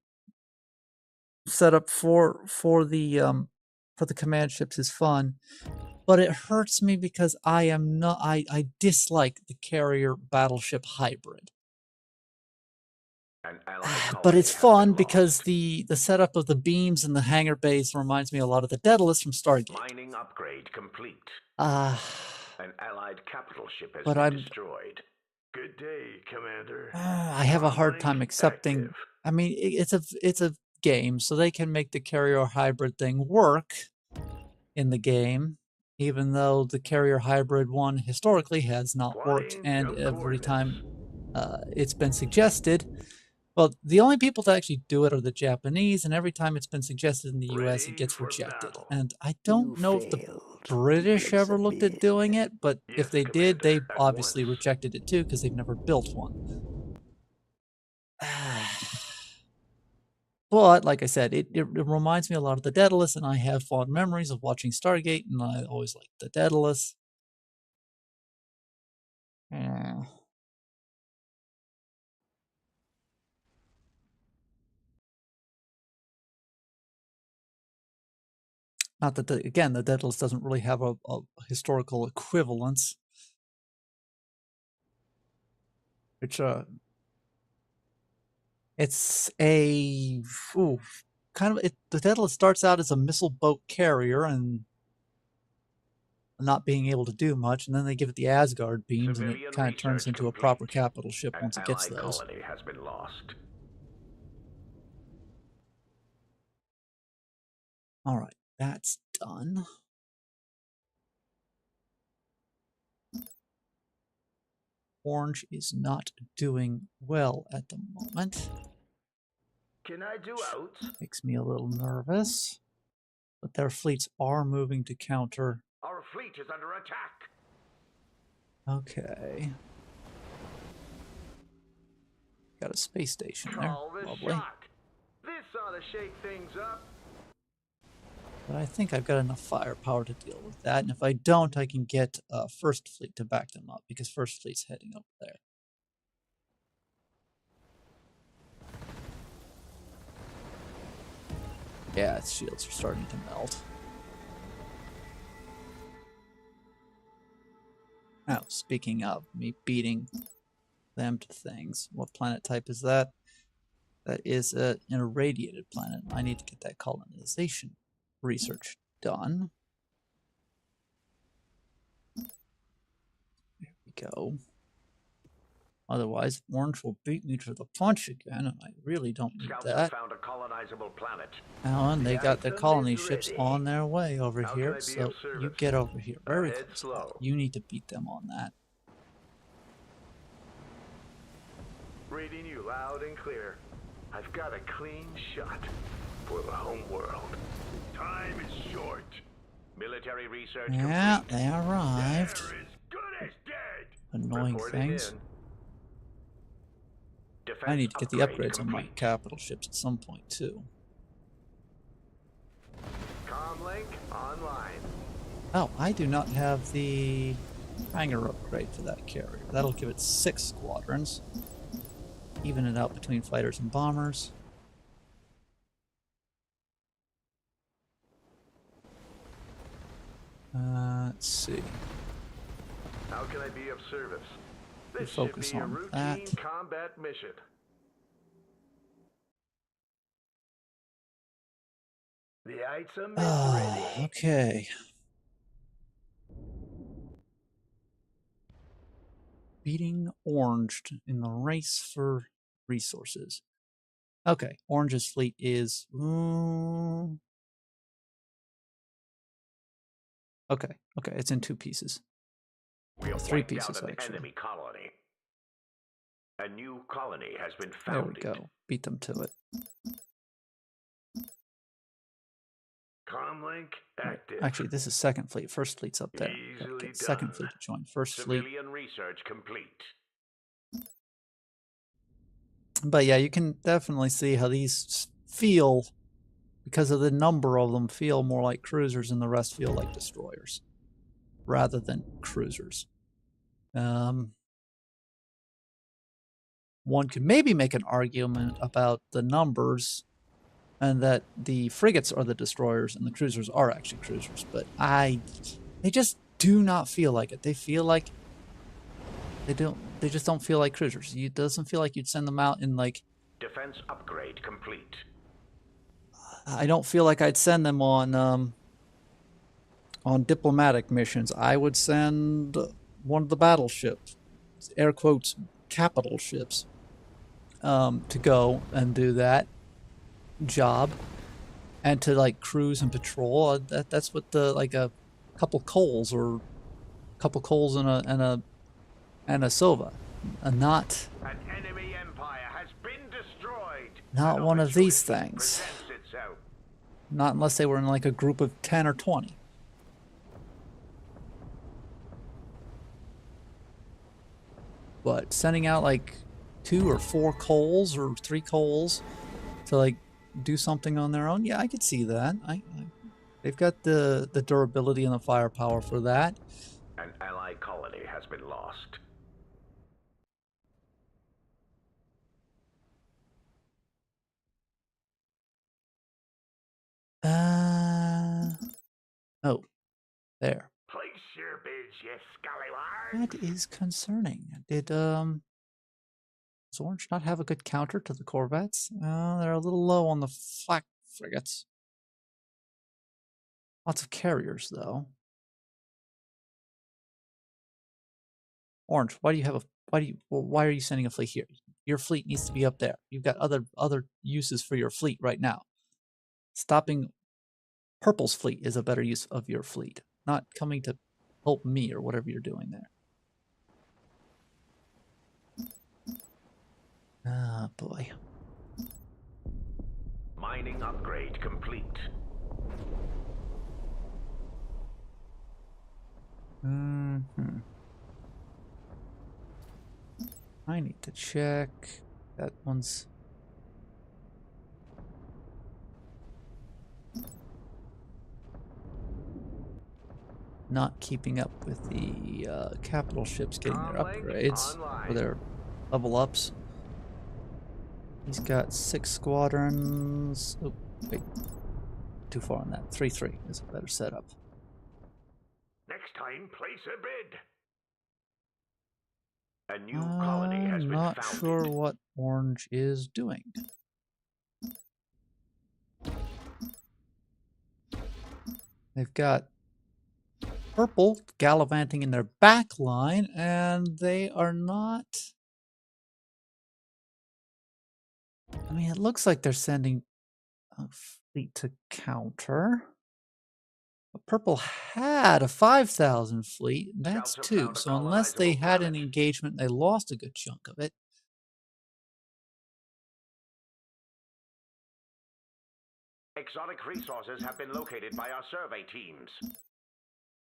setup for the command ships is fun, but it hurts me because I dislike the carrier battleship hybrid. But it's fun because the setup of the beams and the hangar base reminds me a lot of the Daedalus from Stargate. Mining upgrade complete. An allied capital ship has But been destroyed. Good day, Commander. I have a hard time accepting. Active. I mean, it's a game, so they can make the carrier hybrid thing work in the game, even though the carrier hybrid one historically has not worked, and every time it's been suggested. Well, the only people to actually do it are the Japanese, and every time it's been suggested in the US, it gets rejected. And I don't know if the British ever looked at doing it, but if they did, they obviously rejected it too, because they've never built one. But, like I said, it reminds me a lot of the Daedalus, and I have fond memories of watching Stargate, and I always liked the Daedalus. Not that, again, the Daedalus doesn't really have a historical equivalence. Which, it's a, kind of, the Daedalus starts out as a missile boat carrier and not being able to do much, and then they give it the Asgard beams, and it kind of turns into a proper capital ship once it gets those. Colony has been lost. All right, that's done. Orange is not doing well at the moment. Can I do out? Makes me a little nervous. But their fleets are moving to counter. Our fleet is under attack. Okay. Got a space station there. Lovely. This ought to shake things up. But I think I've got enough firepower to deal with that. And if I don't, I can get First Fleet to back them up, because First Fleet's heading up there. Yeah, its shields are starting to melt. Now, speaking of me beating them to things, what planet type is that? That is an irradiated planet. I need to get that colonization research done. There we go. Otherwise, Orange will beat me to the punch again, and I really don't need that. Found a colonizable planet. Now, and they got their colony ships on their way over here, so you get over here very close. You need to beat them on that. Reading you loud and clear. I've got a clean shot for the home world. Time is short. Military research Yeah, complete. they arrived. They're as good as dead. Annoying Reporting things. in. I need to get the Defense upgrades on my complete. capital ships at some point, too. Comlink online. Oh, I do not have the hangar upgrade for that carrier. That'll give it 6 squadrons. Even it out between fighters and bombers. Let's see. How can I be of service? We This focus should be a on routine that. combat mission. The item is ready. Okay. Beating Orange in the race for resources. Okay, Orange's fleet is... Okay, it's in 2 pieces. We have 3 wiped out pieces, an actually. enemy colony. A new colony has been There founded. we go. Beat them to it. Comlink active. Actually, this is Second Fleet. First Fleet's up there. Gotta Easily get Second done. Fleet to join First Fleet. Civilian research complete. But yeah, you can definitely see how these feel, because of the number of them, feel more like cruisers and the rest feel like destroyers rather than cruisers. One could maybe make an argument about the numbers and that the frigates are the destroyers and the cruisers are actually cruisers, but they just do not feel like it. They feel like they just don't feel like cruisers. It doesn't feel like you'd send them out in like Defense upgrade complete. I don't feel like I'd send them on diplomatic missions. I would send one of the battleships, air quotes, capital ships, to go and do that job, and to like cruise and patrol. That's what the like a couple coals or a couple coals and a sova, not An enemy empire has been destroyed. not An one of these opportunity things. presents itself. Not unless they were in like a group of 10 or 20. But sending out like 2 or 4 coals or 3 coals to like do something on their own, yeah, I could see that. They've got the durability and the firepower for that. An ally colony has been lost. Oh, there. Place your bids, you scallywag. That is concerning. Did does Orange not have a good counter to the corvettes? They're a little low on the flak frigates. Lots of carriers, though. Orange, why do you have a why are you sending a fleet here? Your fleet needs to be up there. You've got other uses for your fleet right now. Stopping Purple's fleet is a better use of your fleet, not coming to help me or whatever you're doing there. Ah, boy. Mining upgrade complete. I need to check. That one's... not keeping up with the capital ships getting their upgrades or their level ups. He's got 6 squadrons. Oh, wait. Too far on that. 3-3 is a better setup. Next time, place a bid. A new colony has been not founded. sure what Orange is doing. They've got Purple gallivanting in their back line, and they are not... I mean, it looks like they're sending a fleet to counter. But Purple had a 5,000 fleet, and that's 2. So unless they had an engagement, they lost a good chunk of it. Exotic resources have been located by our survey teams.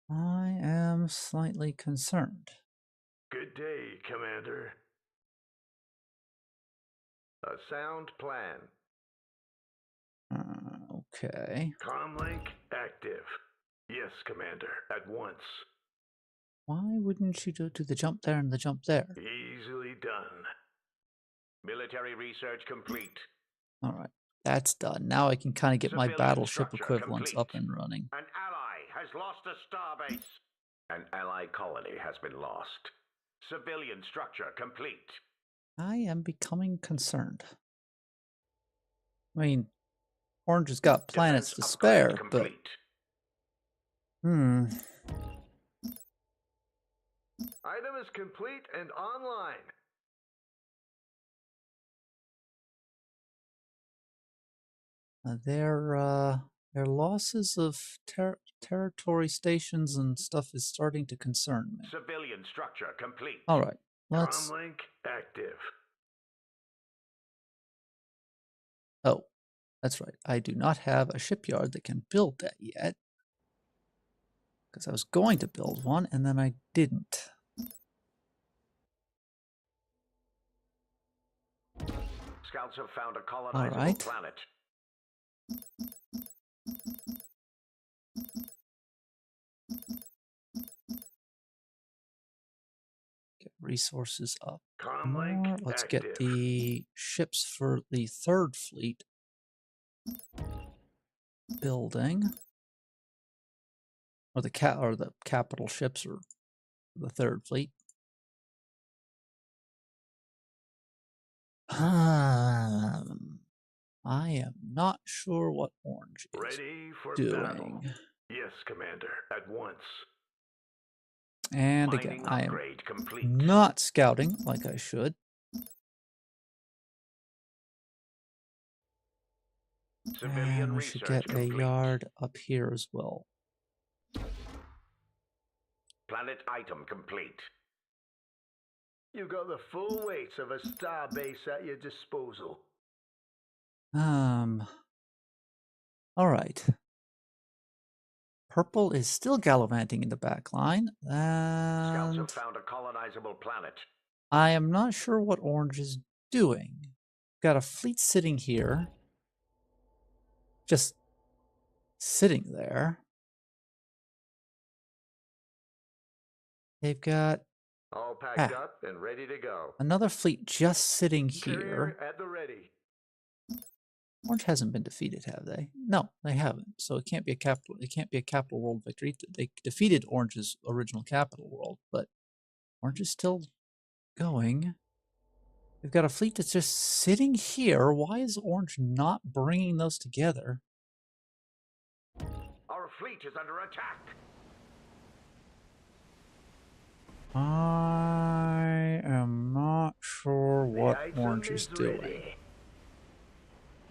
I am slightly concerned. Good day, Commander. A sound plan. Okay. Comlink active. Yes, Commander, at once. Why wouldn't you do the jump there and the jump there? Easily done. Military research complete. All right, that's done. Now I can kind of get my Civilian battleship structure equivalents complete. up and running. An ally has lost a starbase. An ally colony has been lost. Civilian structure complete. I am becoming concerned. I mean, Orange has got planets to spare, but... Item is complete and online. Their losses of territory stations and stuff is starting to concern me. Civilian structure complete. All right, let's... Comlink active. Oh, that's right. I do not have a shipyard that can build that yet. Because I was going to build one, and then I didn't. Scouts have found a colonizable planet. Get resources up Comlink more. Let's active. get the ships for the 3rd fleet building. Or the capital ships, or the 3rd fleet. I am not sure what orange is Ready for battle. doing. Yes, Commander. At once. And again, Mining I am upgrade complete. not scouting like I should. Civilian And we should research get a complete. yard up here as well. Planet item complete. You got the full weight of a star base at your disposal. All right. Purple is still gallivanting in the back line, Scouts and have found a colonizable planet. I am not sure what orange is doing. Got a fleet sitting here, just sitting there. They've got All packed up and ready to go. another fleet just sitting Carrier here. at the ready. Orange hasn't been defeated, have they? No, they haven't. So it can't be a capital. It can't be a capital world victory. They defeated Orange's original capital world, but Orange is still going. They've got a fleet that's just sitting here. Why is Orange not bringing those together? Our fleet is under attack. I am not sure what The item Orange is is doing. ready.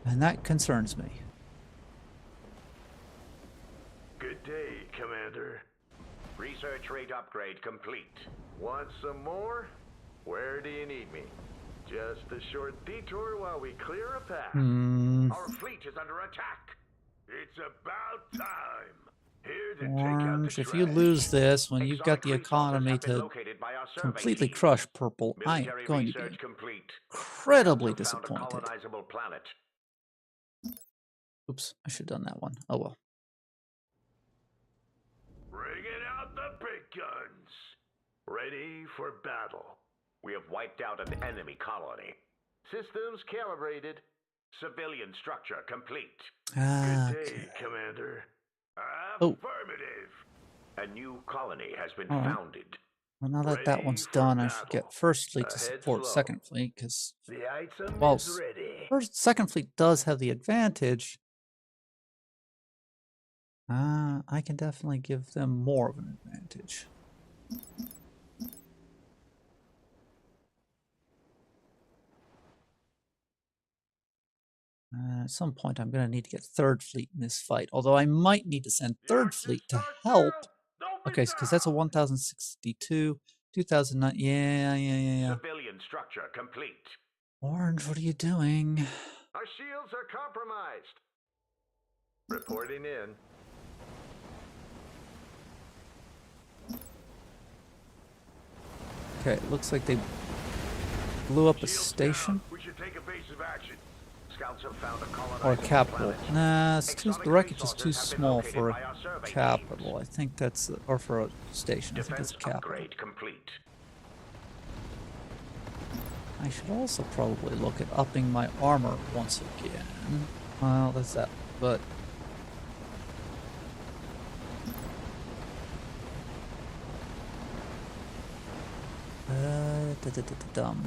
And that concerns me. Good day, Commander. Research rate upgrade complete. Want some more? Where do you need me? Just a short detour while we clear a path. Our fleet is under attack. It's about time. Here to Orange, take out if the you trash. lose this when you've got Exotic the resources economy have been to located by our survey completely team. crush Purple, I am Military going to be research complete. incredibly Scouts have found a disappointed. colonizable planet. Oops, I should have done that one. Oh well. Bringing out the big guns. Ready for battle. We have wiped out an enemy colony. Systems calibrated. Civilian structure complete. Good day, Commander. Oh. Affirmative. A new colony has been All right. founded. Well, now that that Ready one's for done, I should battle. get First Fleet to Ahead support slow. Second Fleet, because The item Well, is ready. Second Fleet does have the advantage. I can definitely give them more of an advantage. At some point, I'm going to need to get Third Fleet in this fight. Although I might need to send Third Fleet to help. Okay, because that's a 1062, 2009. Yeah. Civilian structure complete. Orange, what are you doing? Our shields are compromised. Reporting in. Okay, it looks like they blew up a Shields station. down. We should take evasive action. Scouts have found a Or a colonizable capital. planet. Nah, it's too, Exotic the wreckage is too resources have been small located for by a our survey capital. teams. I think that's, or for a station. I think Defense it's a capital. upgrade complete. I should also probably look at upping my armor once again. Well, that's that, but... Dumb.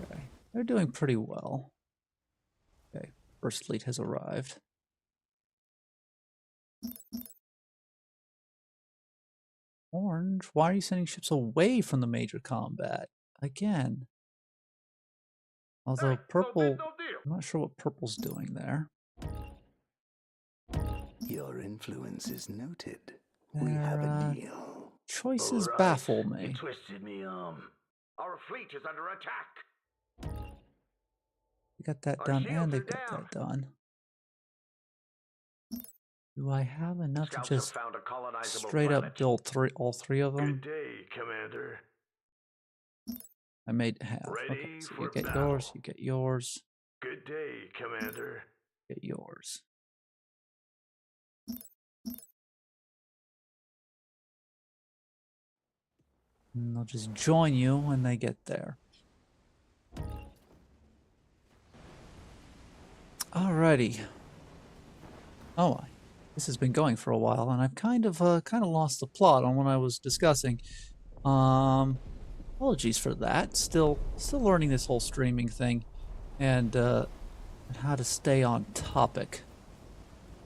Okay, they're doing pretty well. Okay, First Fleet has arrived. Orange, why are you sending ships away from the major combat? Again. Although Hey, Purple, no deal. I'm not sure what Purple's doing there. Your influence is noted. We have a deal. Choices Alright, baffle You me. twisted me arm. Our fleet is under attack. They got that Our done, shields and are they've got down. that done. Do I have enough Scouts to just have found a colonizable straight planet. up build all three of them? Good day, Commander. I made half. Okay, Ready so for you get battle. yours, you get yours, Good day, Commander. get yours. And they'll just join you when they get there. Alrighty. Oh, This has been going for a while, and I've kind of lost the plot on what I was discussing. Apologies for that. Still learning this whole streaming thing, and how to stay on topic.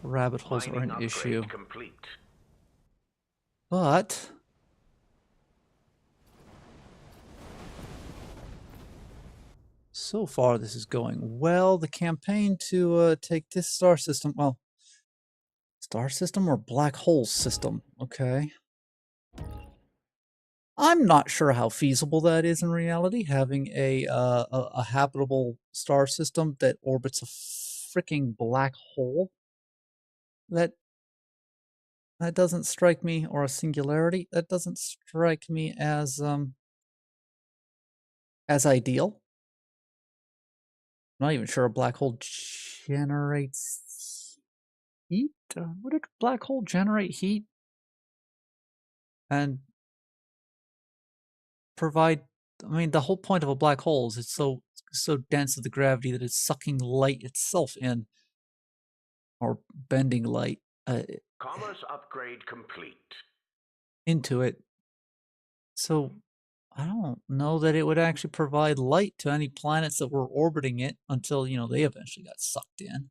Rabbit holes are an issue. Complete. But so far this is going well. The campaign to take this star system, well, star system or black hole system, okay. I'm not sure how feasible that is in reality, having a habitable star system that orbits a freaking black hole. That doesn't strike me, or a singularity, that doesn't strike me as ideal. I'm not even sure a black hole generates heat. Would a black hole generate heat and provide? I mean, the whole point of a black hole is it's so dense with the gravity that it's sucking light itself in, or bending light Commerce upgrade complete. into it. So I don't know that it would actually provide light to any planets that were orbiting it until, you know, they eventually got sucked in.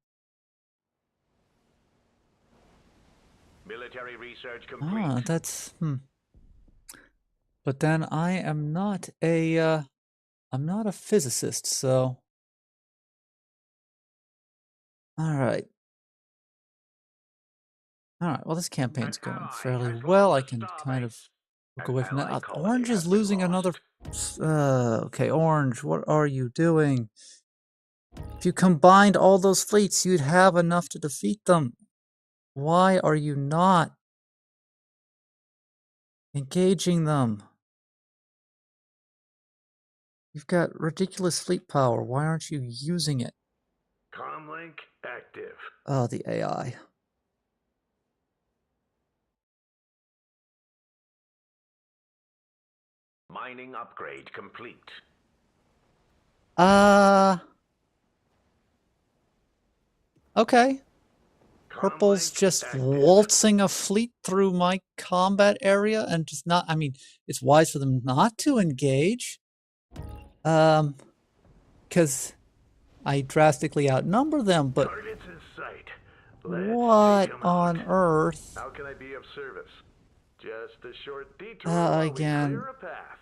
Military research complete. That's But then I am not a I'm not a physicist, so all right. Well, this campaign's going fairly well. I can kind of look away from that. Orange is losing another. Okay, Orange, what are you doing? If you combined all those fleets, you'd have enough to defeat them. Why are you not engaging them? You've got ridiculous fleet power. Why aren't you using it? Comlink active. Oh, the AI. Mining upgrade complete. Okay. Purple's just waltzing a fleet through my combat area and just not, I mean, it's wise for them not to engage. Because I drastically outnumber them, but Targets in sight. what on earth? How can I be of service? Just a short detour while again. we clear a path.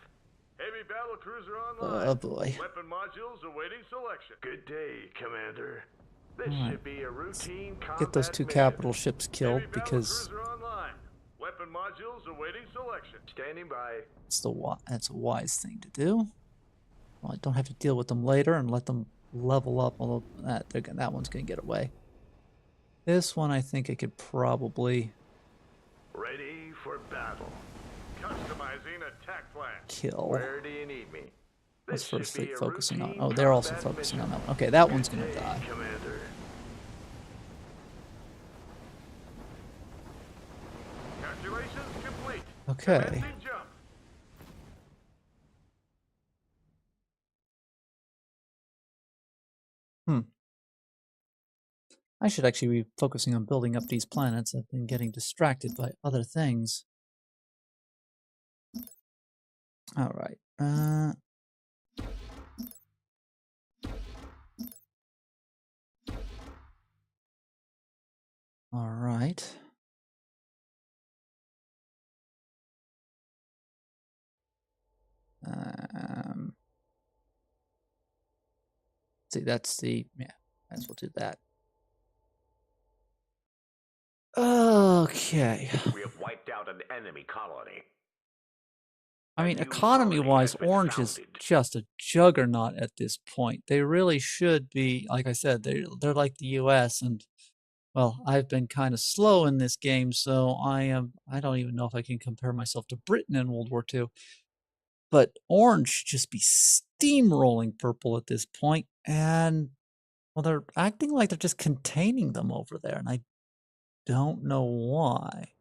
Heavy battle cruiser online. Oh boy. Weapon modules awaiting selection. Good day, Commander. This All right. should be a routine combat Get those two mission. capital ships killed, Heavy battle because cruiser online. Weapon modules awaiting selection. Standing by. that's a wise thing to do. Well, I don't have to deal with them later and let them level up, although that one's going to get away. This one I think I could probably Ready for battle. Customizing attack plan. kill. Where do you need me? What's This should first be fleet a focusing on? routine Oh, they're also combat focusing on mission. that one. Okay, that one's Good going to day, die. Commander. Calculations complete. Okay. Commencing jump. I should actually be focusing on building up these planets. I've been getting distracted by other things. All right. All right. See, that's the, yeah, might as well do that. Okay. We have wiped out an enemy colony. I mean, A new economy-wise, colony has been Orange is founded. just a juggernaut at this point. They really should be, like I said, they're like the U.S. and, well, I've been kind of slow in this game, so I don't even know if I can compare myself to Britain in World War II. But Orange should just be steamrolling Purple at this point, and, well, they're acting like they're just containing them over there, and I don't know why.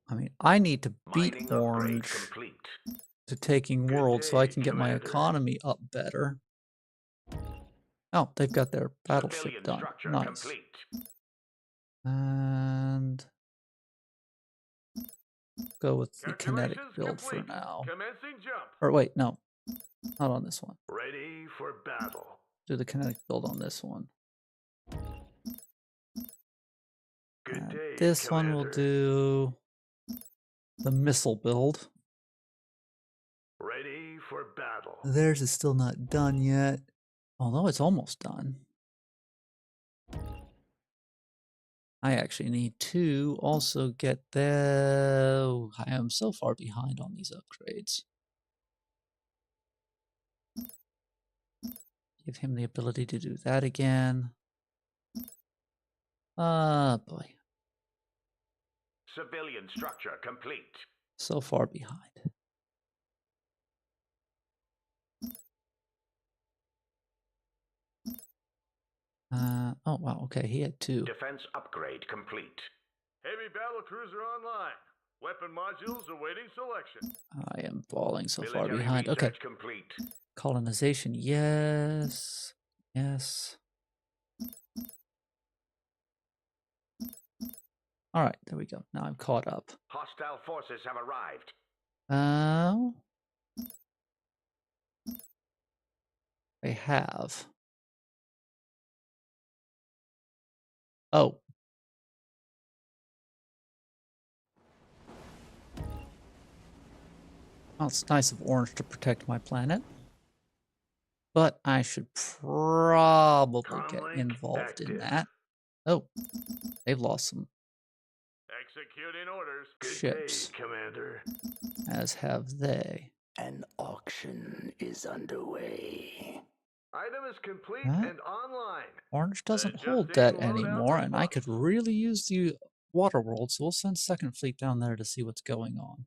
I mean, I need to beat Mining upgrade Orange complete. to taking Good world so I day, can get my Commander. economy up better. Oh, they've got their battleship Civilian done. structure Nice. complete. And go with the kinetic Calculations build for complete. now. Commencing jump. Or wait, no. Not on this one. Ready for battle. Do the kinetic build on this one. Good day, This one will Commander. do the missile build. Ready for battle. Theirs is still not done yet, although it's almost done. I actually need to also get the... I am so far behind on these upgrades. Give him the ability to do that again. Boy. Civilian structure complete. So far behind. Oh, wow, okay, he had 2. Defense upgrade complete. Heavy battle cruiser online. Weapon modules awaiting selection. I am falling so far Military behind. Okay. research complete. Colonization, yes. Yes. All right, there we go. Now I'm caught up. Hostile forces have arrived. They have. Oh. Well, it's nice of Orange to protect my planet. But I should probably get Comlink involved in active. that. Oh, they've lost some Executing orders. Good ships, day, Commander. as have they. An auction is underway. Item is complete Huh? and online. Orange doesn't hold Adjusting that loadout anymore, and I response. could really use the water world, so we'll send Second Fleet down there to see what's going on.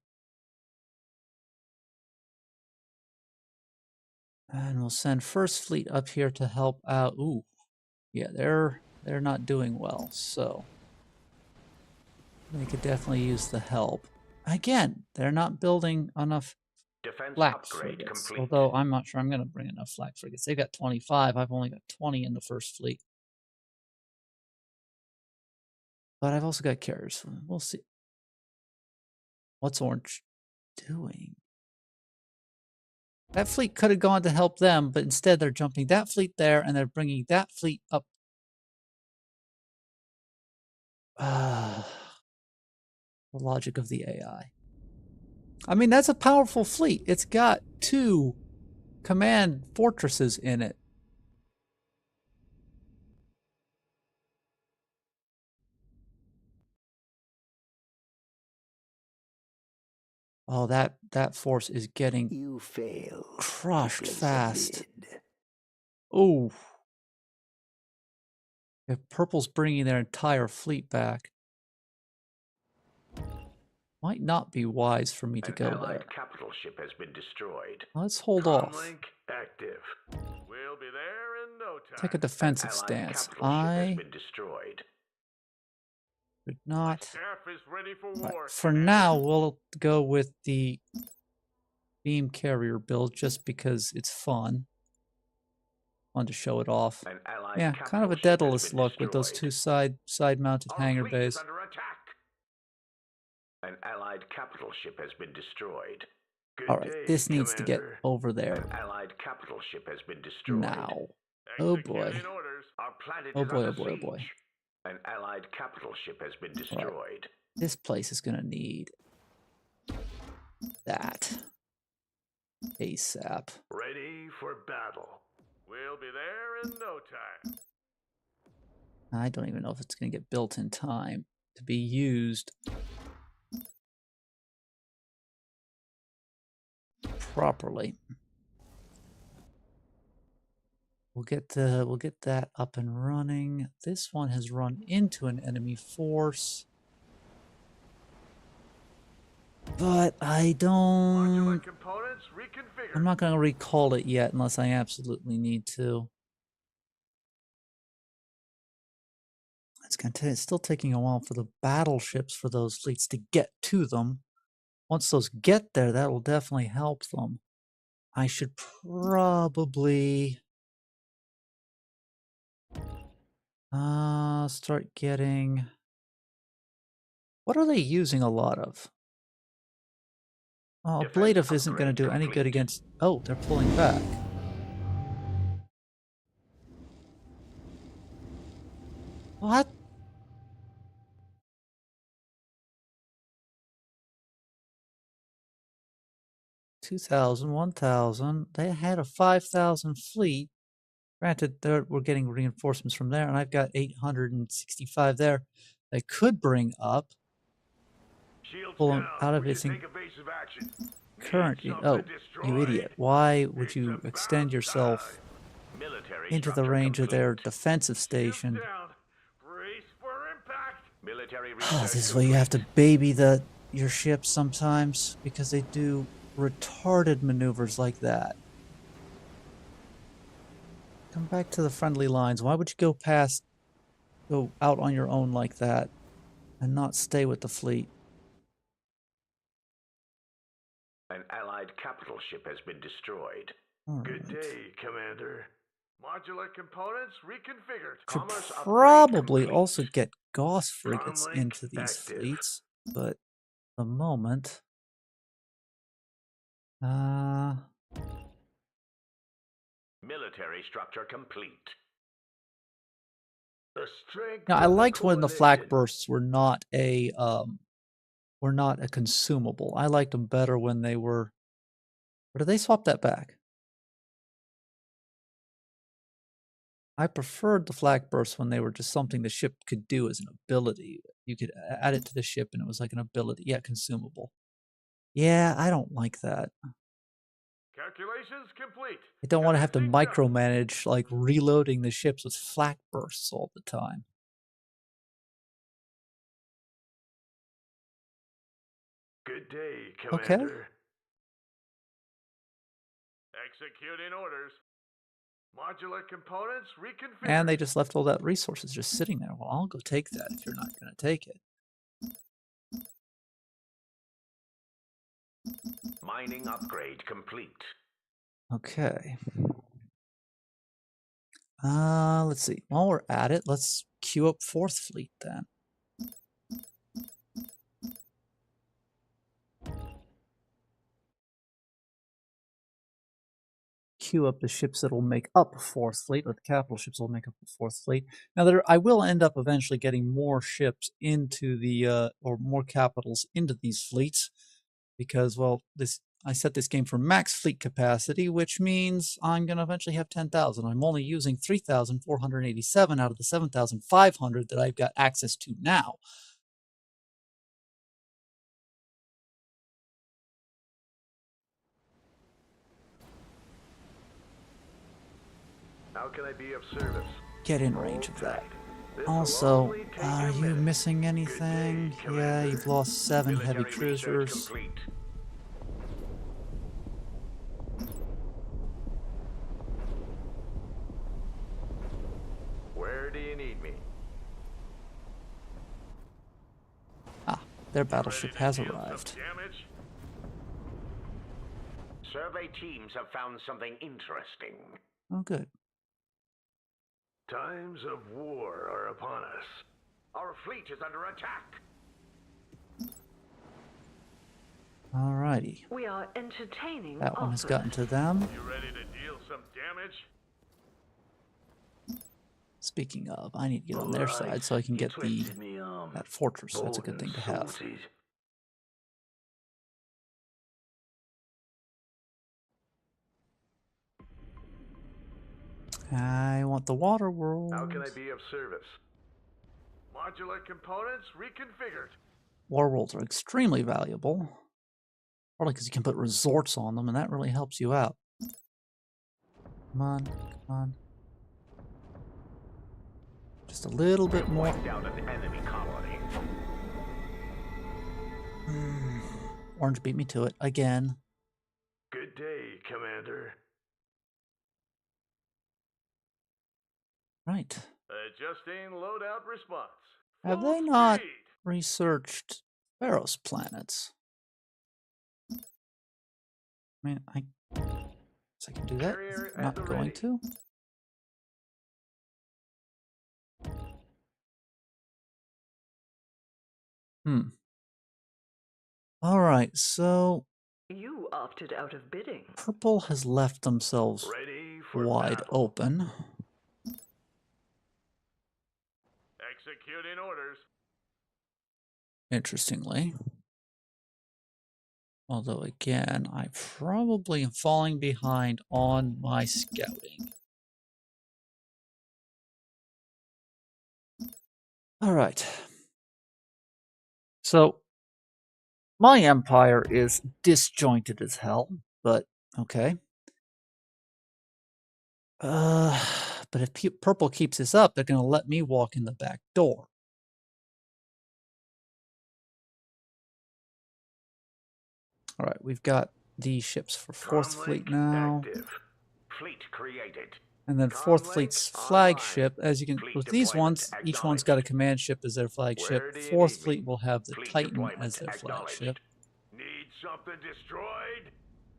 And we'll send First Fleet up here to help out. Ooh, yeah, they're not doing well, so they could definitely use the help. Again, they're not building enough Defense flak upgrade frigates, complete. although I'm not sure I'm going to bring enough flak frigates. They've got 25. I've only got 20 in the First Fleet. But I've also got carriers. We'll see. What's Orange doing? That fleet could have gone to help them, but instead they're jumping that fleet there, and they're bringing that fleet up. The logic of the AI. I mean, that's a powerful fleet. It's got 2 command fortresses in it. Oh, that force is getting You fail. to crushed place a fast. bid. Oh. If Purple's bringing their entire fleet back, might not be wise for me to An go allied there. capital ship has been destroyed. Let's hold off. Comlink active. We'll be there in no time. Take a An defensive allied stance. capital ship has I been destroyed. would My not. staff is ready for Right, war. for Commander. now, we'll go with the beam carrier build just because it's fun. Fun to show it off. An allied Yeah, kind of a capital ship has Daedalus been look with those destroyed. 2 side-mounted Our hangar fleet bays. is under attack. An allied capital ship has been destroyed. Good All right, day, this needs to get Commander. over An there allied capital ship has been destroyed. now. Oh boy. Executing orders. Our planet Oh is boy, under oh boy, oh siege. boy. An allied capital ship has been destroyed. This place is going to need that ASAP. Ready for battle. We'll be there in no time. I don't even know if it's going to get built in time to be used properly. We'll get that up and running. This one has run into an enemy force. But I Modular don't... components reconfigured. I'm not going to recall it yet unless I absolutely need to. It's still taking a while for the battleships for those fleets to get to them. Once those get there, that will definitely help them. I should probably start getting What are they using a lot of? Oh, Defense ablative isn't going to do any good upgrade against... Oh, they're pulling back. What? $2,000, $1,000. They had a 5,000 fleet. Granted, we're getting reinforcements from there, and I've got 865 there. They could bring up, Shields pull down. them out of We its should take evasive action. current. Need Oh, something you destroyed. idiot! Why would It's you about extend yourself time. Military into the structure range of their complete. defensive Shields station? down. Brace for impact. Military Oh, research this is why you have to complete. baby your ships sometimes, because they do retarded maneuvers like that. Come back to the friendly lines. Why would you go out on your own like that and not stay with the fleet? An allied capital ship has been destroyed. All Good right. day, Commander. Modular components reconfigured. Should Commerce upgrade probably complete. also get Gauss frigates Comlink into these active. fleets, but at the moment, uh, Military structure complete. The strength now I of the liked when the flak coalition. bursts were not a consumable. I liked them better when they were. Or did they swap that back? I preferred the flak bursts when they were just something the ship could do as an ability. You could add it to the ship and it was like an ability. Yeah, consumable. Yeah, I don't like that. Calculations complete. I don't want to have to Commencing jump. micromanage like reloading the ships with flak bursts all the time. Good day, Okay. Commander. Executing orders. Modular components reconfigured. And they just left all that resources just sitting there. Well, I'll go take that if you're not going to take it. Mining upgrade complete. Okay. Let's see. While we're at it, let's queue up 4th Fleet then. Queue up the ships that will make up 4th Fleet, or the capital ships will make up the 4th Fleet. Now, I will end up eventually getting more ships into the, or more capitals into these fleets, because, well, I set this game for max fleet capacity, which means I'm going to eventually have 10,000. I'm only using 3,487 out of the 7,500 that I've got access to now. How can I be of service? Get in range of that. This'll Also, only take are a you minute. missing anything? day, Yeah, Commander. you've lost 7 heavy Military research cruisers. complete. Where do you need me? Ah, their battleship Ready to has deal some arrived. damage. Survey teams have found something interesting. Oh, good. Times of war are upon us. Our fleet is under attack. Alrighty. We are entertaining That one has offers. gotten to them. You ready to deal some damage? Speaking of, I need to get on their side so I can get that fortress. That's a good thing to have. I want the water world. How can I be of service? Modular components reconfigured. War worlds are extremely valuable. Probably because you can put resorts on them, and that really helps you out. Come on, come on. Just a little bit more. Wiped out an enemy colony. Orange beat me to it again. Good day, Commander. Right. Adjusting loadout response. Have Full they not speed. researched Pharaoh's planets? I mean, I guess I can do that. Carrier I'm at not the going ready. to. Alright, so You opted out of bidding. purple has left themselves Ready for wide battle. open. Executing orders. Interestingly. Although, again, I probably am falling behind on my scouting. Alright. So, my empire is disjointed as hell, but okay. But if purple keeps this up, they're going to let me walk in the back door. Alright, we've got these ships for 4th Fleet now. Active. Fleet created. And then 4th Comlink Fleet's online. flagship, as you can, Fleet with these deployment ones, each one's got a acknowledged. command ship as their flagship. Where do you 4th need Fleet me? will have the Fleet Titan deployment as their acknowledged. flagship. Need something destroyed?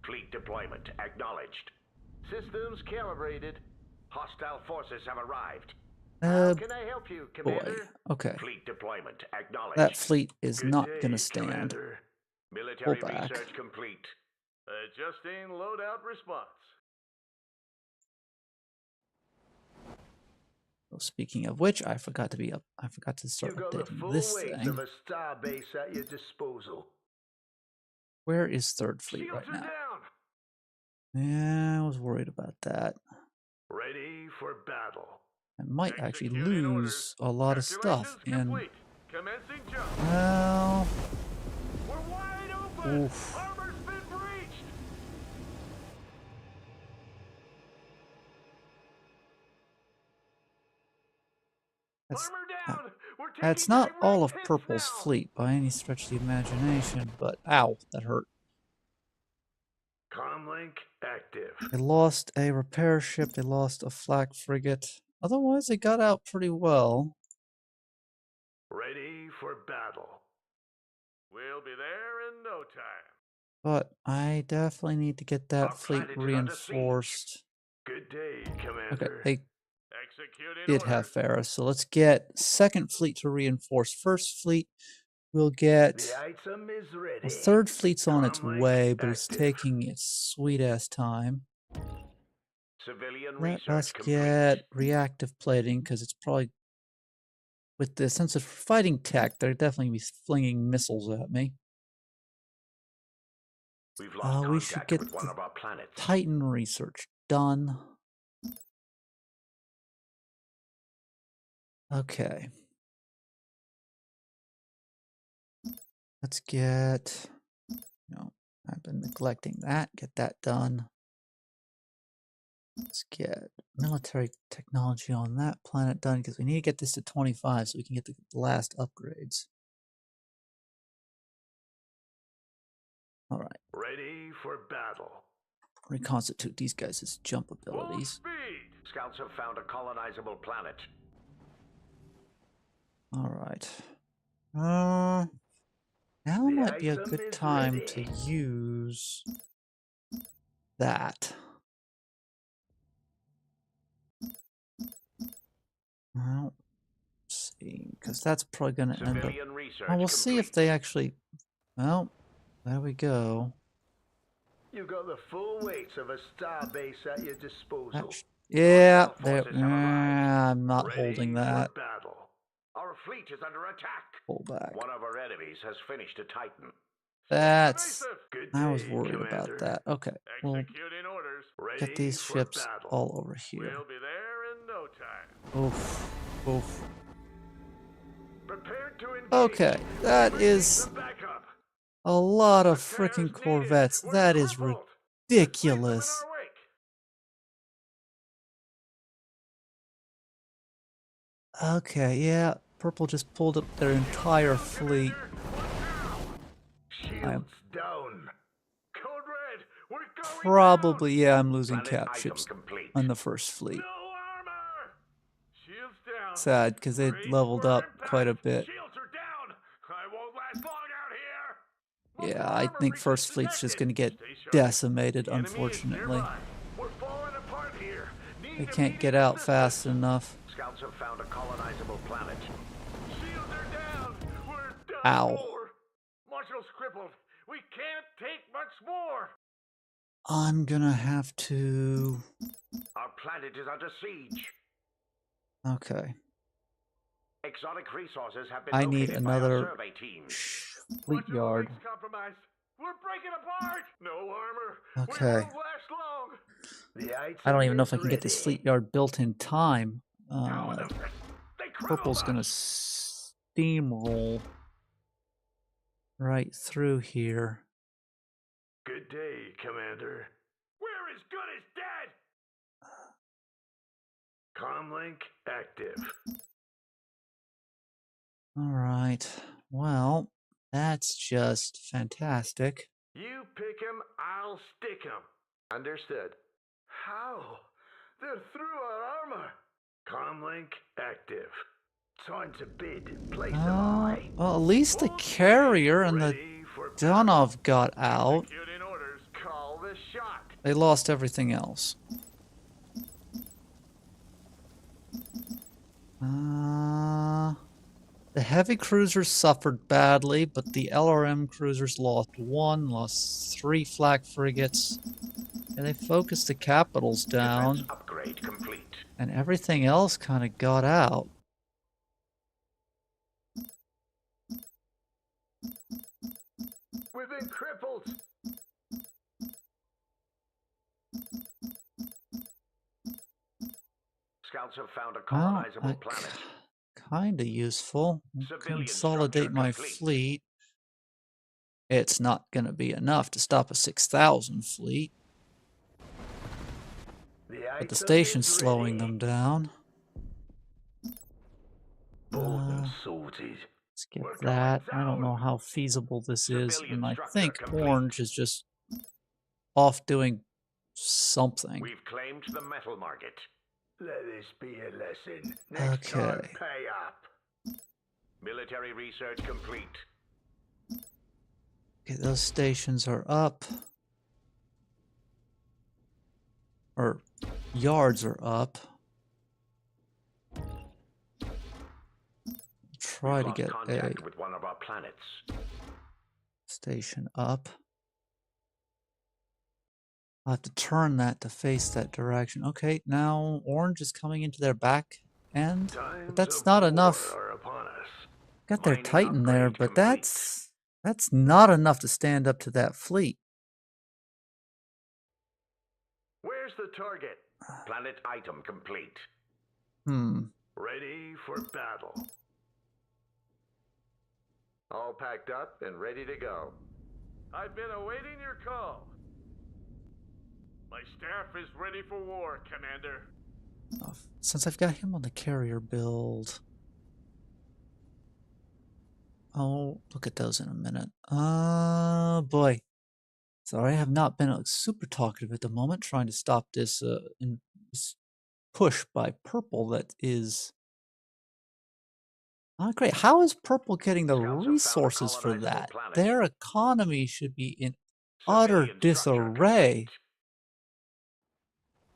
Fleet deployment acknowledged. Systems calibrated. Hostile forces have arrived. How can I help you, Boy. Commander? Okay. Fleet deployment acknowledged. That fleet is Good not day, going to stand. Commander. Military Pull back. research complete. Adjusting loadout response. Well, speaking of which, I forgot to start You've got the updating full this weight thing. of a star base at your disposal. Where is 3rd Fleet Shields right are now? down. Yeah, I was worried about that. Ready for battle. I might actually Executing lose orders. a lot of stuff. Calculations And, complete. Commencing jump. well, We're wide open. oof. Armor's been breached. That's, Armor down. We're taking that's not all of direct hits Purple's now. fleet by any stretch of the imagination, but ow, that hurt. Comlink active. They lost a repair ship, they lost a flak frigate. Otherwise, they got out pretty well. Ready for battle. We'll be there in no time. But I definitely need to get that Our fleet planet is under siege. reinforced. Good day, Okay, Commander. they Executing did orders. have Ferris, so let's get 2nd Fleet to reinforce 1st Fleet. We'll get... The item is ready. Well, 3rd Fleet's on its Comlink way, but it's active. taking its sweet-ass time. Civilian Let research us complete. get reactive plating, because it's probably... With the sense of fighting tech, they're definitely going to be flinging missiles at me. We've lost We should contact get with one the of our planets. Titan research done. Okay. Let's get... No, I've been neglecting that. Get that done. Let's get military technology on that planet done, because we need to get this to 25 so we can get the last upgrades. Alright. Ready for battle. Reconstitute these guys' jump Full abilities. speed. Scouts have found a colonizable planet. Alright. Now The might be a item good is time to ready. use that. Well, let's see, because that's probably going to end up... Civilian research Well, we'll see if complete. they actually... Well, there we go. You've got the full weight of a star base at your disposal. Yeah, Hostile there. forces have arrived. I'm not Ready holding for that. battle. Our fleet is under attack. Pull back. One of our enemies has finished a Titan. That's... Evasive. Good I was day, worried Commander. about that. Okay, we'll Executing orders. Ready get these for ships battle. all over here. We'll be there in no time. Oof. Oof. Prepared to engage. Okay, that Bringing is some backup. a lot of Repairs freaking needed. Corvettes. We're That is crippled. ridiculous. Replace them in our wake. Okay, yeah. Purple just pulled up their entire fleet. Shields down. Code Red, we're going Probably, yeah, I'm losing Planet cap item ships complete. on the 1st Fleet. No armor. Shields down. Sad, because they Brace leveled for up impact. quite a bit. Shields are down. I won't last long out here. Yeah, Multiple I armor think breaches 1st Fleet's just detected. going to get Stay sharp. decimated, The enemy is unfortunately. nearby. We're falling apart here. They Need can't get immediate out assistance. fast enough. Scouts have found a colonizable planet. Shields are down. We're done Ow. for. Marshal's crippled. We can't take much more. I'm gonna have to... Our planet is under siege. Okay. Exotic resources have been I need located by our another survey teams. fleet Watch your yard. links compromised. We're breaking apart. No armor. We Okay. won't last long. The I don't item even know if is I can get this ready. fleet yard built in time. How in the they crippled Purple's gonna us. steamroll right through here. Good day, Commander. We're as good as dead. Comlink active. Alright. Well, that's just fantastic. You pick 'em, I'll stick 'em. Understood. How? They're through our armor. Comlink active. Time to bid. Place them high. Well, at least the carrier and the Ready for Donov got out. Executing orders. call the shot. They lost everything else. The heavy cruisers suffered badly, but the LRM cruisers lost 1, lost 3 flak frigates. And they focused the capitals down. Defense upgrade complete. And everything else kind of got out. We've been crippled. Scouts have found a Well, colonizable planet. kind of useful. Civilian Consolidate structure my complete. fleet. It's not going to be enough to stop a 6,000 fleet. But the station's slowing them down. Sorted. Skip that. I don't know how feasible this is, and I think Orange is just off doing something. We've claimed the metal market. Let this be a lesson. Next time, Okay. pay up. Military research complete. Okay, those stations are up. Or yards are up. Try to Lost get a contact with one of our planets. station up. I'll have to turn that to face that direction. Okay, now Orange is coming into their back end. But that's not enough. Got their Mining Titan there, upgrade but complete. that's not enough to stand up to that fleet. Where's the target? Planet item complete. Ready for battle. All packed up and ready to go. I've been awaiting your call. My staff is ready for war, Commander. Oh, since I've got him on the carrier build. Oh, look at those in a minute. Boy. Sorry, I have not been super talkative at the moment, trying to stop this, this push by Purple that is... great. How is Purple getting the Scouts have found a resources for colonizable that? planet. Their economy should be in utter Civilian structure disarray. complete.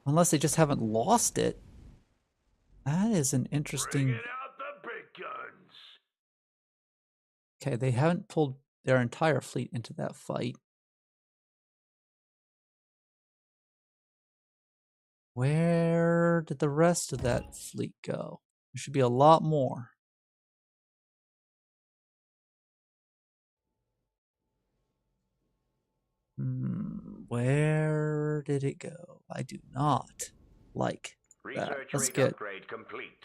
Unless they just haven't lost it. That is an interesting... Bring it out the big guns. Okay, they haven't pulled their entire fleet into that fight. Where did the rest of that fleet go? There should be a lot more. Where did it go? I do not like that. Research Let's rate get upgrade complete.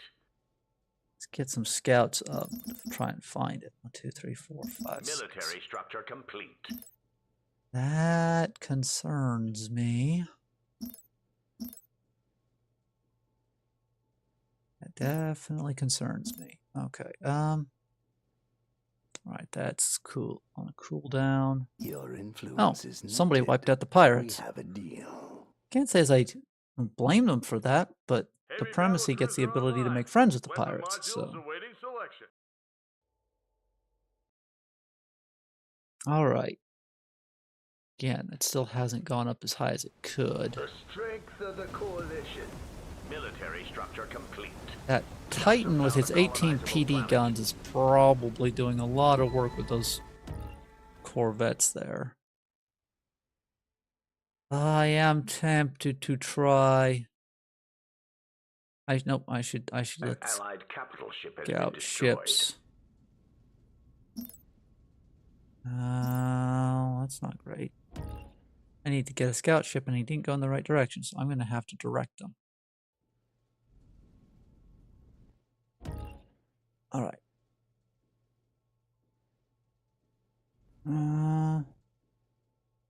some scouts up. Try and find it. 1, 2, 3, 4, 5, 6. Military structure complete. That concerns me. That definitely concerns me. Okay. Alright, that's cool. On a cooldown. Your influence is Somebody noted. wiped out the We pirates. have a deal. Can't say as I blame them for that, but the Heavy Primacy gets the battlecruiser ability to online. make friends with the Weapon pirates. modules So, awaiting selection. alright. Again, it still hasn't gone up as high as it could. The strength of the coalition. Military structure complete. That Titan with his 18 PD guns is probably doing a lot of work with those corvettes there. I am tempted to try. Nope. I should An let's Allied capital ship has get been out destroyed. ships. That's not great. I need to get a scout ship, and he didn't go in the right direction, so I'm going to have to direct them. All right.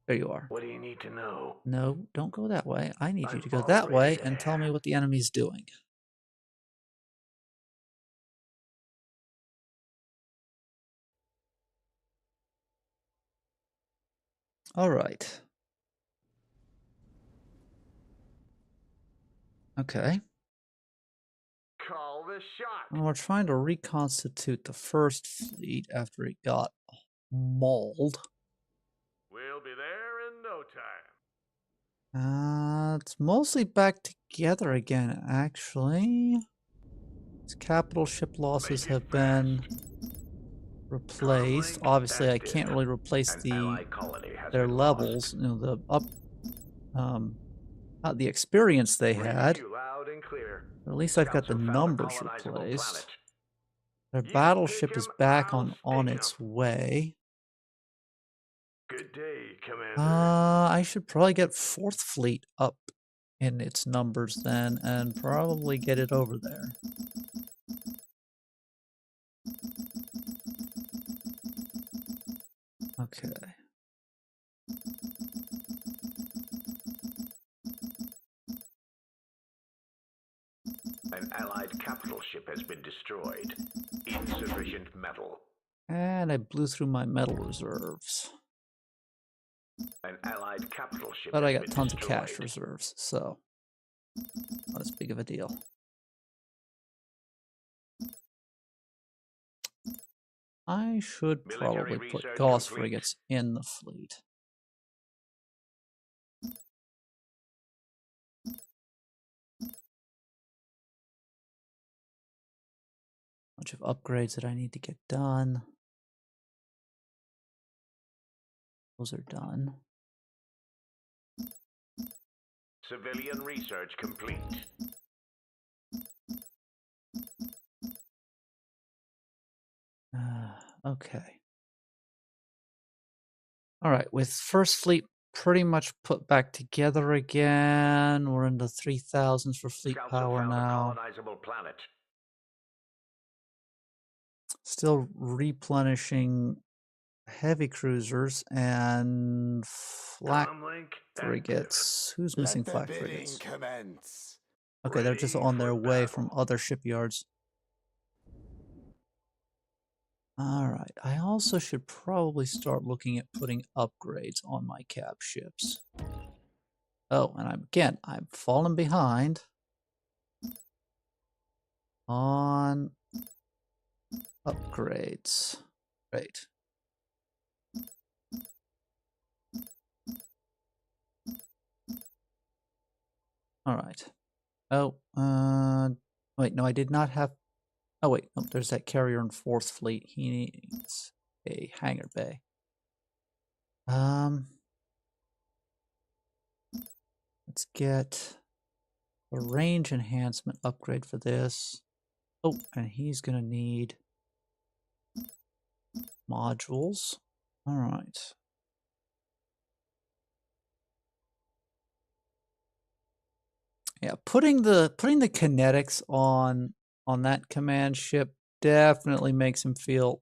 There you are. What do you need to know? No, don't go that way. I need you I'm to go that way already and tell me there. what the enemy's doing. All right. Okay. Call the shot. Well, we're trying to reconstitute the first fleet after it got mauled. We'll be there in no time. It's mostly back together again, actually. Its capital ship losses Make it have been fast. replaced. Comlink Obviously, I active. can't really replace An the Allied colony has their been levels. lost. You know, the experience they Reading had. you loud and clear. At least I've got Scouts the have found a numbers colonizable replaced. planet. Their You battleship pick is 'em, back I'll on stick its 'em. way. Good day, Commander. I should probably get 4th Fleet up in its numbers then, and probably get it over there. Okay. An Allied capital ship has been destroyed. Insufficient metal. And I blew through my metal reserves. An Allied capital ship But has I got been tons of destroyed. cash reserves, so not as big of a deal. I should Military probably put research Gauss complete. frigates in the fleet. Bunch of upgrades that I need to get done. Those are done. Civilian research complete. Okay. All right, with First Fleet pretty much put back together again, we're in the 3000s for fleet Scouts power have found now. a colonizable planet. Still replenishing heavy cruisers and flak Comlink frigates. Who's missing Let the flak bidding frigates? commence. Okay, they're just Ready on their for way from battle. other shipyards. All right, I also should probably start looking at putting upgrades on my cap ships. Oh, and I'm falling behind on upgrades. Great. All right. Oh, wait, no, I did not have. Oh, wait, no, there's that carrier in 4th Fleet. He needs a hangar bay. Let's get a range enhancement upgrade for this. Oh, and he's gonna need modules. All right. Yeah, putting the kinetics on that command ship definitely makes him feel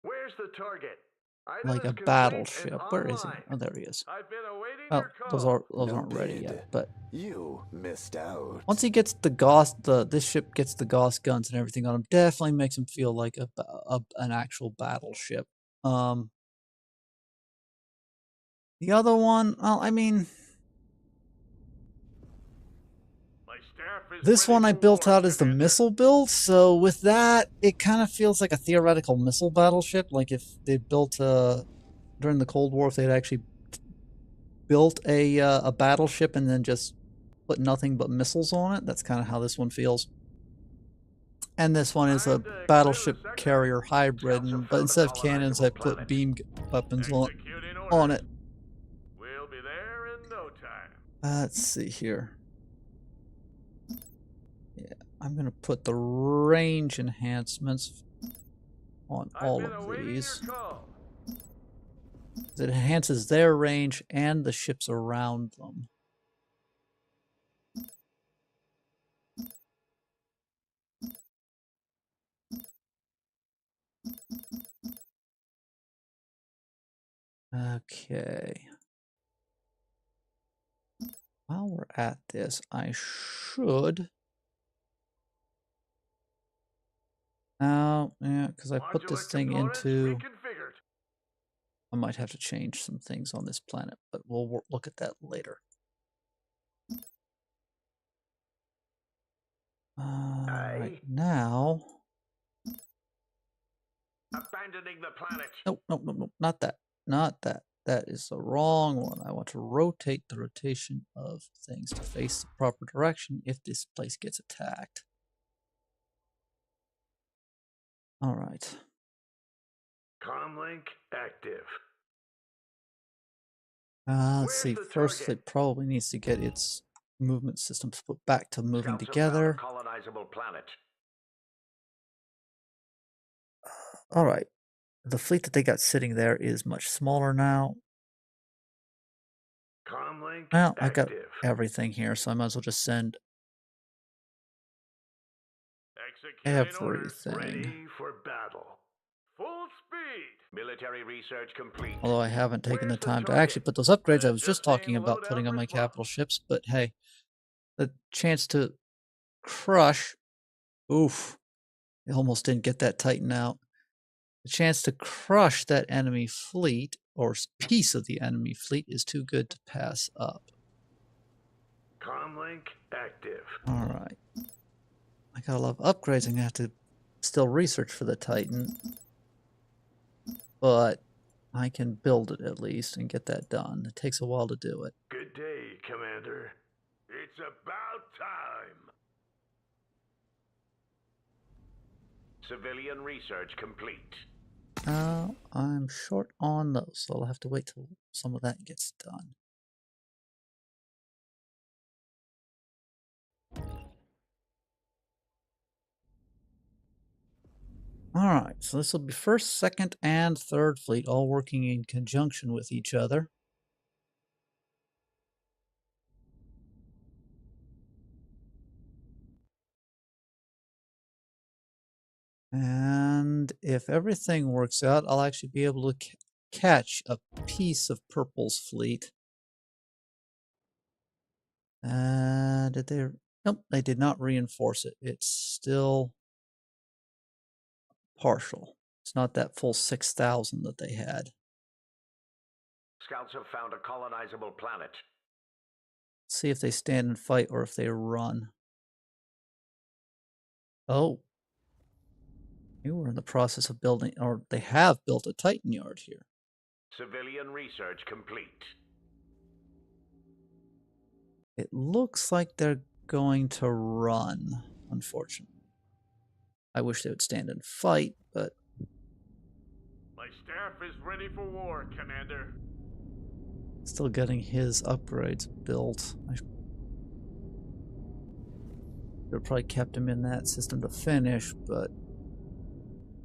Where's the target? Item like is a complete battleship. and Where is he? online. Oh, there he is. I've been awaiting Oh, your call. those aren't ready Noted. yet. But You missed out. once he gets the Gauss, this ship gets the Gauss guns and everything on him, definitely makes him feel like an actual battleship. The other one, well, I mean, My staff is this ready one I for built war, out as the Commander. missile build, so with that, it kind of feels like a theoretical missile battleship. Like if they built during the Cold War, if they'd actually built a battleship and then just put nothing but missiles on it. That's kind of how this one feels. And this one is a battleship carrier hybrid, but instead of cannons, I put beam weapons Executing on orders. it. We'll be there in no time. Let's see here. Yeah, I'm going to put the range enhancements on all I've been of awaiting these. your call. It enhances their range and the ships around them. Okay. While we're at this, I should... yeah, because I put this Modular thing components into... reconfigured. I might have to change some things on this planet, but we'll look at that later. Right now... Abandoning the planet. Nope, nope, nope, nope, not that. Not that. That is the wrong one. I want to rotate the rotation of things to face the proper direction if this place gets attacked. All right. Comlink active. Let's see. Where's the First, target? it probably needs to get its movement systems put back to moving Scouts have found a together. colonizable planet. All right. The fleet that they got sitting there is much smaller now. Comlink Well, I got active. everything here, so I might as well just send Executing orders. everything. Ready for battle. Full speed. Military research complete. Although I haven't taken the Where's the time to target? actually put those upgrades I was just Adjusting talking about loadout putting on my response. capital ships, but hey, the chance to crush... Oof. I almost didn't get that Titan out. The chance to crush that enemy fleet, or piece of the enemy fleet, is too good to pass up. Comlink active. Alright. I got a lot of upgrades. I'm going to have to still research for the Titan. But I can build it at least and get that done. It takes a while to do it. Good day, Commander. It's about time. Civilian research complete. I'm short on those, so I'll have to wait till some of that gets done. Alright, so this will be first, second, and third fleet all working in conjunction with each other. And if everything works out, I'll actually be able to catch a piece of Purple's fleet. Did they? Nope, they did not reinforce it. It's still partial. It's not that full 6,000 that they had. Scouts have found a colonizable planet. See if they stand and fight or if they run. Oh. You were in the process of building, or they have built a Titan yard here. Civilian research complete. It looks like they're going to run, unfortunately. I wish they would stand and fight, but... My staff is ready for war, Commander. Still getting his upgrades built. I should have probably kept him in that system to finish, but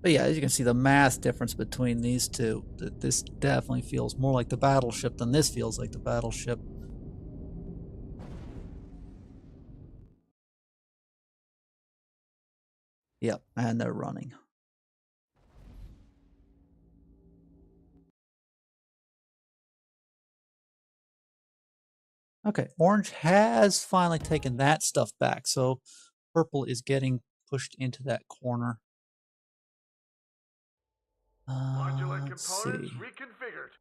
yeah, as you can see, the mass difference between these two. This definitely feels more like the battleship than this feels like the battleship. Yep, and they're running. Okay, orange has finally taken that stuff back, so purple is getting pushed into that corner. Modular Let's components see. reconfigured.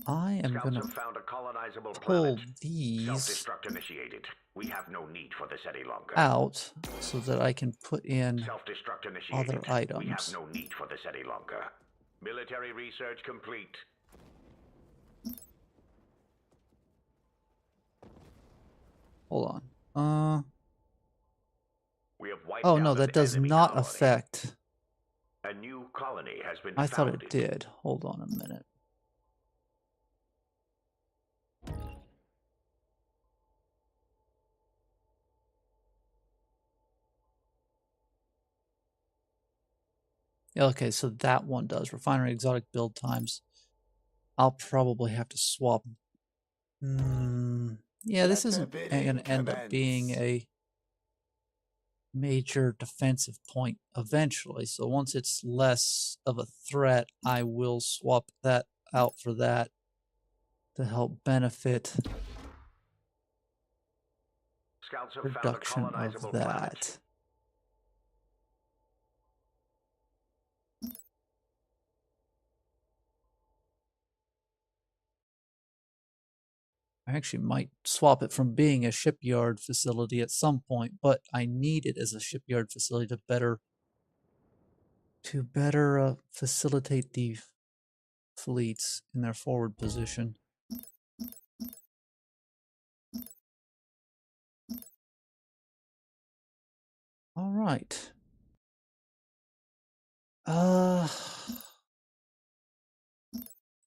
I am Scouts going have to found a colonizable pull planet. these Self-destruct initiated. We have no need for this any longer. out so that I can put in Self-destruct initiated. other items. We have no need for this any longer. Military research complete. Hold on. We have wiped Oh, out no, an that does enemy not colony. affect. A new colony has been I thought founded. it did. Hold on a minute. Okay, so that one does. Refinery exotic build times. I'll probably have to swap. Yeah, this Let the isn't going bidding to end up being commence. a major defensive point eventually. So once it's less of a threat, I will swap that out for that to help benefit Scouts have found a production of colonizable planet. that. I actually might swap it from being a shipyard facility at some point, but I need it as a shipyard facility to better facilitate the fleets in their forward position. All right. You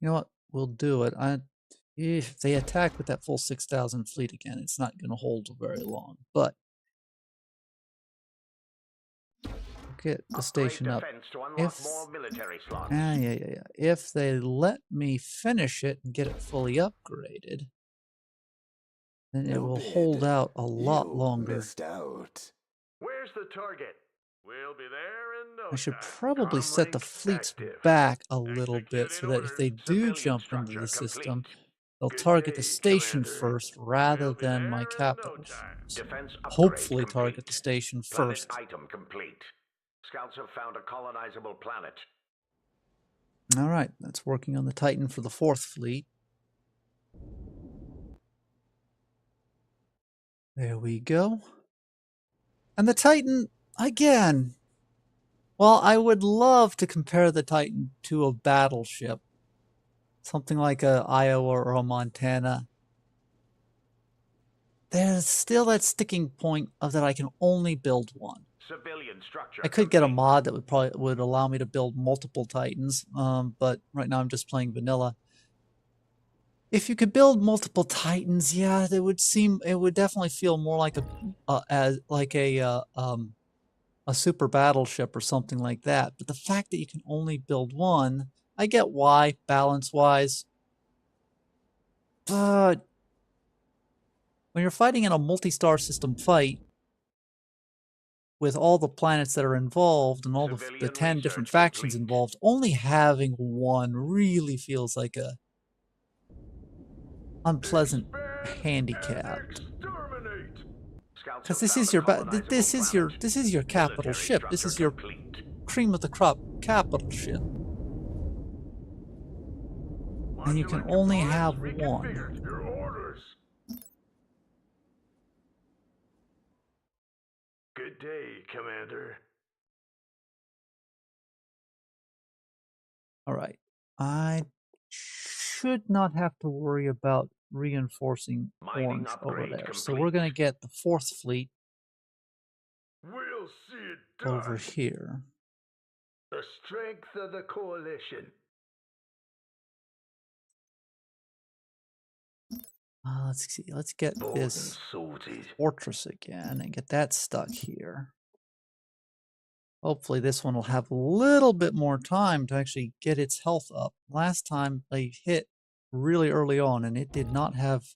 know what? We'll do it. If they attack with that full 6,000 fleet again, it's not going to hold very long. But get the station up. Defense to unlock If more military slots. yeah. If they let me finish it and get it fully upgraded, then it No will bid. hold out a lot You longer. missed out. Where's the target? We'll be there in no I should time. probably set the Comlink fleets active. back a little bit so Executing that if they orders. do Civilian jump into the structure system, complete. they'll Good target the day, station Commander. first rather We'll be than my there in no capital. time. Defense upgrade Hopefully complete. target the station Planet first. item complete. Scouts have found a colonizable planet. All right, that's working on the Titan for the 4th fleet. There we go. And the Titan, again. Well, I would love to compare the Titan to a battleship. Something like a Iowa or a Montana. There's still that sticking point of that I can only build one. Civilian structure I could get a complete. mod that would allow me to build multiple Titans, but right now I'm just playing vanilla. If you could build multiple Titans, yeah, it would definitely feel more like a super battleship or something like that. But the fact that you can only build one, I get why, balance-wise. But when you're fighting in a multi-star system fight, with all the planets that are involved and all the 10 different research factions complete. involved, only having one really feels like a unpleasant Expand handicap. and exterminate. Scouts Because have found a colonizable this is your capital Military ship. This structure is your complete. cream of the crop capital ship. And you can Modulate only components have one. reconfigured. Your orders. Good day, Commander. All right. I should not have to worry about reinforcing Mining orange over upgrade there. So we're going to complete. get the 4th fleet We'll see it over done. here. The strength of the coalition. Let's see. Let's get Bought and this sorted. fortress again and get that stuck here. Hopefully this one will have a little bit more time to actually get its health up. Last time they hit really early on and it did not have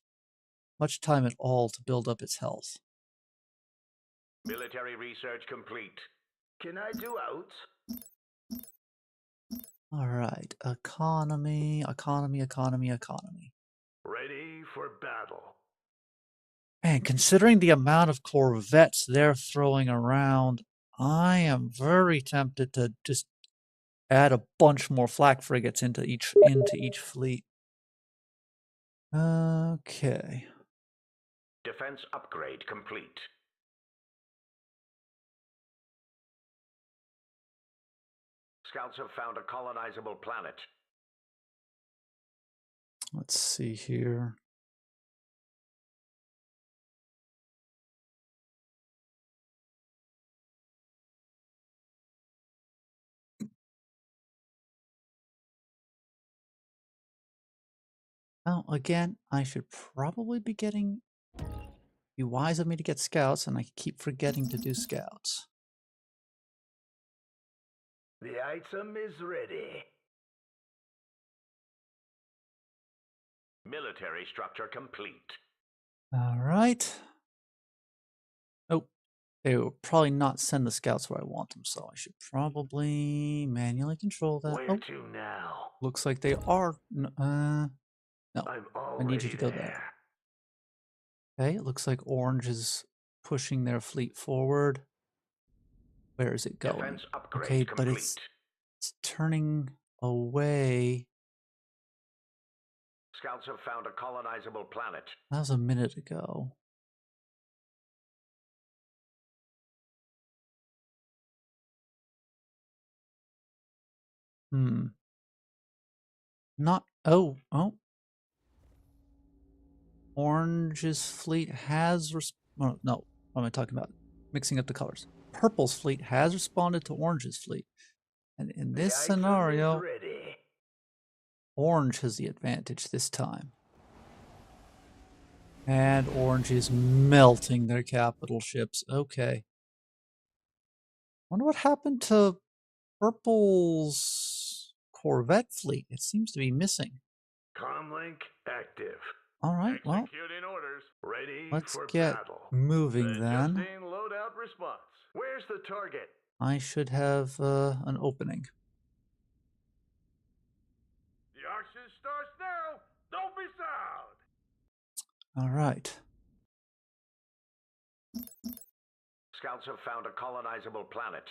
much time at all to build up its health. Military research complete. Can I do out? All right. Economy. Ready for battle. And considering the amount of corvettes they're throwing around, I am very tempted to just add a bunch more flak frigates into each fleet. Okay. Defense upgrade complete. Scouts have found a colonizable planet. Let's see here. Oh, again, I should probably be getting... Be wise of me to get scouts, and I keep forgetting to do scouts. The item is ready. Military structure complete. All right. Oh, they will probably not send the scouts where I want them, so I should probably manually control that. Where Oh, to now? looks like they are. No, I'm I need you already to go there. there. Okay, it looks like Orange is pushing their fleet forward. Where is it going? Defense upgrade Okay, but complete. it's turning away. Scouts have found a colonizable planet. That was a minute ago. Not... Oh. Orange's fleet has... Oh, no, what am I talking about? Mixing up the colors. Purple's fleet has responded to Orange's fleet. And in The this item is scenario, ready. Orange has the advantage this time. And Orange is melting their capital ships. Okay. Wonder what happened to Purple's Corvette fleet. It seems to be missing. Comlink active. All right, well, Executing orders. Ready let's for get battle. moving then. Adjusting loadout response. Where's the target? I should have an opening. The auction starts now. Don't be sound. All right. Scouts have found a colonizable planet.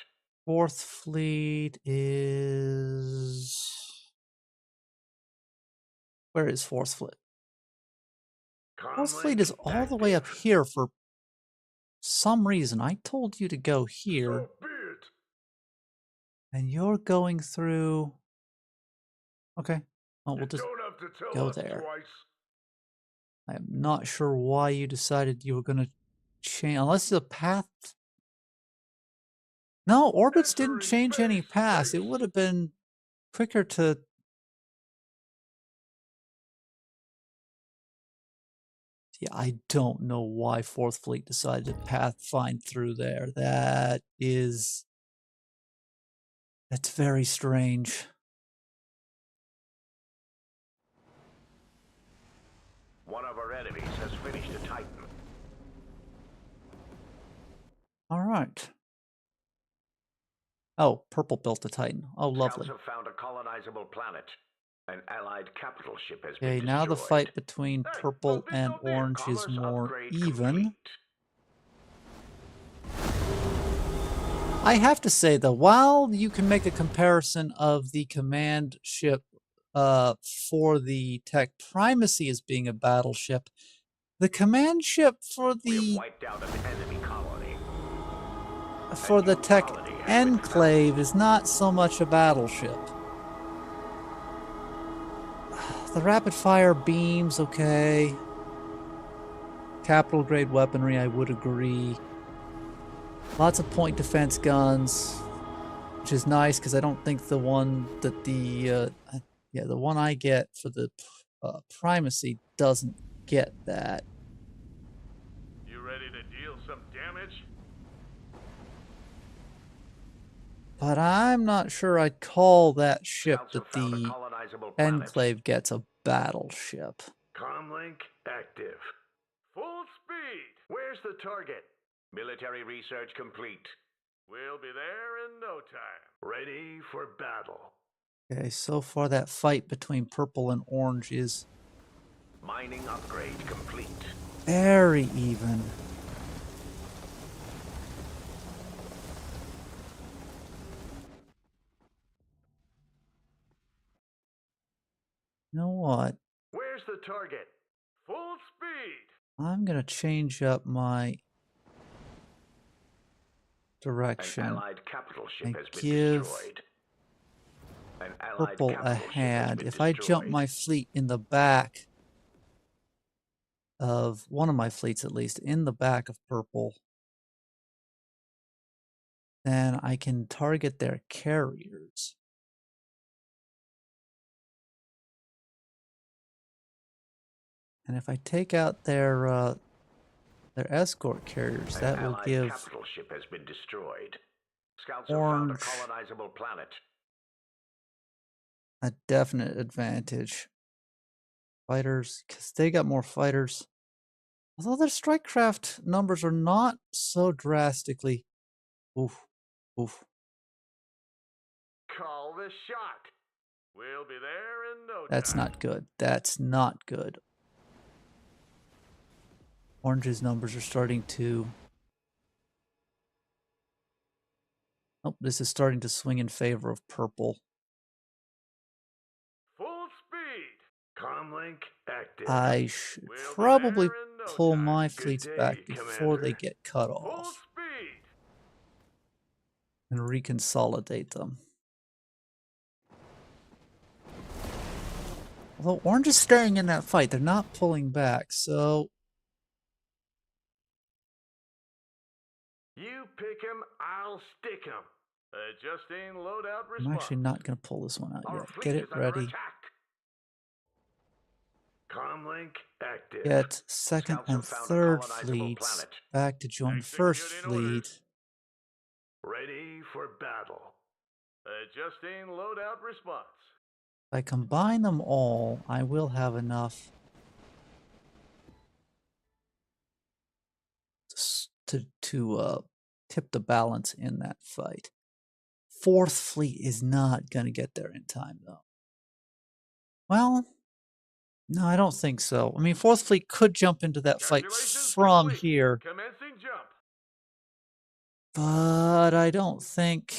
Fourth fleet is... Where is fourth fleet? Fourth fleet is all the way up here for some reason. I told you to go here, So be it. and you're going through... Okay, well, we'll just Don't have to tell go us there. twice. I am not sure why you decided you were going to change... Unless the path... No, orbits didn't Entering change any paths. It space. would have been quicker to... Yeah, I don't know why Fourth Fleet decided to pathfind through there. That's very strange. One of our enemies has finished a Titan. All right. Oh, Purple built the Titan. Oh, lovely. Scouts have found a colonizable planet. An allied capital ship has Okay, been now the destroyed. fight between Hey, Purple no and deal. Orange is Commerce more upgrade even. complete. I have to say, though, while you can make a comparison of the command ship for the TEC Primacy as being a battleship, the command ship for We have the wiped out an enemy colony. TEC Enclave is not so much a battleship. The rapid fire beams, okay. Capital grade weaponry, I would agree. Lots of point defense guns, which is nice because I don't think the one that the one I get for the Primacy doesn't get that. You ready to deal some damage? But I'm not sure I'd call that ship Scouts that have found a the colonizable planet. Enclave gets a battleship. Comlink active. Full speed. Where's the target? Military research complete. We'll be there in no time. Ready for battle. Okay, so far that fight between Purple and Orange is Mining upgrade complete. very even. You know what? Where's the target? Full speed. I'm gonna change up my An direction. allied capital ship And has been give destroyed. An allied Purple a capital ship has hand. been If I jump destroyed. my fleet in the back of one of my fleets, at least in the back of Purple, then I can target their carriers. And if I take out their escort carriers, An that will Allied give capital ship has been destroyed. Scouts have found a Orange colonizable planet. a definite advantage. Fighters, because they got more fighters. Although their strike craft numbers are not so drastically. Oof, oof. Call the shot. We'll be there in no That's time. not good. That's not good. Orange's numbers are starting to. Oh, this is starting to swing in favor of purple. Full speed. Comlink active. I should We'll be probably there in no pull time. my Good fleets day, back before they Commander. get cut Full off speed. and reconsolidate them. Although Orange is staying in that fight, they're not pulling back, so You pick 'em, I'll stick 'em. Adjusting loadout I'm response. actually not going to pull this one out Our yet. fleet Get is it under ready. attack. Comlink active. Get second Scouts and have found a third colonizable fleets planet. back to join the first Executing orders. fleet. Ready for battle. Adjusting loadout response. If I combine them all, I will have enough to tip the balance in that fight. Fourth fleet is not going to get there in time, though. Well, no, I don't think so. I mean, fourth fleet could jump into that fight Calculations from complete. here, Commencing jump. but I don't think.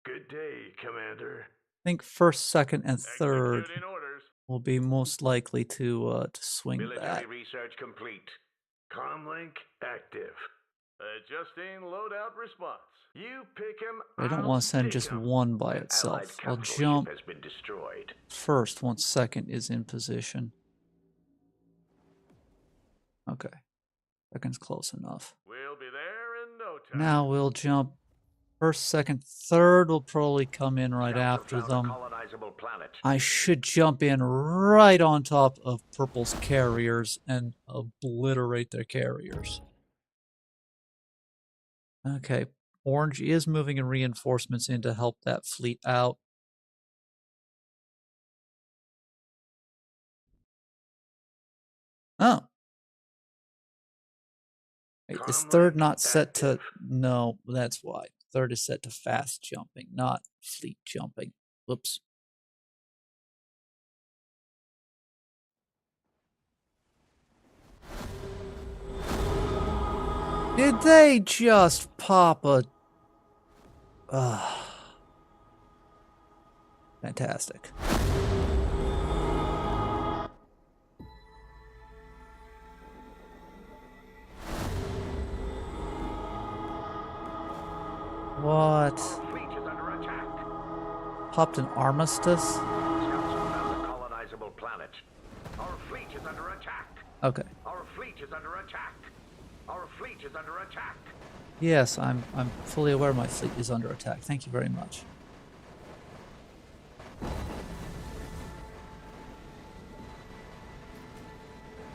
Good day, Commander. I think first, second, and third Executing orders. will be most likely to swing Military that. research complete. Comlink active. Adjusting loadout response. You pick 'em, I don't I'll want to send stick just 'em. one by An Allied itself. I'll capital jump ship has been destroyed. first once second is in position. Okay, second's close enough. We'll be there in no time. Now we'll jump first, second, third will probably come in right Scouts have after found a them. colonizable planet. I should jump in right on top of purple's carriers and obliterate their carriers. Okay, orange is moving in reinforcements in to help that fleet out. Oh. Wait, is third Comlink not set to... active. No, that's why. Third is set to fast jumping, not fleet jumping. Whoops. Did they just pop a... Fantastic. What? Our fleet is under attack. Popped an armistice? Scouts have found a colonizable planet. Our fleet is under attack. Okay. Our fleet is under attack. Our fleet is under attack. Yes, I'm fully aware my fleet is under attack. Thank you very much.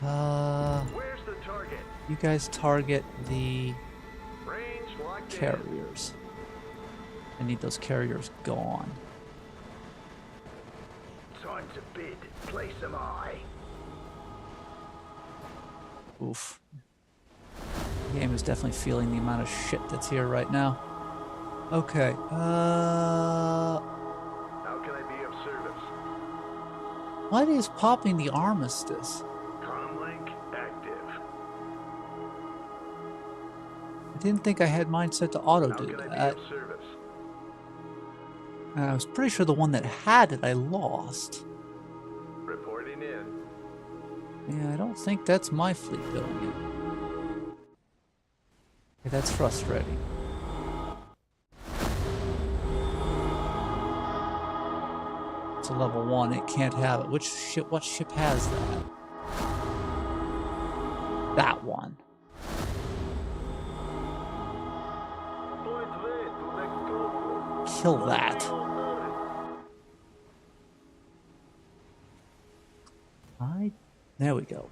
Where's the target? You guys target the Range locked in. carriers. I need those carriers gone. Time to bid. Place them eye. Oof. The game is definitely feeling the amount of shit that's here right now. Okay, How can I be of service? what is popping the armistice? Comlink active. I didn't think I had mine set to auto How do can I that. be of service? And I was pretty sure the one that had it I lost. Reporting in. Yeah, I don't think that's my fleet doing it. Okay, that's frustrating. It's a level 1, it can't have it. What ship has that? That one. Kill that. There we go.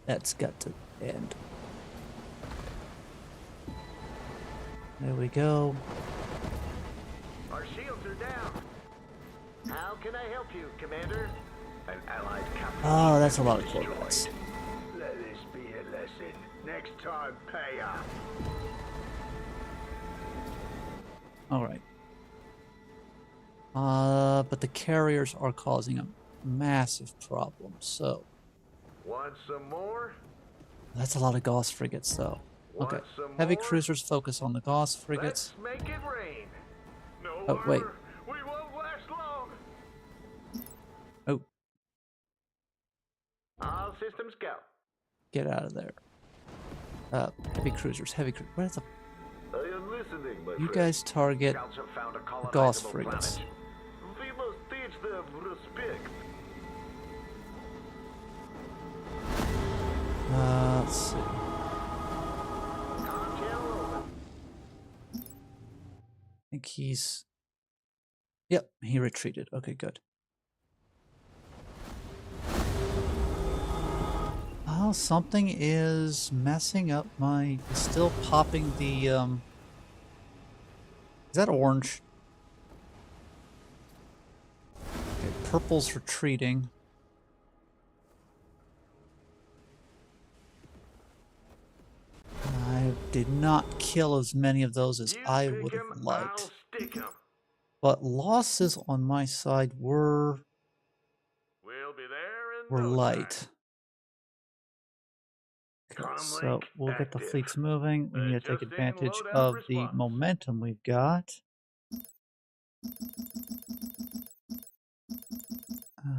That's got to end. There we go. Our shields are down. How can I help you, Commander? An allied captain. Oh, that's a lot of Corvettes. Let this be a lesson. Next time, pay up. Alright. But the carriers are causing a massive problem, so... Want some more? That's a lot of Gauss frigates, though. Okay. Want some Heavy more? cruisers focus on the Gauss frigates. Let's make it rain. No Oh, armor. wait. We won't last long. Oh, All systems go. get out of there. Heavy cruisers, heavy cruisers. Where's the... I am listening, my You guys target Scouts have found a the Gauss colonizable frigates. planet. We must teach them respect. Let's see. Calm channel open. I think he's... Yep, he retreated. Okay, good. Oh, something is messing up my... Still popping the... Is that orange? Okay, purple's retreating. I did not kill as many of those as You I pick would 'em, have liked. I'll stick 'em. But losses on my side were We'll be there in no light. time. Okay, so Comlink we'll get the active. fleets moving. We need to take Adjusting advantage loadout of the response. momentum we've got.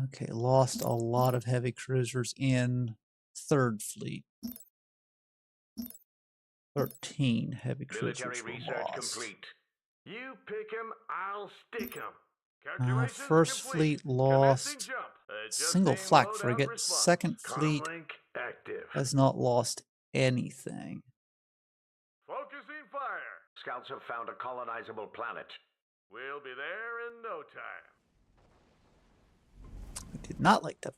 Okay, lost a lot of heavy cruisers in third fleet. 13 heavy Military cruisers were research lost. complete. You pick 'em, I'll stick 'em. Calculations First complete. fleet Commencing lost jump. single Adjusting flak loadout frigate. response. Second fleet Comlink active. has not lost anything. Focusing fire. Scouts have found a colonizable planet. We'll be there in no time. I did not like that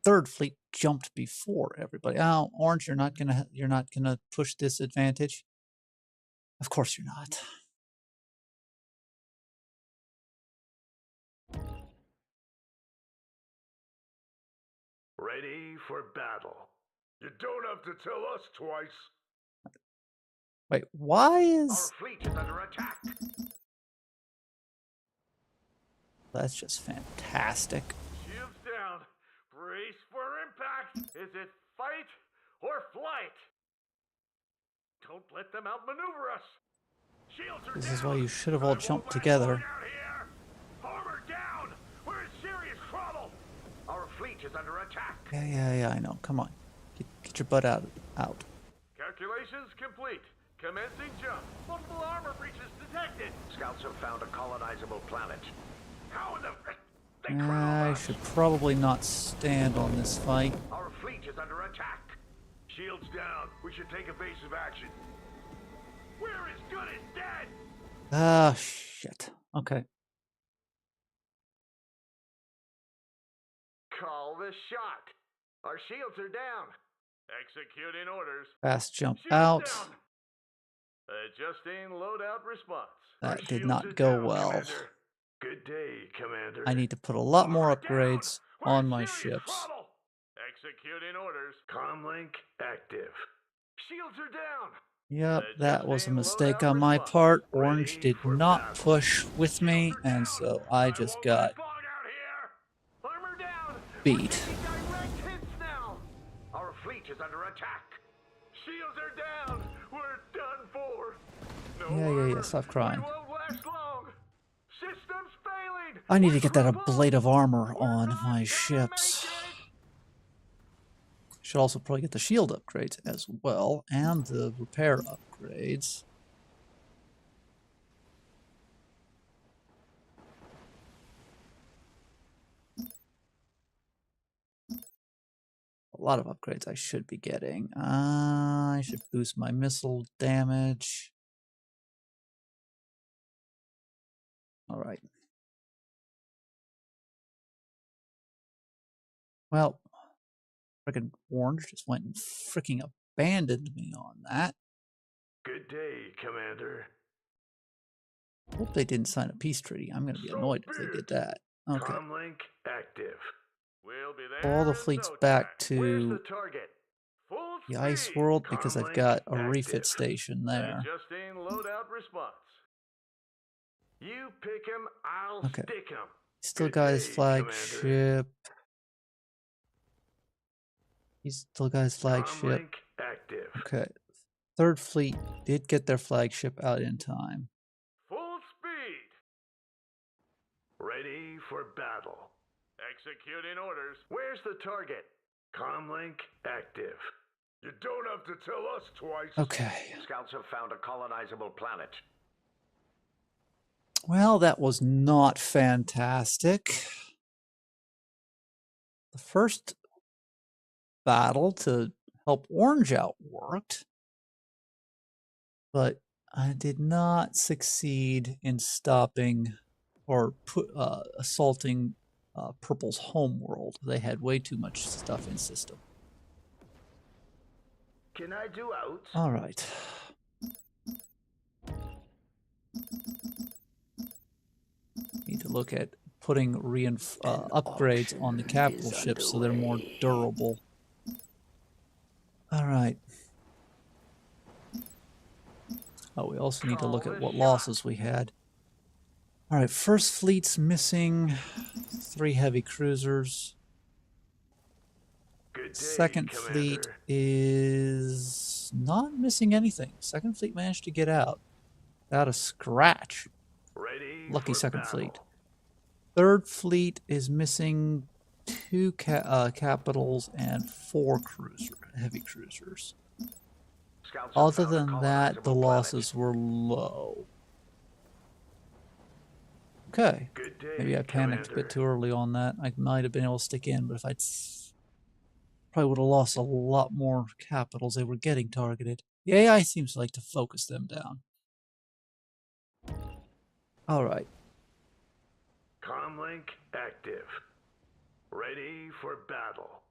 third fleet jumped before everybody. Oh, Orange, you're not gonna push this advantage. Of course you're not. Ready for battle. You don't have to tell us twice. Wait, why Our is fleet is under attack. that's just fantastic? Shields down. Brace for impact. Is it fight or flight? Don't let them outmaneuver us. Shields are This down. is why you should have all I won't jumped last together. long out here. Armor down. We're in serious trouble. Our fleet is under attack. Yeah, I know. Come on. Get your butt out. Calculations complete. Commencing jump. Multiple armor breaches detected. Scouts have found a colonizable planet. How in the... They crowd I us. should probably not stand on this fight. Our fleet is under attack. Shields down. We should take evasive action. We're as good as dead. Ah, shit. Okay. Call the shot. Our shields are down. Executing orders. Fast jump Shields out. down. Adjusting loadout response. Our That did shields not are go down, well. Commander. Good day, Commander. I need to put a lot more Armor down. upgrades We're on in my serious ships. trouble. Executing orders. Comlink active. Shields are down. Yep, that was a Adjusting mistake loadout on my response. part. Orange Ready did for not battle. push with me, Shields are and down. so I just won't got last long out here. Armor down. We're beat. taking direct hits now. Our fleet is under attack. Shields are down. We're done for. No Yeah, armor. stop crying. We won't last long. Systems failing. I need to We're get that a crippled. blade of armor We're on not my gonna ships. make it. Should also probably get the shield upgrades as well, and the repair upgrades. A lot of upgrades I should be getting. I should boost my missile damage. Alright. Well, Frickin' Orange just went and freaking abandoned me on that. Good day, Commander. Hope they didn't sign a peace treaty. I'm going to be annoyed if they did that. Okay. Comlink active. We'll be there All the in fleets no back time. Where's the to target? Full the speed. ice world because I've Comlink got a refit active. station there. Adjusting loadout response. You pick 'em, I'll Okay. stick 'em. Still Good got his day, flagship. He's still got his flagship. Comlink active. Okay. Third fleet did get their flagship out in time. Full speed. Ready for battle. Executing orders. Where's the target? Comlink active. You don't have to tell us twice. Okay. Scouts have found a colonizable planet. Well, that was not fantastic. The first battle to help Orange out worked, but I did not succeed in stopping or assaulting Purple's homeworld. They had way too much stuff in system. Can I do out? All right. Need to look at putting upgrades on the capital ships so they're more durable. All right. Oh, we also need to look at what losses we had. All right, first fleet's missing 3 heavy cruisers. Good day, Second Commander. fleet is not missing anything. Second fleet managed to get out without a scratch. Ready Lucky for second battle. fleet. Third fleet is missing 2 capitals and 4 heavy cruisers. Scouts have Other found a than that, the colonizable losses were low. Okay. Good day, Maybe I panicked a Commander. bit too early on that. I might have been able to stick in, but if I'd probably would have lost a lot more capitals. They were getting targeted. The AI seems to like to focus them down. All right. Comlink active. Ready for battle.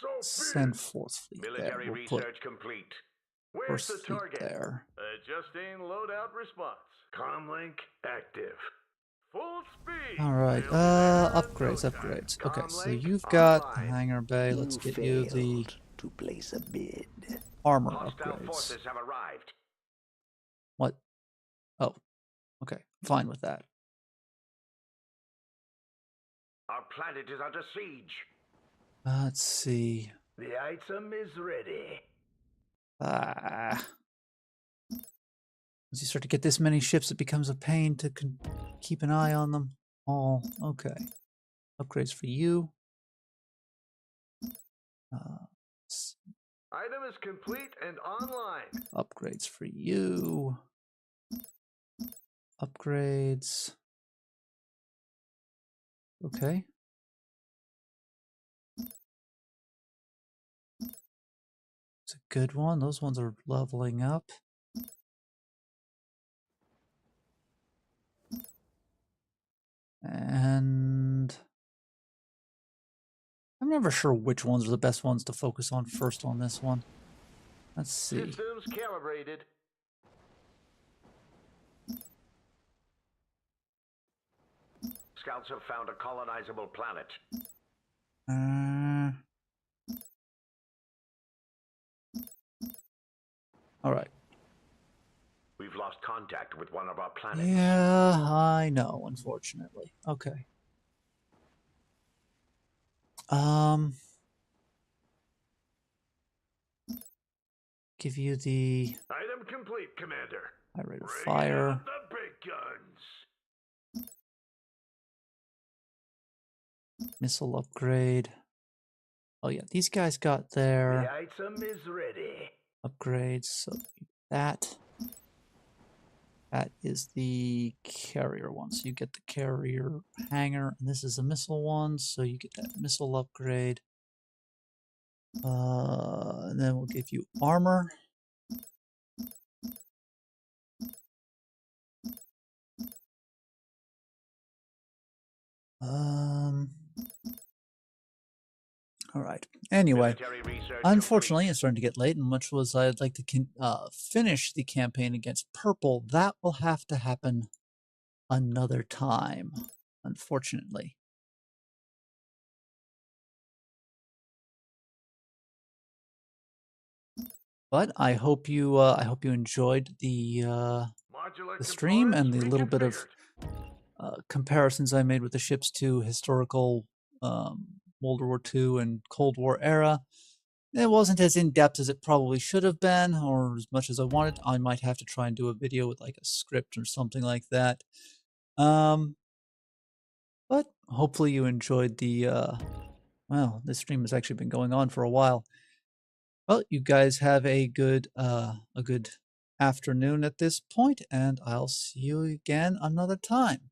So Send fourth fleet there. Military We'll put research complete. Where's first the fleet target? there. Adjusting loadout response. Comlink active. Full speed. All right. We'll be there in Upgrades, no time. upgrades. Okay, so Comlink you've got the online. hangar bay. Let's You get you the failed to place a bid. armor Hostile upgrades. forces have arrived. What? Oh, okay. Fine with that. Our planet is under siege. Let's see. The item is ready. Once you start to get this many ships, it becomes a pain to keep an eye on them all. Okay. Upgrades for you. Item is complete and online. Upgrades for you. Upgrades. Okay. It's a good one. Those ones are leveling up. And I'm never sure which ones are the best ones to focus on first on this one. Let's see. Systems calibrated. Scouts have found a colonizable planet. All right. We've lost contact with one of our planets. Yeah, I know, unfortunately. Okay. Give you the Item complete, Commander. high rate of Bring fire. out the big guns. Missile upgrade. Oh yeah, these guys got The their item is ready. upgrades. So that is the carrier one. So you get the carrier hangar, and this is a missile one. So you get that missile upgrade. And then we'll give you armor. All right. Anyway, Military research unfortunately, complete. it's starting to get late, and much as I'd like to finish the campaign against Purple, that will have to happen another time, unfortunately. But I hope you enjoyed Modular the stream and components the little bit of reconfigured. comparisons I made with the ships to historical World War II and Cold War era. It wasn't as in-depth as it probably should have been, or as much as I wanted. I might have to try and do a video with like a script or something like that. But hopefully you enjoyed the, well, this stream has actually been going on for a while. Well, you guys have a good afternoon at this point, and I'll see you again another time.